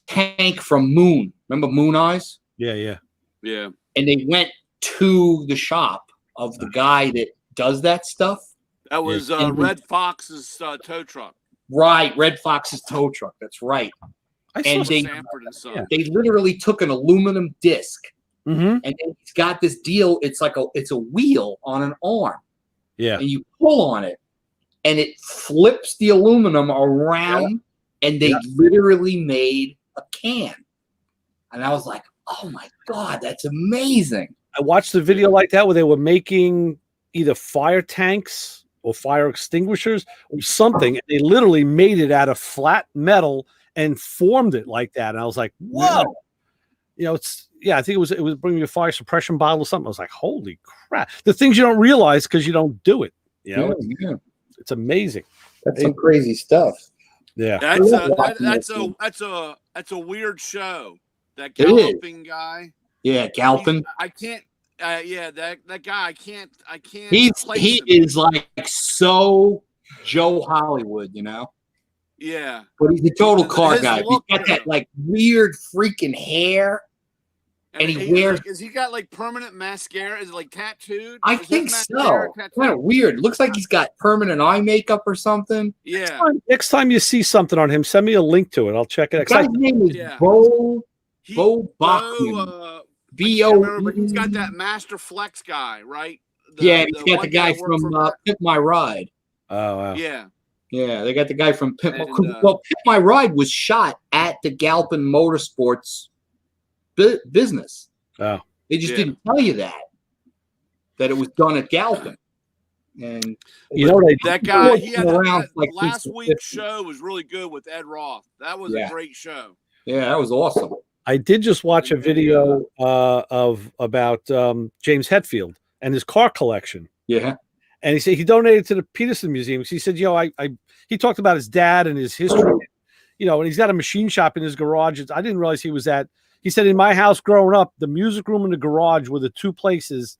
Speaker 3: tank from Moon. Remember Moon Eyes?
Speaker 2: Yeah. Yeah.
Speaker 4: Yeah.
Speaker 3: And they went to the shop of the guy that does that stuff.
Speaker 4: That was
Speaker 3: And-
Speaker 4: Red Fox's tow truck.
Speaker 3: Right, Red Fox's tow truck. That's right.
Speaker 2: I
Speaker 3: And
Speaker 2: saw
Speaker 3: they
Speaker 4: Sanford and Son.
Speaker 2: Yeah.
Speaker 3: they literally took an aluminum disc
Speaker 2: Mhm.
Speaker 3: and then he's got this deal. It's a wheel on an arm,
Speaker 2: Yeah.
Speaker 3: and you pull on it, and it flips the aluminum around, and they literally made a can. And I was like, "Oh my god, that's amazing!"
Speaker 2: I watched a video like that where they were making either fire tanks or fire extinguishers or something. And they literally made it out of flat metal and formed it like that. And I was like, whoa. I think it was bringing a fire suppression bottle or something. I was like, holy crap. The things you don't realize because you don't do it.
Speaker 3: Yeah.
Speaker 2: It's amazing.
Speaker 3: That's some crazy stuff.
Speaker 2: Yeah.
Speaker 4: That's
Speaker 3: love
Speaker 4: a
Speaker 3: watching
Speaker 4: that's
Speaker 3: that
Speaker 4: that's a weird show. That
Speaker 3: It is.
Speaker 4: galloping guy.
Speaker 3: Yeah, Galpin.
Speaker 4: I can't. That guy. I can't.
Speaker 3: He
Speaker 4: place him.
Speaker 3: is like so Joe Hollywood,
Speaker 4: Yeah.
Speaker 3: but he's a total car
Speaker 4: His
Speaker 3: guy. He's
Speaker 4: look,
Speaker 3: got that like weird freaking hair. And he wears-
Speaker 4: Is he got like permanent mascara? Is it like tattooed?
Speaker 3: I
Speaker 4: Is his
Speaker 3: think
Speaker 4: mascara
Speaker 3: so.
Speaker 4: tattooed?
Speaker 3: Kind of weird. Looks like he's got permanent eye makeup or something.
Speaker 4: Yeah.
Speaker 2: Next time you see something on him, send me a link to it. I'll check it
Speaker 3: The
Speaker 2: out.
Speaker 3: guy's name is
Speaker 4: Yeah.
Speaker 3: Bo
Speaker 4: He-
Speaker 3: Bo Bachman.
Speaker 4: I
Speaker 3: B
Speaker 4: can't
Speaker 3: O.
Speaker 4: remember, but he's got that Master Flex guy, right?
Speaker 3: Yeah, he's got the
Speaker 4: one
Speaker 3: guy
Speaker 4: that worked
Speaker 3: from
Speaker 4: for-
Speaker 3: Pimp My Ride.
Speaker 2: Oh, wow.
Speaker 4: Yeah.
Speaker 3: Yeah, they got the guy from Pimp.
Speaker 4: And,
Speaker 3: Well, Pimp My Ride was shot at the Galpin Motorsports business.
Speaker 2: Oh.
Speaker 3: They just
Speaker 4: Yeah.
Speaker 3: didn't tell you that it was done at Galpin. And
Speaker 2: You know,
Speaker 4: That guy, he had
Speaker 3: Around,
Speaker 4: that
Speaker 3: like, since
Speaker 4: last
Speaker 3: the
Speaker 4: week's
Speaker 3: 50s.
Speaker 4: show was really good with Ed Roth. That was
Speaker 3: Yeah.
Speaker 4: a great show.
Speaker 3: yeah, that was awesome.
Speaker 2: I did just watch a video about James Hetfield and his car collection.
Speaker 3: Yeah,
Speaker 2: And he said he donated to the Peterson Museum. He said, he talked about his dad and his history, and he's got a machine shop in his garage. I didn't realize he was that. He said, in my house growing up, the music room and the garage were the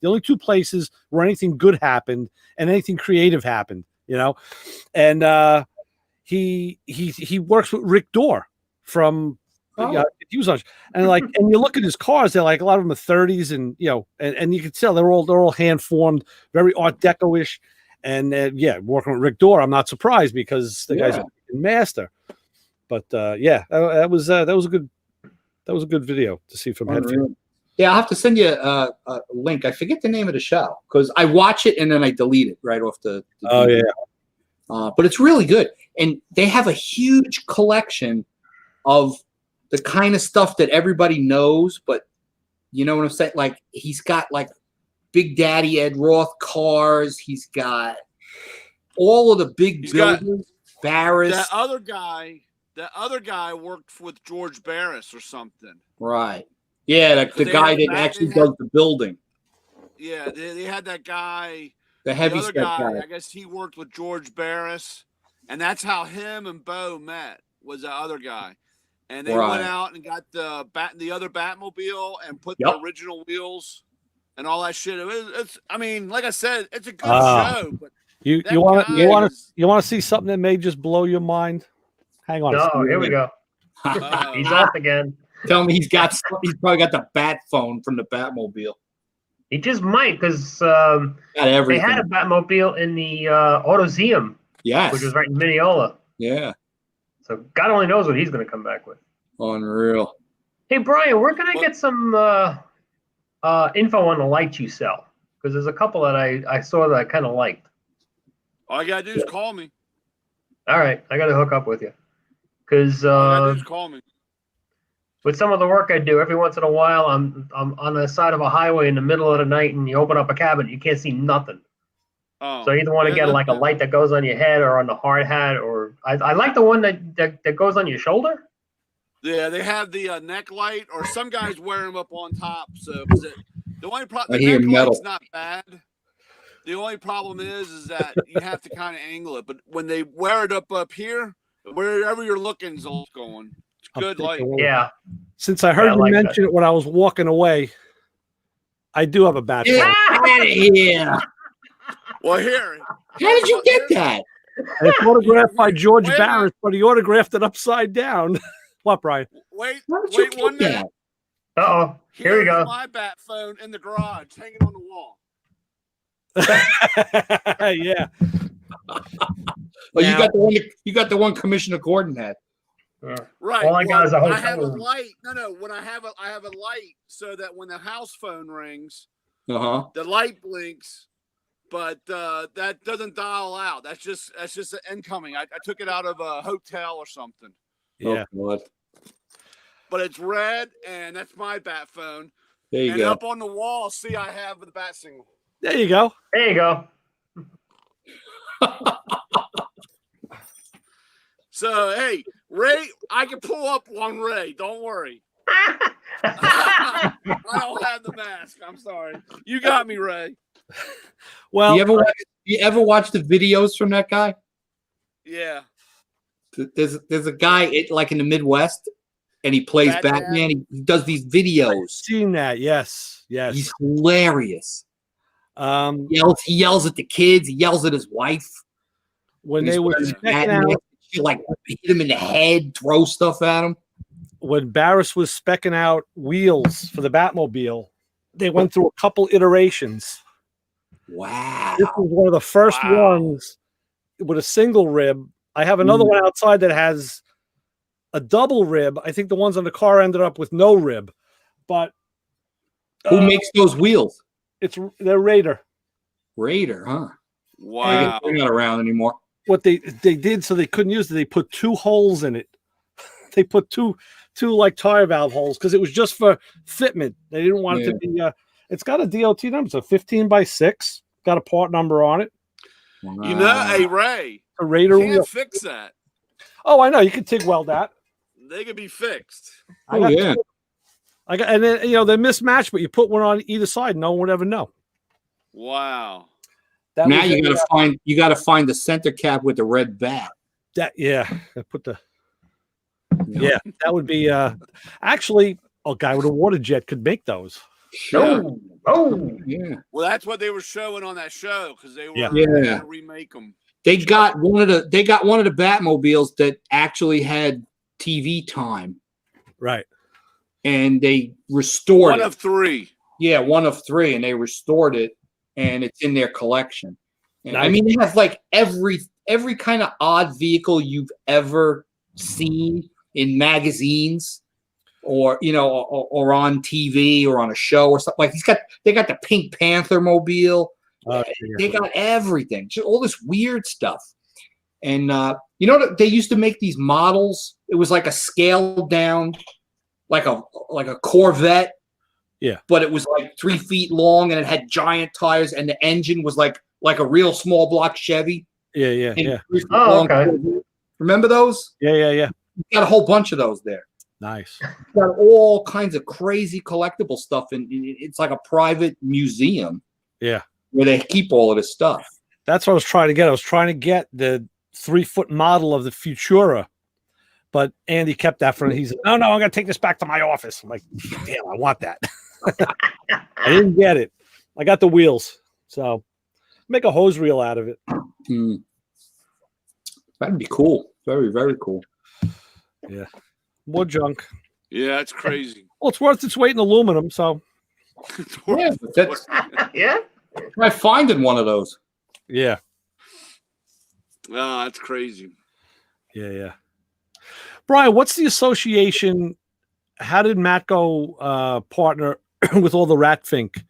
Speaker 2: only two places where anything good happened and anything creative happened, you know? And he works with Rick Dorr from he was on, and like, and you look at his cars, they're like, a lot of them are 30s, and you know, and you can tell they're all hand formed, very Art Deco-ish. And working with Rick Dorr, I'm not surprised because the guy's a master. But that was a good video to see from Headfield.
Speaker 3: Yeah, I'll have to send you a link. I forget the name of the show because I watch it and then I delete it right off the
Speaker 2: DVD.
Speaker 3: But it's really good, and they have a huge collection of the kind of stuff that everybody knows. But you know what I'm saying? Like he's got like Big Daddy Ed Roth cars. He's got all of the big buildings. Barris.
Speaker 4: That other guy worked with George Barris or something.
Speaker 3: Right. Yeah, the guy that actually does the building.
Speaker 4: Yeah, they had that guy.
Speaker 3: The heavy
Speaker 4: other
Speaker 3: guy.
Speaker 4: I guess he worked with George Barris, and that's how him and Bo met. Was the other guy, and they went out and got the other Batmobile and put the original wheels and all that shit. It's I mean, like I said, it's a good show. But
Speaker 2: you want to see something that may just blow your mind? Hang on.
Speaker 5: No, here we go. He's off again.
Speaker 3: Tell me he's probably got the bat phone from the Batmobile.
Speaker 5: He just might because they had a Batmobile in the Autoseum.
Speaker 3: Yes.
Speaker 5: Which was right in Mineola.
Speaker 3: Yeah.
Speaker 5: So God only knows what he's going to come back with.
Speaker 3: Unreal.
Speaker 5: Hey, Brian, where can I get some info on the lights you sell? Because there's a couple that I saw that I kind of liked.
Speaker 4: All you got to do is call me.
Speaker 5: All right. I got to hook up with you. Because
Speaker 4: all you got to do is call me.
Speaker 5: With some of the work I do, every once in a while, I'm on the side of a highway in the middle of the night, and you open up a cabinet, you can't see nothing.
Speaker 4: Oh,
Speaker 5: so you either want to get like a light that goes on your head or on the hard hat, or I like the one that goes on your shoulder.
Speaker 4: Yeah, they have the neck light, or some guys wear them up on top. So the only problem, the neck light's not bad. The only problem is that you have to kind of angle it. But when they wear it up here, wherever you're looking is all going. Good light.
Speaker 5: Yeah.
Speaker 2: Since I heard you mention it when I was walking away, I do have a bat phone.
Speaker 3: Yeah.
Speaker 4: Well, here.
Speaker 3: How did you get that?
Speaker 2: It's autographed by George Barris, but he autographed it upside down. What, Brian?
Speaker 4: Wait 1 minute.
Speaker 5: Uh-oh. Here we go.
Speaker 4: My bat phone in the garage, hanging on the wall.
Speaker 2: Yeah.
Speaker 3: Well, you got the one Commissioner Gordon had.
Speaker 4: Right.
Speaker 5: All I got is a hotel
Speaker 4: I have a
Speaker 5: room.
Speaker 4: light. No. When I have a light so that when the house phone rings, the light blinks, but that doesn't dial out. That's just an incoming. I took it out of a hotel or something.
Speaker 2: Yeah.
Speaker 3: Oh,
Speaker 4: but it's red, and that's my bat phone.
Speaker 3: There you
Speaker 4: and
Speaker 3: go.
Speaker 4: up on the wall, see, I have the bat signal.
Speaker 2: There you go.
Speaker 5: There you go.
Speaker 4: So, hey, Ray, I can pull up one Ray. Don't worry. I don't have the mask. I'm sorry. You got me, Ray.
Speaker 2: Well,
Speaker 3: you ever watch the videos from that guy?
Speaker 4: Yeah.
Speaker 3: There's a guy like in the Midwest, and he plays Batman. He does these videos.
Speaker 2: I've seen that. Yes.
Speaker 3: He's hilarious.
Speaker 2: He
Speaker 3: yells at the kids. He yells at his wife.
Speaker 2: When they were
Speaker 3: she like hit him in the head, throw stuff at him.
Speaker 2: When Barris was specking out wheels for the Batmobile, they went through a couple iterations.
Speaker 3: Wow.
Speaker 2: This was one of the first ones with a single rib. I have another one outside that has a double rib. I think the ones on the car ended up with no rib. But
Speaker 3: who makes those wheels?
Speaker 2: They're Raider.
Speaker 3: Raider, huh?
Speaker 4: Wow.
Speaker 3: They're not around anymore.
Speaker 2: What they did so they couldn't use it, they put two holes in it. They put two like tire valve holes because it was just for fitment. They didn't want it to be it's got a DOT number. It's a 15x6. Got a part number on it.
Speaker 4: Wow. You know, hey Ray,
Speaker 2: a Raider
Speaker 4: you
Speaker 2: wheel.
Speaker 4: can't fix that.
Speaker 2: Oh, I know. You can TIG weld that.
Speaker 4: They could be fixed.
Speaker 2: I got, and then they're mismatched, but you put one on either side, no one would ever know.
Speaker 4: Wow.
Speaker 3: Now you gotta find the center cap with the red bat.
Speaker 2: That I put the that would be actually a guy with a water jet could make those.
Speaker 5: Oh, oh,
Speaker 3: Yeah.
Speaker 4: Well, that's what they were showing on that show because they were
Speaker 2: Yeah.
Speaker 4: going
Speaker 3: Yeah.
Speaker 4: to remake them.
Speaker 3: They got one of the Batmobiles that actually had TV time,
Speaker 2: Right.
Speaker 3: and they restored
Speaker 4: One
Speaker 3: it.
Speaker 4: of three.
Speaker 3: Yeah, one of three, and they restored it, and it's in their collection. And, I
Speaker 2: Nice.
Speaker 3: mean, they have like every kind of odd vehicle you've ever seen in magazines, or or on TV or on a show or something. Like they got the Pink Panther mobile. They got everything, just all this weird stuff. And they used to make these models. It was like a scaled down, like a Corvette.
Speaker 2: Yeah.
Speaker 3: But it was like 3 feet long, and it had giant tires, and the engine was like a real small block Chevy.
Speaker 2: Yeah.
Speaker 3: And 3 feet
Speaker 5: Oh,
Speaker 3: long
Speaker 5: okay.
Speaker 3: Corvette. Remember those?
Speaker 2: Yeah.
Speaker 3: You got a whole bunch of those there.
Speaker 2: Nice.
Speaker 3: Got all kinds of crazy collectible stuff, and it's like a private museum.
Speaker 2: Yeah.
Speaker 3: Where they keep all of this stuff.
Speaker 2: That's what I was trying to get. I was trying to get the 3-foot model of the Futura, but Andy kept that for. He said, "No, I'm going to take this back to my office." I'm like, "Damn, I want that." I didn't get it. I got the wheels, so make a hose reel out of it.
Speaker 3: That'd be cool. Very, very cool.
Speaker 2: More junk.
Speaker 4: Yeah, it's crazy.
Speaker 2: Well, it's worth its weight in aluminum. So
Speaker 3: Yeah, but that's
Speaker 5: Yeah.
Speaker 3: I find in one of those.
Speaker 2: yeah.
Speaker 4: Oh, that's crazy.
Speaker 2: Yeah. Brian, what's the association? How did Matt go partner with all the Ratfink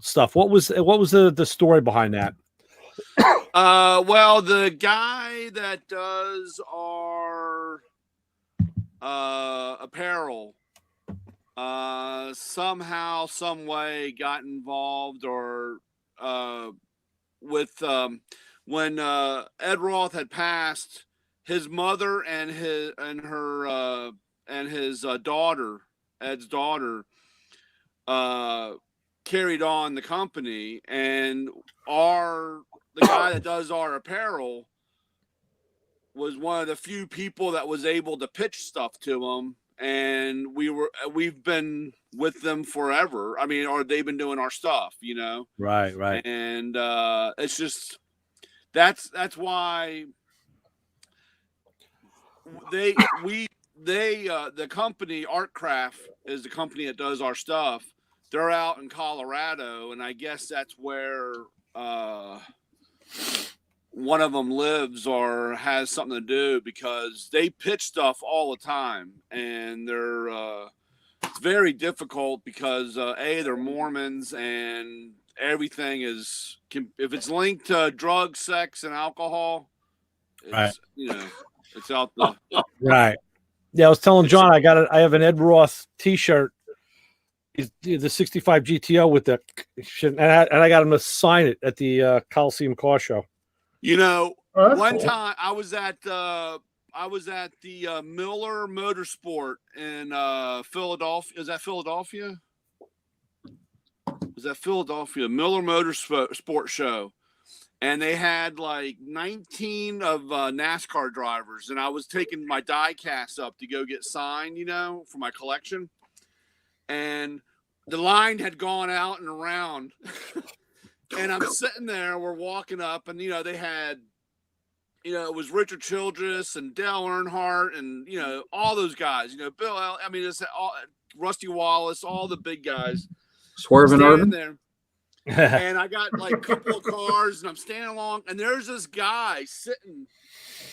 Speaker 2: stuff? What was the story behind that?
Speaker 4: Well, the guy that does our apparel somehow, some way got involved or with when Ed Roth had passed, his mother and his daughter, Ed's daughter, carried on the company, and the guy that does our apparel was one of the few people that was able to pitch stuff to him, and we've been with them forever. I mean, or they've been doing our stuff,
Speaker 2: Right.
Speaker 4: and it's just that's why the company Artcraft is the company that does our stuff. They're out in Colorado, and I guess that's where one of them lives or has something to do, because they pitch stuff all the time, and they're it's very difficult because they're Mormons, and everything if it's linked to drugs, sex, and alcohol, it's,
Speaker 2: Right.
Speaker 4: It's out the
Speaker 2: Right. Yeah, I was telling John I have an Ed Roth T-shirt. He's the 65 GTO with the and I got him to sign it at the Coliseum Car Show.
Speaker 5: Oh, that's
Speaker 4: One
Speaker 5: cool.
Speaker 4: time I was at the Miller Motorsport in Philadelphia. Is that Philadelphia? Miller Motorsport show, and they had like 19 of NASCAR drivers, and I was taking my die cast up to go get signed, for my collection, and the line had gone out and around. And I'm sitting there, we're walking up, and they had, it was Richard Childress and Dale Earnhardt and all those guys, Bill. I mean, it's all Rusty Wallace, all the big guys
Speaker 3: Swerving
Speaker 4: standing
Speaker 3: Urban.
Speaker 4: there. And I got like a couple of cars, and I'm standing along, and there's this guy sitting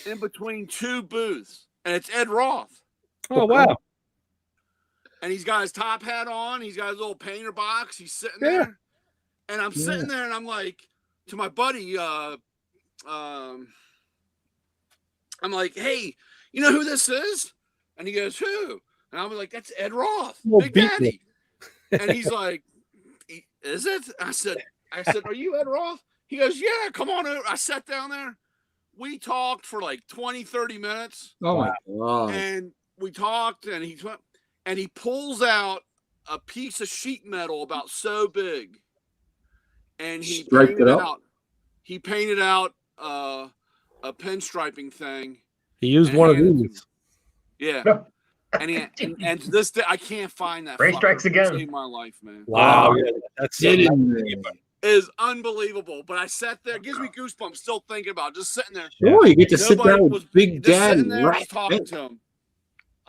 Speaker 4: in between two booths, and it's Ed Roth.
Speaker 2: Oh wow.
Speaker 4: And he's got his top hat on. He's got his little painter box. He's sitting there. And I'm sitting there, and I'm like, to my buddy, I'm like, hey, you know who this is? And he goes, who? And I was like, that's Ed Roth, Big Daddy. And he's like, is it? I said, are you Ed Roth? He goes, yeah, come on over. I sat down there. We talked for like 20, 30 minutes.
Speaker 3: Oh my God.
Speaker 4: And we talked, and he pulls out a piece of sheet metal about so big. And he
Speaker 3: Striped
Speaker 4: painted
Speaker 3: it up?
Speaker 4: out. He painted out a pinstriping thing.
Speaker 2: He used
Speaker 4: and
Speaker 2: one of
Speaker 4: handed it to
Speaker 2: these.
Speaker 4: me. Yeah.
Speaker 5: Yeah.
Speaker 4: and to this day I can't find that.
Speaker 5: Racetracks
Speaker 4: fucker.
Speaker 5: again.
Speaker 4: Saved my life, man.
Speaker 2: Wow, yeah, that's
Speaker 3: Get
Speaker 2: it.
Speaker 3: in there.
Speaker 4: It is unbelievable. But I sat there, it gives me goosebumps still thinking about it, just sitting there.
Speaker 3: Sure, you get to sit
Speaker 4: Nobody
Speaker 3: down
Speaker 4: was
Speaker 3: with Big
Speaker 4: just
Speaker 3: Daddy.
Speaker 4: sitting there,
Speaker 3: Right.
Speaker 4: just talking to him.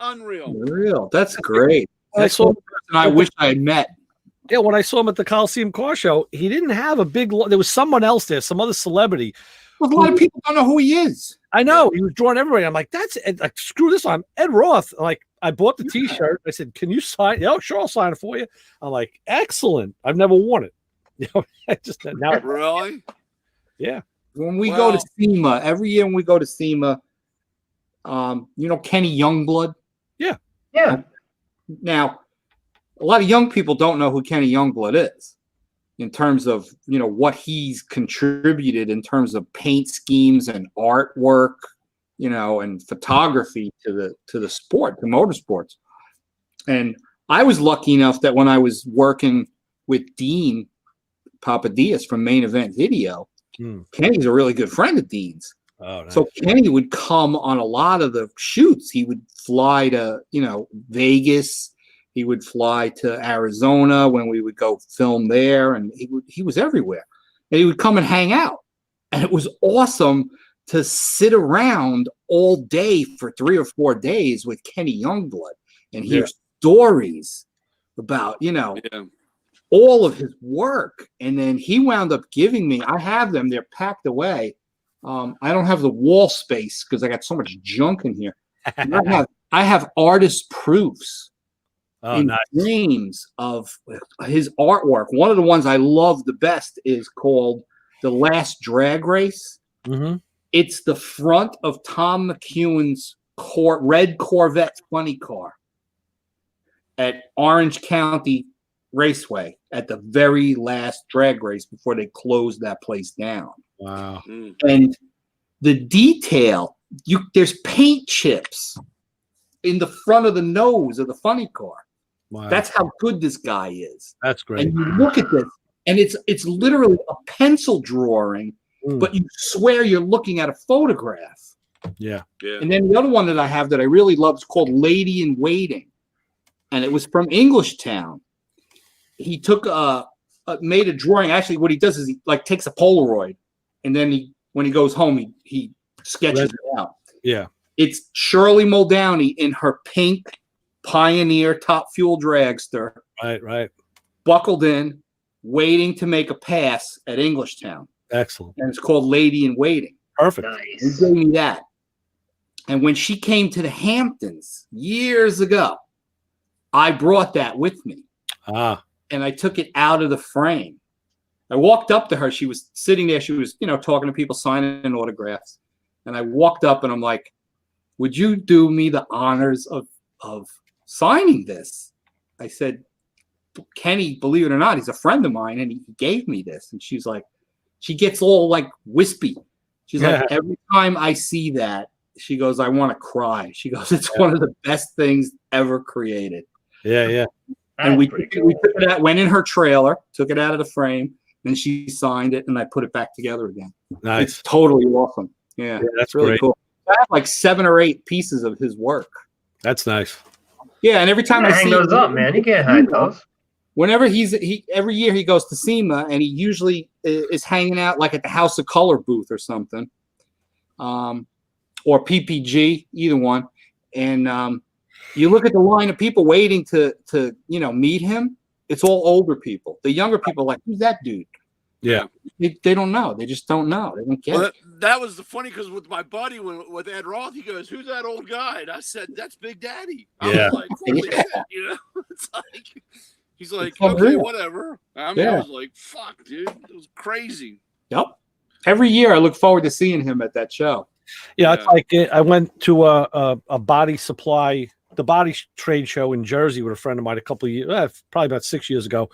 Speaker 4: Unreal.
Speaker 3: Real. That's great.
Speaker 2: I
Speaker 3: That's
Speaker 2: saw-
Speaker 3: one person I wish I had met.
Speaker 2: Yeah, when I saw him at the Coliseum Car Show, he didn't have a big. There was someone else there, some other celebrity.
Speaker 3: Well, a lot of people don't know who he is.
Speaker 2: I know he was drawing everybody. I'm like, that's like screw this. I'm Ed Roth. Like, I bought the T-shirt. I said, "Can you sign?" Yeah, sure, I'll sign it for you. I'm like, excellent. I've never worn it. You know, I just now.
Speaker 4: Really?
Speaker 2: Yeah.
Speaker 3: When we go to SEMA, every year when we go to SEMA, you know Kenny Youngblood?
Speaker 5: Yeah.
Speaker 3: Now, a lot of young people don't know who Kenny Youngblood is in terms of, you know, what he's contributed in terms of paint schemes and artwork, you know, and photography to the sport, to motorsports. And I was lucky enough that when I was working with Dean Papadias from Main Event Video, Kenny's a really good friend of Dean's.
Speaker 2: Oh, nice.
Speaker 3: So Kenny would come on a lot of the shoots. He would fly to, you know, Vegas. He would fly to Arizona when we would go film there, and he was everywhere. And he would come and hang out. And it was awesome to sit around all day for 3 or 4 days with Kenny Youngblood and hear stories about, you know, all of his work. And then he wound up giving me, I have them, they're packed away. I don't have the wall space because I got so much junk in here. I have artist proofs in frames of his artwork. One of the ones I love the best is called The Last Drag Race.
Speaker 2: Mm-hmm.
Speaker 3: It's the front of Tom McEwen's red Corvette funny car at Orange County Raceway at the very last drag race before they closed that place down.
Speaker 2: Wow.
Speaker 3: And the detail, there's paint chips in the front of the nose of the funny car.
Speaker 2: Wow.
Speaker 3: That's how good this guy is.
Speaker 2: That's great.
Speaker 3: And you look at this, and it's literally a pencil drawing, but you swear you're looking at a photograph.
Speaker 2: Yeah.
Speaker 3: And then the other one that I have that I really love is called Lady in Waiting, and it was from Englishtown. He took made a drawing. Actually, what he does is he like takes a Polaroid, and then when he goes home, he sketches it out.
Speaker 2: Yeah.
Speaker 3: It's Shirley Muldowney in her pink Pioneer Top Fuel dragster.
Speaker 2: Right.
Speaker 3: Buckled in, waiting to make a pass at Englishtown.
Speaker 2: Excellent.
Speaker 3: And it's called Lady in Waiting.
Speaker 2: Perfect.
Speaker 3: He gave me that. And when she came to the Hamptons years ago, I brought that with me. And I took it out of the frame. I walked up to her. She was sitting there. She was, you know, talking to people, signing autographs. And I walked up and I'm like, would you do me the honors of signing this? I said, Kenny, believe it or not, he's a friend of mine, and he gave me this. And she's like, she gets all like wispy. She's like, every time I see that, she goes, I want to cry. She goes, it's one of the best things ever created.
Speaker 2: Yeah.
Speaker 3: And we took it out, went in her trailer, took it out of the frame, and she signed it, and I put it back together again.
Speaker 2: Nice.
Speaker 3: It's totally awesome. Yeah,
Speaker 2: that's
Speaker 3: really
Speaker 2: great.
Speaker 3: cool. I have like 7 or 8 pieces of his work.
Speaker 2: That's nice.
Speaker 3: Yeah, and every time I
Speaker 5: hang
Speaker 3: see
Speaker 5: those up, man. You can't hide those.
Speaker 3: Whenever every year he goes to SEMA, and he usually is hanging out like at the House of Color booth or something, or PPG, either one. And you look at the line of people waiting to meet him. It's all older people. The younger people are like, who's that dude?
Speaker 2: Yeah.
Speaker 3: They don't know. They just don't know. They don't get it.
Speaker 4: That was the funny because with my buddy, with Ed Roth, he goes, "Who's that old guy?" And I said, "That's Big Daddy." I was like, "Holy shit!" You know, it's like he's like, "Okay, whatever." I was like, "Fuck, dude, it was crazy."
Speaker 3: Yep. Every year, I look forward to seeing him at that show.
Speaker 2: Yeah, it's like I went to a body supply, the body trade show in Jersey with a friend of mine a couple of years, probably about 6 years ago,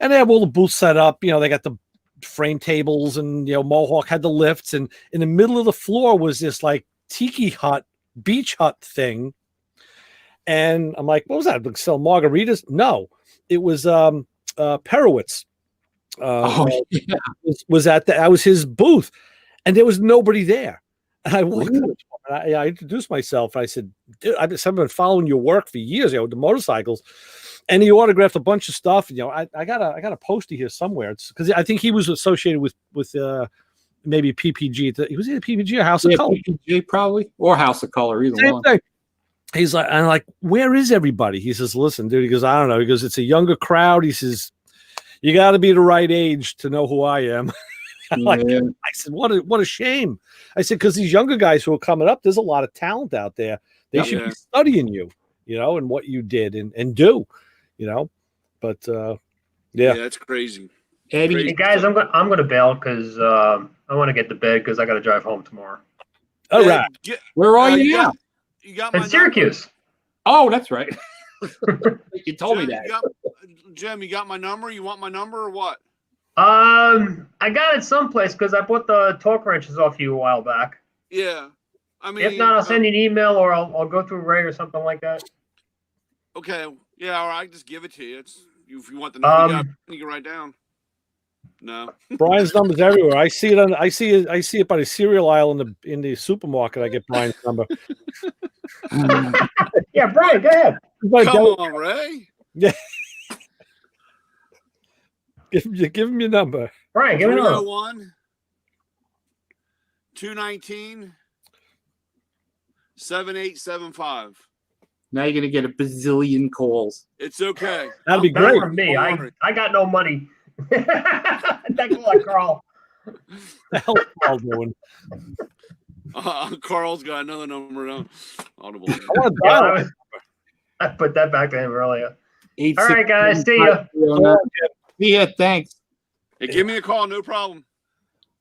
Speaker 2: and they have all the booths set up. You know, they got the frame tables, and Mohawk had the lifts, and in the middle of the floor was this like tiki hut, beach hut thing. And I'm like, what was that? Sell margaritas? No, it was Perowitz. Was at that was his booth, and there was nobody there. And I walked up to him And I introduced myself. I said, dude, I've been following your work for years, the motorcycles. And he autographed a bunch of stuff. I got a poster here somewhere. It's because I think he was associated with maybe PPG. Was he a PPG or House of Color?
Speaker 3: PPG probably, or House of Color, either
Speaker 2: Same
Speaker 3: one.
Speaker 2: thing. He's like, I'm like, where is everybody? He says, listen, dude. He goes, I don't know. He goes, it's a younger crowd. He says, you got to be the right age to know who I am. I said, what a shame. I said, because these younger guys who are coming up, there's a lot of talent out there. They should be studying you, and what you did and do, But yeah,
Speaker 4: that's crazy.
Speaker 3: Eddie,
Speaker 5: Hey guys, I'm gonna bail because I want to get to bed because I got to drive home tomorrow.
Speaker 2: all right.
Speaker 3: where are you now?
Speaker 4: You got my
Speaker 5: In Syracuse.
Speaker 3: Oh, that's right. You told me that.
Speaker 4: Jim, you got my number? You want my number or what?
Speaker 5: I got it someplace because I bought the torque wrenches off you a while back.
Speaker 4: Yeah. I mean,
Speaker 5: If not, I'll send you an email or I'll go through Ray or something like that.
Speaker 4: Okay. Yeah, or I can just give it to you. If you want the number, you can write down. No.
Speaker 2: Brian's number's everywhere. I see it by the cereal aisle in the supermarket. I get Brian's number.
Speaker 5: Yeah, Brian, go ahead.
Speaker 4: Come on, Ray.
Speaker 2: Yeah. Give him your number.
Speaker 5: Brian, give me another.
Speaker 4: 301 219 7875.
Speaker 3: Now you're gonna get a bazillion calls.
Speaker 4: It's okay.
Speaker 2: That'd be
Speaker 5: Not
Speaker 2: great.
Speaker 5: from me.
Speaker 4: Don't worry.
Speaker 5: I got no money. Thank you, like Carl.
Speaker 2: The hell is Carl doing?
Speaker 4: Carl's got another number on Audible.
Speaker 2: I want to dial.
Speaker 5: I put that back to him earlier.
Speaker 3: 8,
Speaker 5: All right, guys. See ya.
Speaker 3: See ya. Thanks.
Speaker 4: Hey, give me a call, no problem.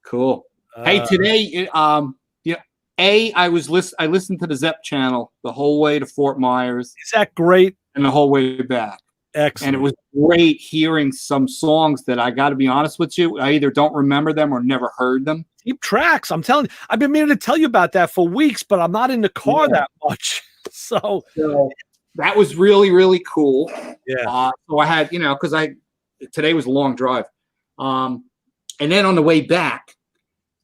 Speaker 3: Cool. Hey, today, I listened to the Zepp channel the whole way to Fort Myers
Speaker 2: Is that great?
Speaker 3: and the whole way back.
Speaker 2: Excellent.
Speaker 3: And it was great hearing some songs that I got to be honest with you, I either don't remember them or never heard them.
Speaker 2: Deep tracks. I'm telling you, I've been meaning to tell you about that for weeks, but I'm not in the car that much. So
Speaker 3: that was really, really cool.
Speaker 2: yeah.
Speaker 3: So I had, because today was a long drive. And then on the way back,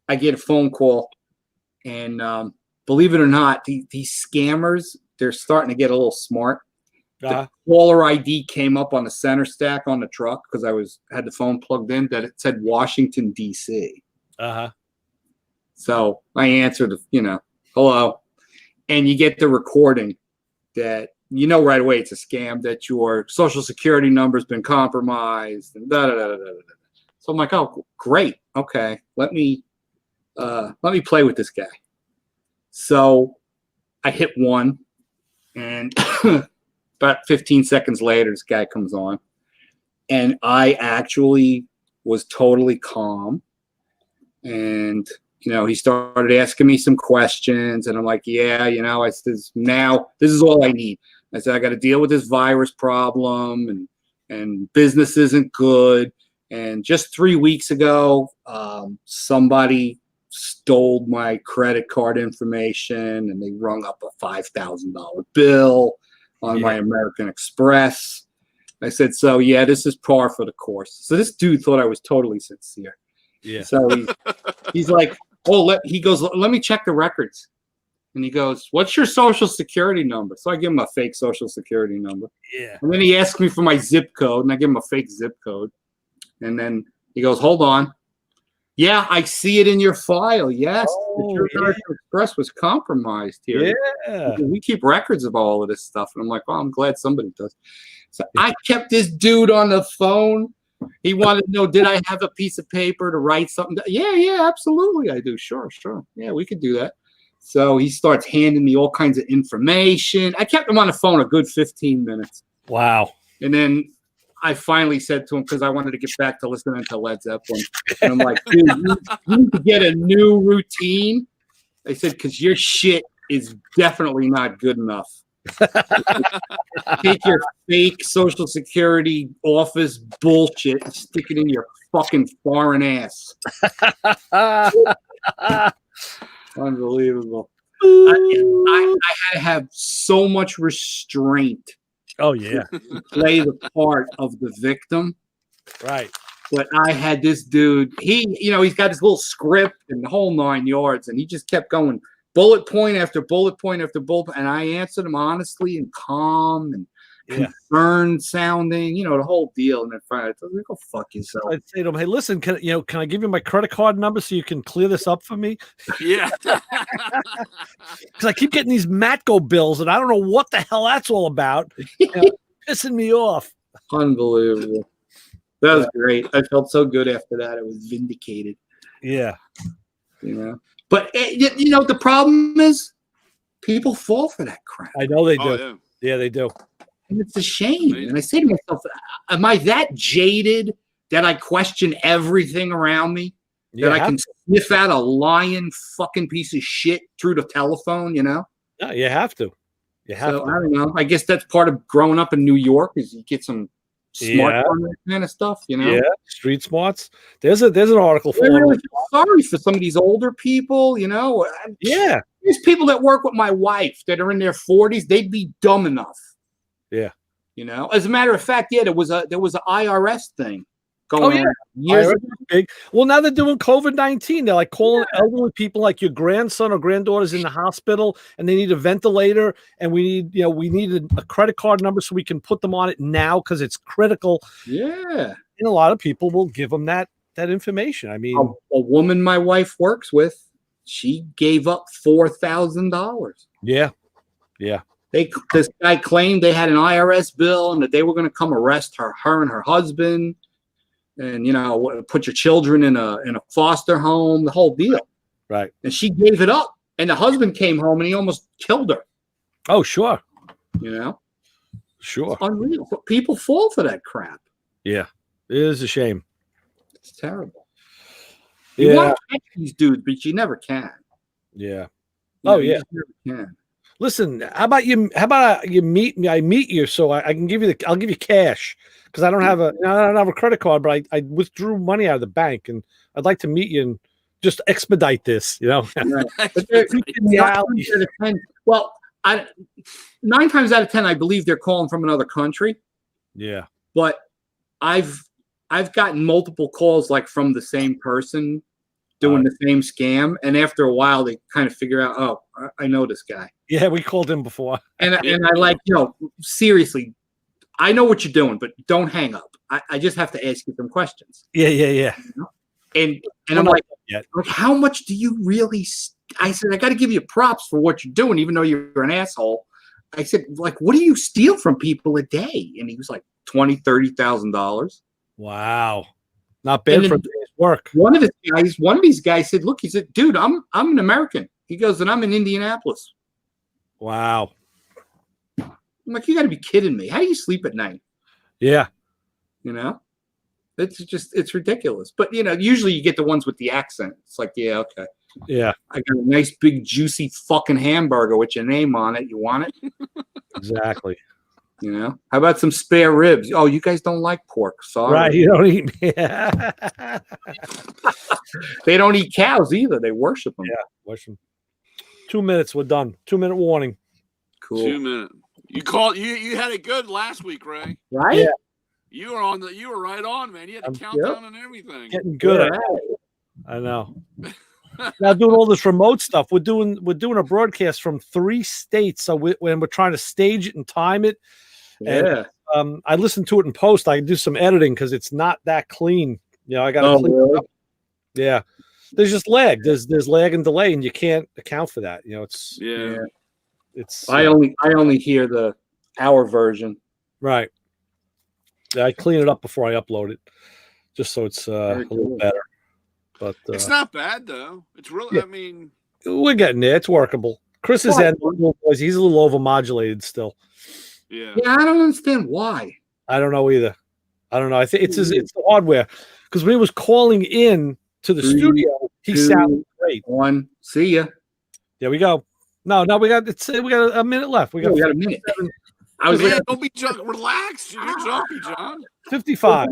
Speaker 3: I get a phone call, and believe it or not, these scammers, they're starting to get a little smart. The caller ID came up on the center stack on the truck because I had the phone plugged in that it said Washington, D.C. So I answered, hello. And you get the recording that, right away it's a scam, that your social security number's been compromised and So I'm like, oh, great. Okay. Let me play with this guy. So I hit 1 and about 15 seconds later, this guy comes on, and I actually was totally calm. And, he started asking me some questions, and I'm like, yeah, I said, now this is all I need. I said, I got to deal with this virus problem, and business isn't good. And just 3 weeks ago, somebody stole my credit card information, and they rung up a $5,000 bill on my American Express. I said, so yeah, this is par for the course. So this dude thought I was totally sincere.
Speaker 2: Yeah.
Speaker 3: So he's like, he goes, let me check the records. And he goes, what's your social security number? So I give him a fake social security number.
Speaker 2: Yeah.
Speaker 3: And then he asks me for my zip code, and I give him a fake zip code. And then he goes, hold on. Yeah, I see it in your file. Yes, your American Express was compromised here.
Speaker 2: Yeah.
Speaker 3: We keep records of all of this stuff. And I'm like, I'm glad somebody does. So I kept this dude on the phone. He wanted to know, did I have a piece of paper to write something? Yeah, absolutely I do. Sure. Yeah, we could do that. So he starts handing me all kinds of information. I kept him on the phone a good 15 minutes.
Speaker 2: Wow.
Speaker 3: And then I finally said to him, because I wanted to get back to listening to Led Zeppelin. And I'm like, dude, you need to get a new routine. I said, because your shit is definitely not good enough. Take your fake Social Security office bullshit and stick it in your fucking foreign ass. Unbelievable. I had to have so much restraint.
Speaker 2: Oh yeah.
Speaker 3: To play the part of the victim.
Speaker 2: Right.
Speaker 3: But I had this dude, he's got his little script and the whole 9 yards, and he just kept going bullet point after bullet point after bullet point, and I answered them honestly and calm and
Speaker 2: Yeah.
Speaker 3: concerned sounding, the whole deal. And then finally, I was like, "Go fuck yourself."
Speaker 2: I'd say to him, "Hey, listen, can I give you my credit card number so you can clear this up for me?
Speaker 4: Yeah.
Speaker 2: Because I keep getting these Matco bills, and I don't know what the hell that's all about. Pissing me off."
Speaker 3: Unbelievable. That was great. I felt so good after that. I was vindicated.
Speaker 2: Yeah.
Speaker 3: But the problem is people fall for that crap.
Speaker 2: I know they do.
Speaker 4: Oh, yeah.
Speaker 2: Yeah, they do.
Speaker 3: And it's a shame. And I say to myself, am I that jaded that I question everything around me?
Speaker 2: Yeah,
Speaker 3: That I can sniff out a lying fucking piece of shit through the telephone,
Speaker 2: No, you have to. You have
Speaker 3: So
Speaker 2: to.
Speaker 3: I don't know. I guess that's part of growing up in New York is you get some smart on that kind of stuff,
Speaker 2: Yeah, street smarts. There's an article
Speaker 3: I
Speaker 2: for
Speaker 3: really feel sorry for some of these older people,
Speaker 2: Yeah.
Speaker 3: There's people that work with my wife that are in their 40s. They'd be dumb enough.
Speaker 2: Yeah.
Speaker 3: As a matter of fact, there was an IRS thing going on years
Speaker 2: IRS
Speaker 3: ago.
Speaker 2: big. Well, now they're doing COVID-19. They're like calling elderly people, like your grandson or granddaughter's in the hospital, and they need a ventilator, and we need a credit card number so we can put them on it now because it's critical.
Speaker 3: Yeah.
Speaker 2: And a lot of people will give them that information. I mean,
Speaker 3: A woman my wife works with, she gave up $4,000.
Speaker 2: yeah. Yeah.
Speaker 3: This guy claimed they had an IRS bill and that they were going to come arrest her and her husband, and put your children in a foster home, the whole deal.
Speaker 2: Right.
Speaker 3: And she gave it up, and the husband came home and he almost killed her.
Speaker 2: Oh, sure.
Speaker 3: It's unreal. But people fall for that crap.
Speaker 2: Yeah. It is a shame.
Speaker 3: It's terrible. You
Speaker 2: Yeah.
Speaker 3: want to catch these dudes, but you never can.
Speaker 2: Yeah.
Speaker 3: You just never can.
Speaker 2: Listen, how about you meet me? I meet you so I can give you I'll give you cash because I don't have a credit card, but I withdrew money out of the bank and I'd like to meet you and just expedite this,
Speaker 3: Right. But they're- 9 times out of 10, I believe they're calling from another country.
Speaker 2: Yeah.
Speaker 3: But I've gotten multiple calls like from the same person doing the same scam, and after a while they kind of figure out, oh, I know this guy.
Speaker 2: Yeah, we called him before.
Speaker 3: And I like, seriously, I know what you're doing, but don't hang up. I just have to ask you some questions.
Speaker 2: Yeah.
Speaker 3: And I'm like, how much do you really? I said, I got to give you props for what you're doing, even though you're an asshole. I said, like, what do you steal from people a day? And he was like, $20,000-$30,000.
Speaker 2: Wow, not bad for a day's work.
Speaker 3: One of these guys said, look, he said, dude, I'm an American. He goes, and I'm in Indianapolis.
Speaker 2: Wow.
Speaker 3: I'm like, you got to be kidding me. How do you sleep at night?
Speaker 2: Yeah.
Speaker 3: It's ridiculous. But, usually you get the ones with the accent. It's like, yeah, okay.
Speaker 2: Yeah.
Speaker 3: I got a nice big juicy fucking hamburger with your name on it. You want it?
Speaker 2: Exactly.
Speaker 3: How about some spare ribs? Oh, you guys don't like pork. Sorry.
Speaker 2: Right. You don't eat.
Speaker 3: They don't eat cows either. They worship them.
Speaker 2: Yeah. Worship. 2 minutes. We're done. 2-minute warning.
Speaker 3: Cool.
Speaker 4: 2 minutes. You called. You had it good last week, Ray.
Speaker 3: Right?
Speaker 2: Yeah.
Speaker 4: You were right on, man. You had the countdown and everything.
Speaker 2: Getting good at it. I know. Now doing all this remote stuff, we're doing a broadcast from 3 states. So when we're trying to stage it and time it,
Speaker 3: Yeah.
Speaker 2: and I listen to it in post. I do some editing because it's not that clean. I got to clean it up. Yeah, there's just lag. There's lag and delay, and you can't account for that. It's it's.
Speaker 3: I only hear the hour version.
Speaker 2: Right. Yeah, I clean it up before I upload it, just so it's a little better. But
Speaker 4: it's not bad though. It's really.
Speaker 2: Yeah.
Speaker 4: I mean,
Speaker 2: we're getting there. It's workable. Chris's end, he's a little overmodulated still.
Speaker 4: Yeah.
Speaker 3: Yeah, I don't understand why.
Speaker 2: I don't know either. I don't know. I think it's the hardware because when he was calling in to the studio, he sounded great.
Speaker 3: 1. See ya.
Speaker 2: There we go. No, we got a minute left. We got
Speaker 3: a minute. I was
Speaker 4: Man, don't be relax. You're jumpy, John.
Speaker 2: 55.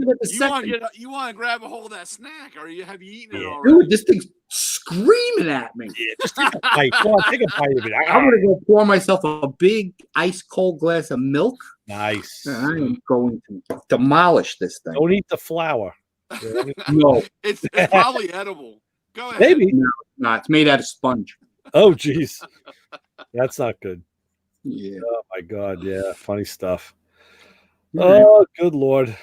Speaker 4: You want to grab a hold of that snack, or have you eaten it already?
Speaker 3: Dude, this thing's screaming at me.
Speaker 2: Yeah, just take a bite. Go on, take a bite of it.
Speaker 3: I'm gonna go pour myself a big ice cold glass of milk.
Speaker 2: Nice.
Speaker 3: And I am going to demolish this thing.
Speaker 2: Don't eat the flour.
Speaker 3: No,
Speaker 4: It's probably edible. Go ahead.
Speaker 2: Maybe.
Speaker 3: no, it's made out of sponge.
Speaker 2: Oh, geez. That's not good.
Speaker 3: Yeah.
Speaker 2: Oh, my God. Yeah. Funny stuff.
Speaker 3: All right.
Speaker 2: Oh, good Lord.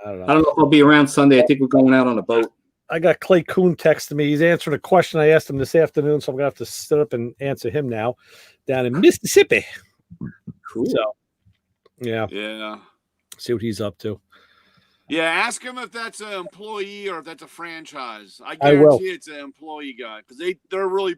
Speaker 2: I don't know.
Speaker 3: I don't know if I'll be around Sunday. I think we're going out on a boat.
Speaker 2: I got Clay Kuhn texting me. He's answering a question I asked him this afternoon, so I'm going to have to sit up and answer him now down in Mississippi.
Speaker 3: Cool.
Speaker 2: So, yeah,
Speaker 4: Yeah.
Speaker 2: see what he's up to.
Speaker 4: Yeah, ask him if that's an employee or if that's a franchise. I
Speaker 2: I will.
Speaker 4: guarantee it's an employee guy because they're really